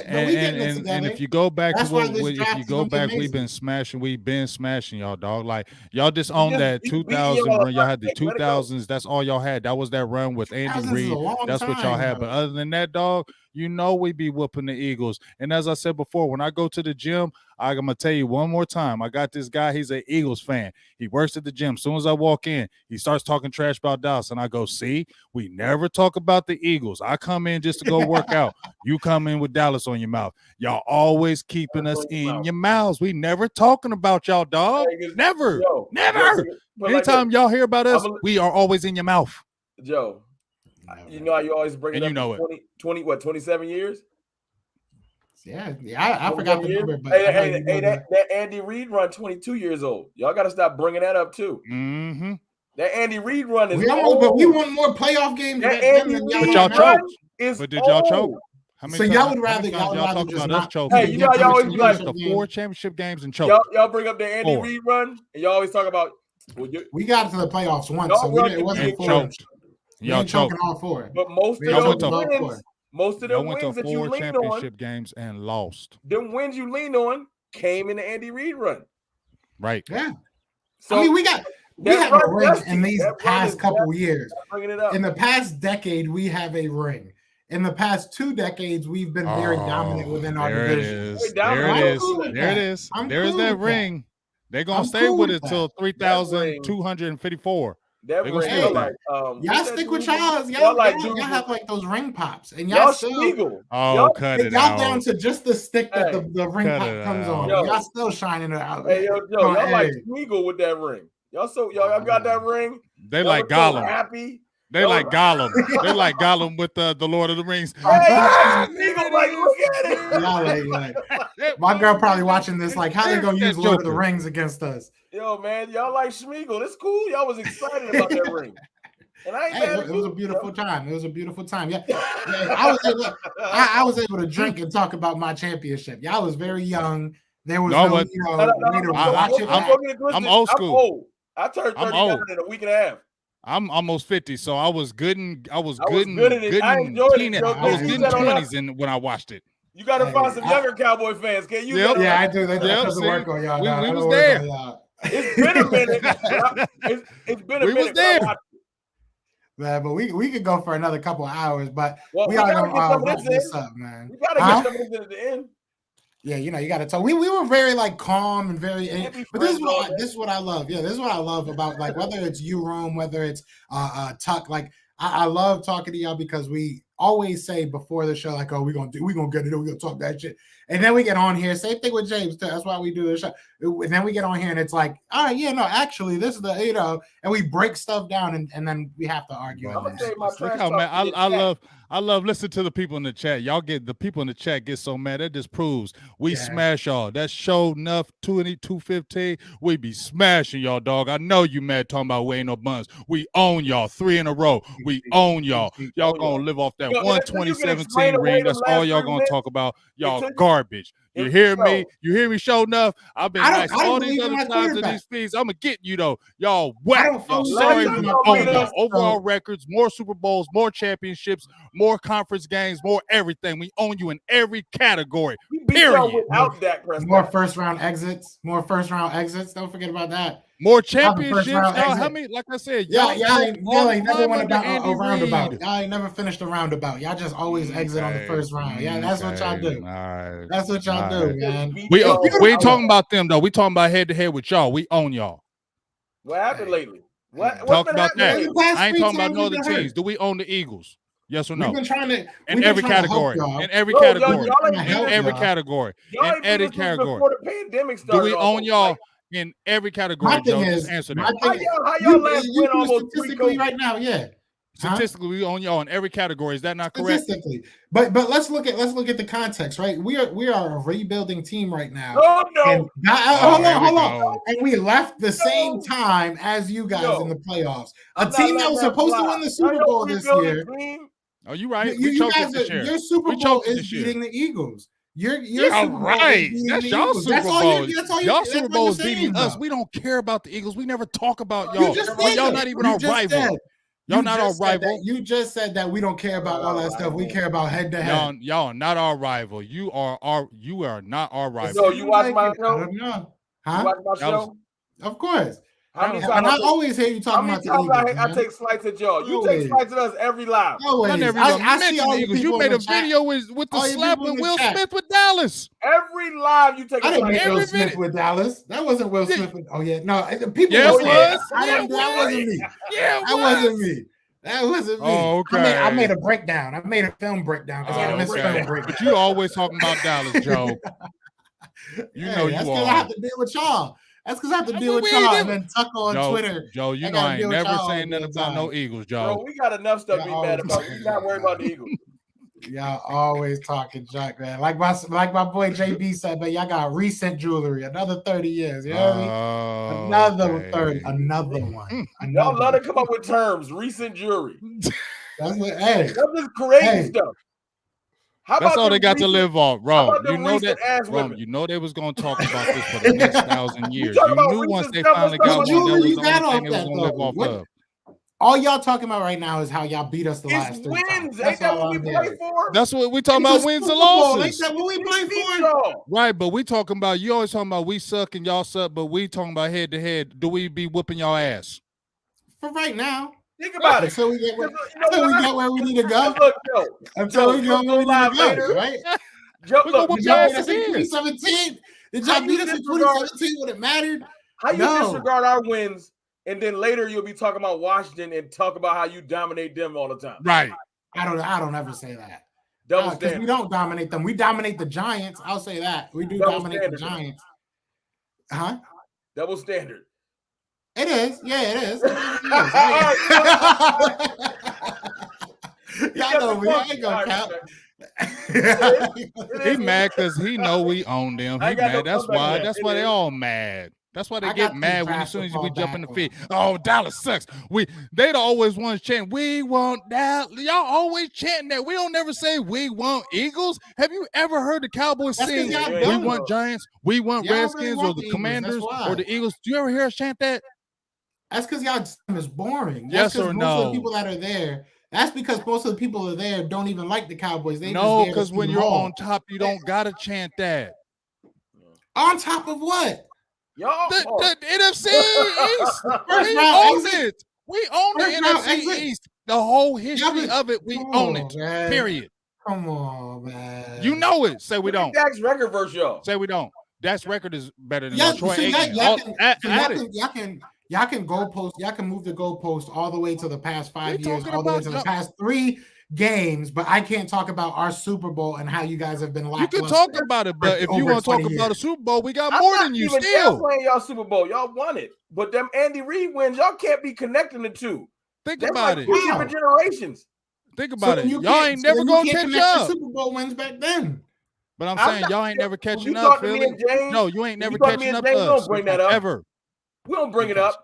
And if you go back That's to why what, this if draft you is go gonna be back, we've been smashing y'all, dog. Like y'all just owned that 2000 run. Y'all had the 2000s. That's all y'all had. That was that run with Andy Reid. That's what y'all had. But other than that, dog, you know we be whooping the Eagles. And as I said before, when I go to the gym, I'm gonna tell you one more time. I got this guy. He's an Eagles fan. He works at the gym. As soon as I walk in, he starts talking trash about Dallas, and I go, "See, we never talk about the Eagles. I come in just to go work out. You come in with Dallas on your mouth. Y'all always keeping us in your mouths. We never talking about y'all, dog. Never, never. Anytime y'all hear about us, we are always in your mouth. Joe, you know how you always bring it up. You know 27 years. Yeah, I forgot the number. But that Andy Reid run 22 years old. Y'all got to stop bringing that up too. Mm-hmm. That Andy Reid run is but we won more playoff games that Andy Reid y'all choked. But did y'all choke? So y'all would rather talk just about not us choke? Hey, you know y'all always be like the 4 championship games and choke. Y'all bring up the Andy Reid run, and y'all always talk about. We got to the playoffs once, so it wasn't 4. Y'all choking all 4. But most of the wins that you leaned championship on, games and lost. Them wins you leaned on came in the Andy Reid run. Right. Yeah. So I mean, we have a ring in these past couple years. In the past decade, we have a ring. In the past 2 decades, we've been very dominant within our division. There it is. There's that ring. They're going to stay with it till 3,254. That ring, like, y'all stick with y'all. Y'all have like those ring pops, and y'all still. Cut it y'all out. down to just the stick that the ring pop comes on. Y'all still shining it out. Hey, y'all like Smeagol with that ring. Y'all got that ring. They like Gollum. So happy. They like Gollum. They like Gollum with the Lord of the Rings. Hey, Smeagol, like, look at it. Y'all my girl probably watching this. Like, how they gonna use Lord of the Rings against us? Yo, man, y'all like Smeagol. That's cool. Y'all was excited about that ring. And I ain't it was a beautiful time. It was a beautiful time. Yeah. I was able to drink and talk about my championship. Y'all was very young. There was way to watch it. I'm old school. I turned 39 in a week and a half. I'm almost 50, so I was good in I enjoyed it. I was good in 20s when I watched it. You got to find some younger Cowboy fans. Can you? Yeah, I do. That doesn't work on y'all. We was there. It's been a minute. It's been a minute. We was there. Man, but we could go for another couple of hours, but we gotta are going to wrap this up, man. We got to get some of this at the end. Yeah, you got to talk. We were very like calm and very, but this is what I love. Yeah, this is what I love about like whether it's you room, whether it's Tuck. Like I love talking to y'all because we always say before the show like, oh, we're gonna get it, we're gonna talk that shit, And then we get on here. Same thing with James too. That's why we do the show. And then we get on here and it's like, all right, yeah, no, actually, this is the and we break stuff down and then we have to argue. I'm gonna tell you my Look trash how talk mad in the I chat. love listening to the people in the chat. Y'all get the people in the chat get so mad. That just proves we smash y'all. That show enough 215. We be smashing y'all, dog. I know you mad talking about we ain't no buns. We own y'all 3 in a row. We own y'all. Y'all gonna live off that 12017 ring. That's all y'all gonna talk about. Y'all garbage. You hear me? You hear me, show enough? I've been nice all these other times in these feeds. I'm gonna get you though. Y'all whack. Y'all sorry we own y'all. Overall records, more Super Bowls, more championships, more conference games, more everything. We own you in every category. Period. Without Dak Prescott. More first round exits. Don't forget about that. More championships. Y'all, how many? Like I said, y'all ain't never won a roundabout. Y'all ain't never finished a roundabout. Y'all just always exit on the first round. Yeah, that's what y'all do. Right. That's what y'all do, man. We ain't talking about them though. We talking about head to head with y'all. We own y'all. What happened lately? Talk about that. I ain't talking about no other teams. teams. Do we own the Eagles? Yes or no? We've been trying to in every category. In every category. In every category. In every category. Before the pandemic started. Do we own y'all in every category? Joe, just answer that. How y'all last win almost statistically right now? Yeah. Statistically, we own y'all in every category. Is that not correct? Statistically, but let's look at the context, right? We are a rebuilding team right now. Oh no! Hold on. And we left the same time as you guys in the playoffs. A team that was supposed to win the Super Bowl this year. Oh, you right. You guys, your Super Bowl is beating the Eagles. You're right. That's y'all Super Bowl. Y'all Super Bowl is beating us. Bro. We don't care about the Eagles. We never talk about y'all. Y'all not even our rival. Y'all not our rival. You just said that we don't care about all that stuff. We care about head to head. Y'all not our rival. You are not our rival. So you watch my show? I don't know. Huh? You watch my show? Of course. And I always hear you talking about the Eagles. I take slights at y'all. You take slights at us every live. I never even mentioned the Eagles. You made a video with the slap with Will Smith with Dallas. Every live you take a slight. I didn't make Will Smith with Dallas. That wasn't Will Smith. Oh yeah, no. People. Yeah, it was. That wasn't me. Yeah, that wasn't me. That wasn't me. Oh, okay. I made a breakdown. I made a film breakdown because I missed film breakdown. But you always talking about Dallas, Joe. You know you that's are. I have to deal with y'all. That's because I have to deal with y'all and then tuck on Twitter. Joe, you know I ain't never saying nothing about no Eagles, Joe. Bro, we got enough stuff to be mad about. We're not worried about the Eagles. Y'all always talking junk, man. Like my boy JB said, man, y'all got recent jewelry. Another 30 years. You know what I mean? Another 30. Another one. Y'all love to come up with terms. Recent jewelry. That's what. Hey, that's just crazy stuff. That's all they got to live off, Rome. You know that, Rome, you know they was going to talk about this for the next 1,000 years. You knew once they finally got one, that was the only thing they was going to live off of. All y'all talking about right now is how y'all beat us the last 3 wins. Ain't that what we play for? That's what we talking about, wins and losses. Ain't that what we play for? Right, but we talking about, you always talking about we suck and y'all suck, but we talking about head to head. Do we be whooping y'all ass? For right now. Think about it. Until we get where we need to go. Until we go where we need to go, right? Look, did y'all beat us in 2017? Did y'all beat us in 2017 when it mattered? How you disregard our wins, and then later you'll be talking about Washington and talk about how you dominate them all the time? Right. I don't ever say that. Double standard. We don't dominate them. We dominate the Giants. I'll say that. We do dominate the Giants. Huh? Double standard. It is. Yeah, it is. Y'all know we ain't gonna count. He mad because he know we own them. He mad. That's why they all mad. That's why they get mad when as soon as we jump in the feed. Oh, Dallas sucks. They'd always want to chant, we want Dallas. Y'all always chanting that. We don't never say we want Eagles. Have you ever heard the Cowboys sing we want Giants, we want Redskins, or the Commanders, or the Eagles? Do you ever hear us chant that? That's because y'all is boring. Yes or no? Most of the people that are there. That's because most of the people that are there don't even like the Cowboys. No, because when you're on top, you don't gotta chant that. On top of what? Y'all, the NFC East. We own it. We own the NFC East. The whole history of it, we own it. Man. Period. Come on, man. You know it. Say we don't. Dak's record versus y'all. Say we don't. Dak's record is better than Troy Aikman. Y'all can goalpost. Y'all can move the goalpost all the way to the past 5 years, all the way to the past 3. games, but I can't talk about our Super Bowl and how you guys have been You lackluster. can talk about it, but if you over want to talk 20 about a years. Super Bowl, we got I'm more not than you even still. downplaying y'all Super Bowl. Y'all won it. But them Andy Reid wins, y'all can't be connecting the two. Think That's about like it. 2 different generations. Think about it. you Y'all can't- ain't so never then gonna you can't catch connect your up. Super Bowl wins back then. But I'm I'm saying not- y'all ain't never when catching you up, talk to me Philly. and James, No, you ain't when never you talk to me catching and up James, to don't us. bring that up. Ever. We don't bring it up.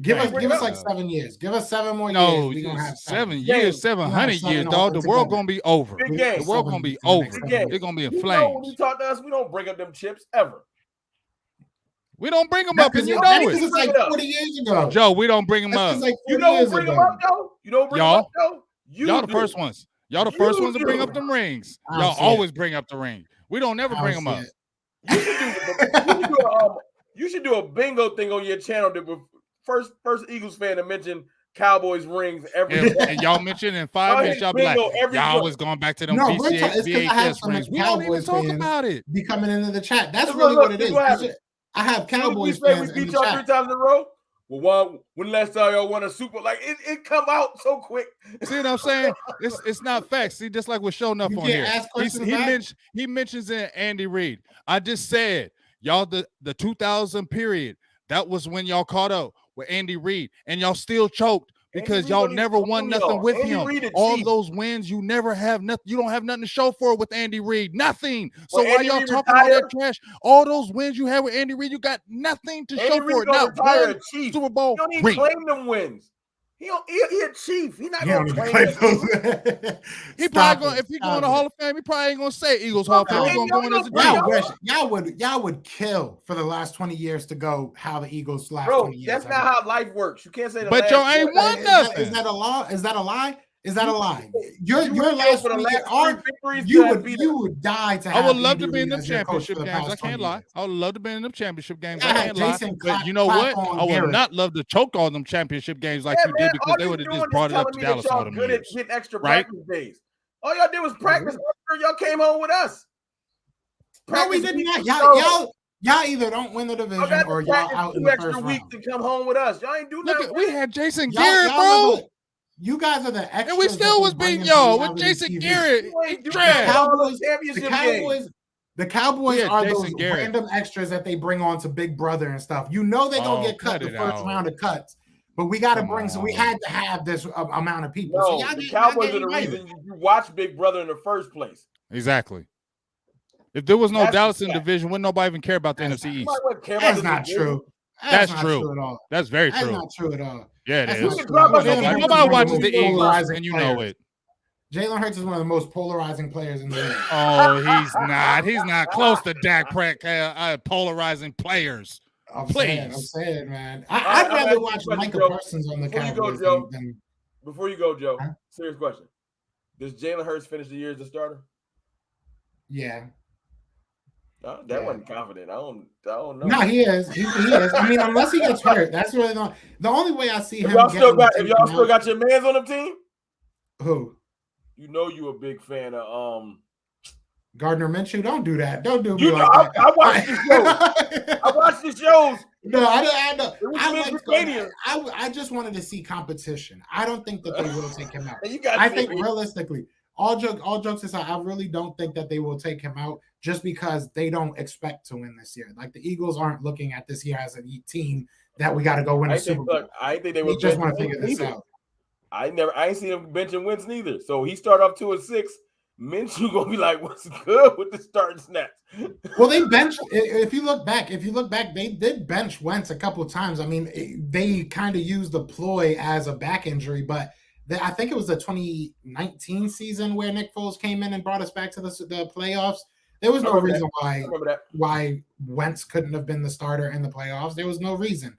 Give us Bring it like up. 7 years. Give us 7 more No, years. We're gonna have 7 James, years, 700 seven years, all dog. The world together. gonna be over. Big The game. world gonna be for the next over. 7 Again, It's gonna be in You know flames. when you talk to us, we don't bring up them chips ever. We don't bring them up, and you know That's it. like 40 years ago. Joe, we don't bring them That's up. like You 40 know who years bring them ago. up, though? You know who bring them Y'all. up, though? Y'all the do. first ones. Y'all the You first ones to bring do. up them rings. I don't Y'all see always bring up the ring. We don't never I bring don't them up. see it. You should do a bingo thing on your channel. That first Eagles fan to mention Cowboys rings every And, day. and y'all mentioned in 5 Y'all minutes, hit y'all be like, bingo every y'all day. always going back to them No, we're VCA, it's because I have VHS some rings. We don't even Cowboys talk fans about it. be coming into the chat. That's Look, really look, what it this is. what happened. I have You Cowboys say fans we in beat the y'all chat. 3 times in a row. Well, when last time y'all won a Super? Like it come out so quick. See what I'm saying? It's not facts. See, just like with Show Enough You on can't here. ask questions back? He mentions in Andy Reid. I just said, y'all, the 2000 period, that was when y'all caught up with Andy Reid, and y'all still choked because y'all never won nothing with him. All those wins, you never have nothing. You don't have nothing to show for it with Andy Reid. Nothing. So When why Andy y'all Reid talking all that retired- trash? All those wins you had with Andy Reid, you got nothing to show Andy for Reid it. gonna Not retire one a chief. Super Bowl He don't even ring. claim them wins. He a chief. He not You don't gonna even claim claim that. those. He Stop probably gonna it. if he go in Stop the it. Hall of Fame, he probably ain't gonna say Eagles Hall of Fame. He's No. gonna go in as a G. Y'all would kill for the last 20 years to go how the Eagles last Bro, 20 years. that's not how life works. You can't say the But last y'all ain't won nothing. Is that a lie? Is that a lie? Is that a lie? Your would kill last for the 20 last years, 3 victories. you would die to I have would love Andy to be in Reid them as your coach for championship the games. I past can't 20 lie. years. I would love to be in them championship games. I I had can't lie. Jason But you know what? clap on I would Garrett. not love to choke all them championship games like Yeah, you man, did because all they you would have doing just is brought it up telling to me that Dallas all y'all them good at years. getting extra Right? practice days. All y'all did was practice. Y'all came home with us. No, we Practice did weeks not. ago. Y'all either don't win the Y'all division got or to y'all practice out in 2 the extra first weeks round. to come home with us. Y'all ain't do Look, nothing. we had Jason Y'all Garrett, are bro. you guys are the extras. And we still was beating y'all with Jason Garrett. He trash. The Cowboys Yeah, are Jason those Garrett. random extras that they bring on to Big Brother and stuff. You know they're gonna get cut cut the it first out. round of cuts, but we got to Come bring. So we on. had to have this amount of people. So No, y'all the get- Cowboys y'all are the get reason you watch Big Brother in the first place. Exactly. If there was no That's Dallas the in the fact. division, wouldn't nobody even care about the That's NFC You East. might not care about That's this not division. true. That's not true. true at all. That's very That's true. not true at all. Yeah, it That's is. not can true. drop us Jalen in Hurts is Nobody one of watches most the Eagles, polarizing and you know players. it. Jalen Hurts is one of the most polarizing players in the league. Oh, he's not. He's not close to Dak Prescott polarizing players. I'm Please. saying, man. right, I'd I'm rather asking watch you a question, Micah Joe. Parsons on the Before you go, Cowboys Joe. than Before you go, Joe, Huh? serious question. Does Jalen Hurts finish the year as a starter? yeah. That Yeah. wasn't confident. I don't know. No, he is. He is. I mean, unless he gets hurt, that's really the only way I see If him. y'all still getting got your mans on the team, who? you know you a big fan of Gardner Minshew. Don't do that. Don't do me You know, like that. I watched the shows. I watched the shows. No, I know. It was I Vince like McMahon. I just wanted to see competition. I don't think that they will take him out. You got I think realistically, all jokes aside, I really don't think that they will take him out just because they don't expect to win this year. Like the Eagles aren't looking at this year as a team that we got to go win a Super Bowl. I think they They just want to figure this out. I ain't seen him benching Wentz neither. So he started off 2-6. Minshew gonna be like, what's good with the starting snaps? Well, they benched. If you look back, they did bench Wentz a couple of times. I mean, they kind of used the ploy as a back injury, but I think it was the 2019 season where Nick Foles came in and brought us back to the playoffs. There was no reason why Wentz couldn't have been the starter in the playoffs. There was no reason.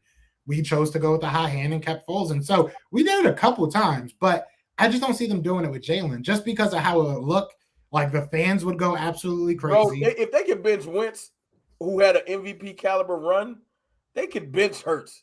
We chose to go with the high hand and kept Foles, and so we did it a couple of times, but I just don't see them doing it with Jalen just because of how it would look. Like the fans would go absolutely crazy. Bro, if they could bench Wentz, who had an MVP caliber run, they could bench Hurts.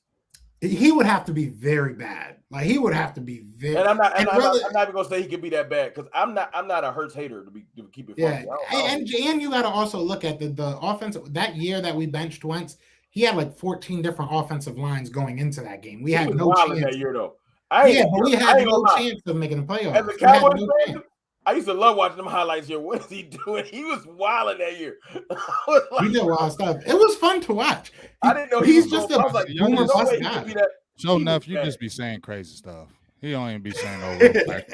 He would have to be very bad. Like he would have to be very. And I'm not even gonna say he could be that bad because I'm not a Hurts hater to keep it funny. Yeah, and you got to also look at the offense that year that we benched Wentz. He had like 14 different offensive lines going into that game. We had no chance that year though. I ain't, Yeah, but we I had ain't no gonna lie. chance of making the playoffs. As a We had Cowboys no fan, chance. I used to love watching them highlights here. What is he doing? He was wilding that year. I was He like, did wild stuff. It was fun to watch. I didn't know he He's was just going. a I was like, Y'all boomer just- no bust way he guy. could be that. Sure He enough, was you bad. just be saying crazy stuff. He don't even be saying no real facts.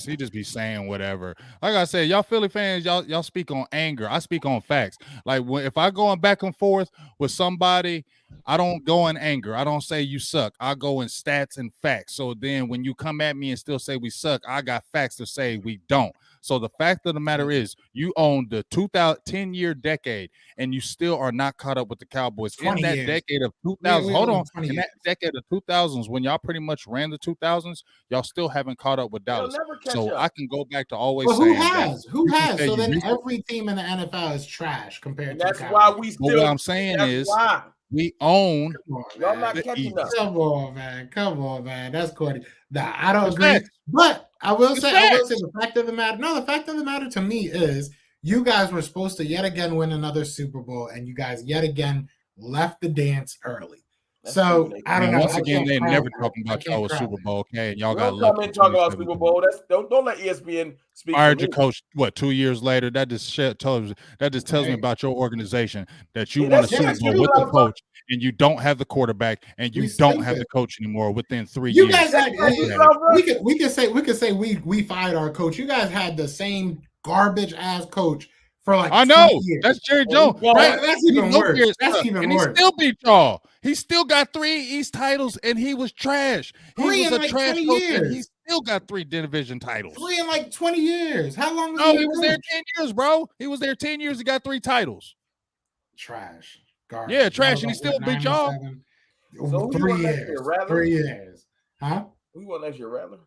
He just be saying whatever. Like I said, y'all Philly fans, y'all speak on anger. I speak on facts. Like if I going back and forth with somebody, I don't go in anger. I don't say you suck. I go in stats and facts. So then when you come at me and still say we suck, I got facts to say we don't. So the fact of the matter is, you own the 10-year decade, and you still are not caught up with the Cowboys. In that decade of 2000s, hold on, in that decade of 2000s, when y'all pretty much ran the 2000s, y'all still haven't caught up with Dallas. So I can go back to always saying that. Who has? So then every team in the NFL is trash compared to that's the why Cowboys. we But still. what I'm saying That's is, why. we own. Y'all not catching up. Come on, man. That's corny. Nah, I don't It's agree. facts. But I will It's say facts. the fact of the matter. No, the fact of the matter to me is you guys were supposed to yet again win another Super Bowl, and you guys yet again left the dance early. That's So stupid. I don't know. Once again, they crown never that. talking about y'all with Super Bowl, okay? And y'all got Don't come lucky. and talk about Super Bowl. That's don't let ESPN speak. Fired for your me. coach. What, 2 years later? That just tells me about your organization, that you Yeah, won a that's Super it. Bowl You with know the what? coach, and you don't have the quarterback, and you We don't have stupid. the coach anymore within 3 You years. guys had That's we could say we fired our coach. You guys had the same garbage ass coach for like I know 20 years. that's Jerry Oh, Jones. God. Right? That's He even know worse. weird That's stuff, even and worse. he still beat y'all. He still got 3 East titles, and he was trash. He 3 was in a like trash 20 coach, and he years. still got 3 division titles. 3 in like 20 years. How long was No, he he was there 10 years, bro. He was there 10 years. He got 3 titles. Trash. Garbage. Yeah, trash, and he still beat y'all. So who you 3 want next year, years. Rattler? 3 years. Huh? Who you want next year, Rattler?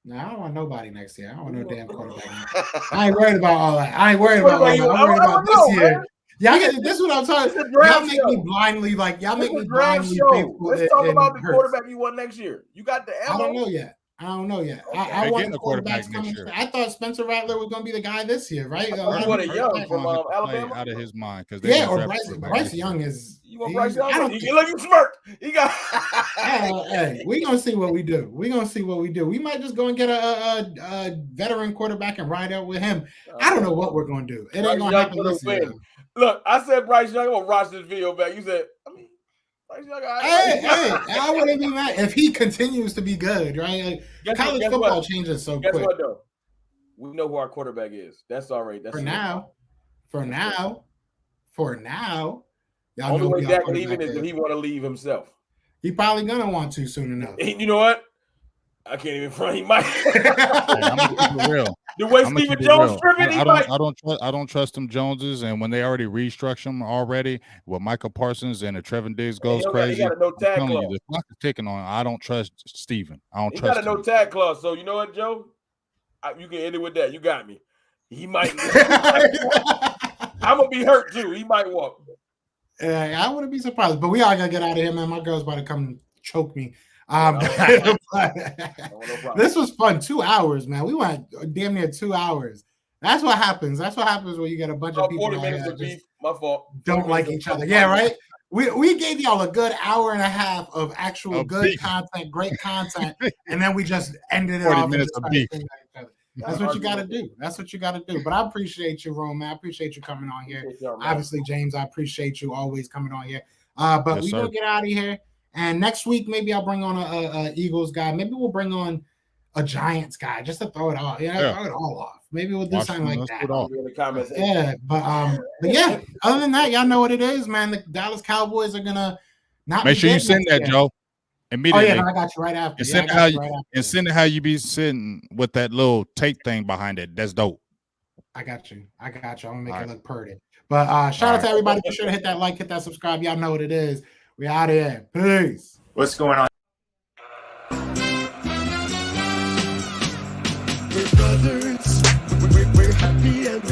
No, I don't want nobody next year. I don't want no damn quarterback. I ain't worried about all that. I ain't worried about all that. I'm worried about this year. Y'all get this is what I'm talking about. Y'all make me blindly faithful. Let's talk about the quarterback you want next year. You got the ammo. I don't know yet. Okay. They're I want getting the a quarterback quarterbacks next coming. year. I thought Spencer Rattler was going to be the guy this year, right? You want a young from Alabama? Out of his mind, because or Bryce Young is. You want Bryce Young? I don't Look, you smirked. He got. Hey, we're gonna see what we do. We might just go and get a veteran quarterback and ride out with him. I don't know what we're gonna do. It ain't gonna happen this year. Look, I said Bryce Young. I'm gonna watch this video back. You said, Bryce Young. I wouldn't be mad if he continues to be good, right? Like, college football changes so quick. Guess what though? We know who our quarterback is. That's all right. That's for now. Y'all only know way who Dak y'all leaving is if he want to leave himself. He probably gonna want to soon enough. You know what? I can't even front. He might. I'm gonna keep it real. The way Stephen Jones tripping, I don't trust them Joneses, and when they already restructured them already with Michael Parsons and the Trevin Diggs goes crazy. He got a no tag clause. The clock is ticking on. I don't trust Steven. I don't he trust him. He got a no tag clause. So you know what, Joe? You can end it with that. You got me. He might. I'm gonna be hurt too. He might walk. I wouldn't be surprised, but we all gotta get out of here, man. My girl's about to come choke me. This was fun. 2 hours, man. We went damn near 2 hours. That's what happens. That's what happens when you get a bunch of people 40 minutes of beef. My fault. Don't like each other. Yeah, right. We gave y'all a good hour and a half of actual good content, great content, and then we just ended it 40 off. minutes of beef. That's what you got to do. That's what you got to do. But I appreciate you, Rome, man. I appreciate you coming on here. Obviously, James, I appreciate you always coming on here. But we're going to get out of here. And next week, maybe I'll bring on a Eagles guy. Maybe we'll bring on a Giants guy just to throw it all. Throw it all off. Maybe we'll do something like that. But yeah, other than that, y'all know what it is, man. The Dallas Cowboys are going to not make sure you send that, Joe. Immediately. Oh, yeah, no, I got you right after. And send it how you be sitting with that little tape thing behind it. That's dope. I got you. I'm gonna make it look pretty. But shout out to everybody. Be sure to hit that like, hit that subscribe. Y'all know what it is. We out of here. Peace. What's going on? We're brothers. We're happy and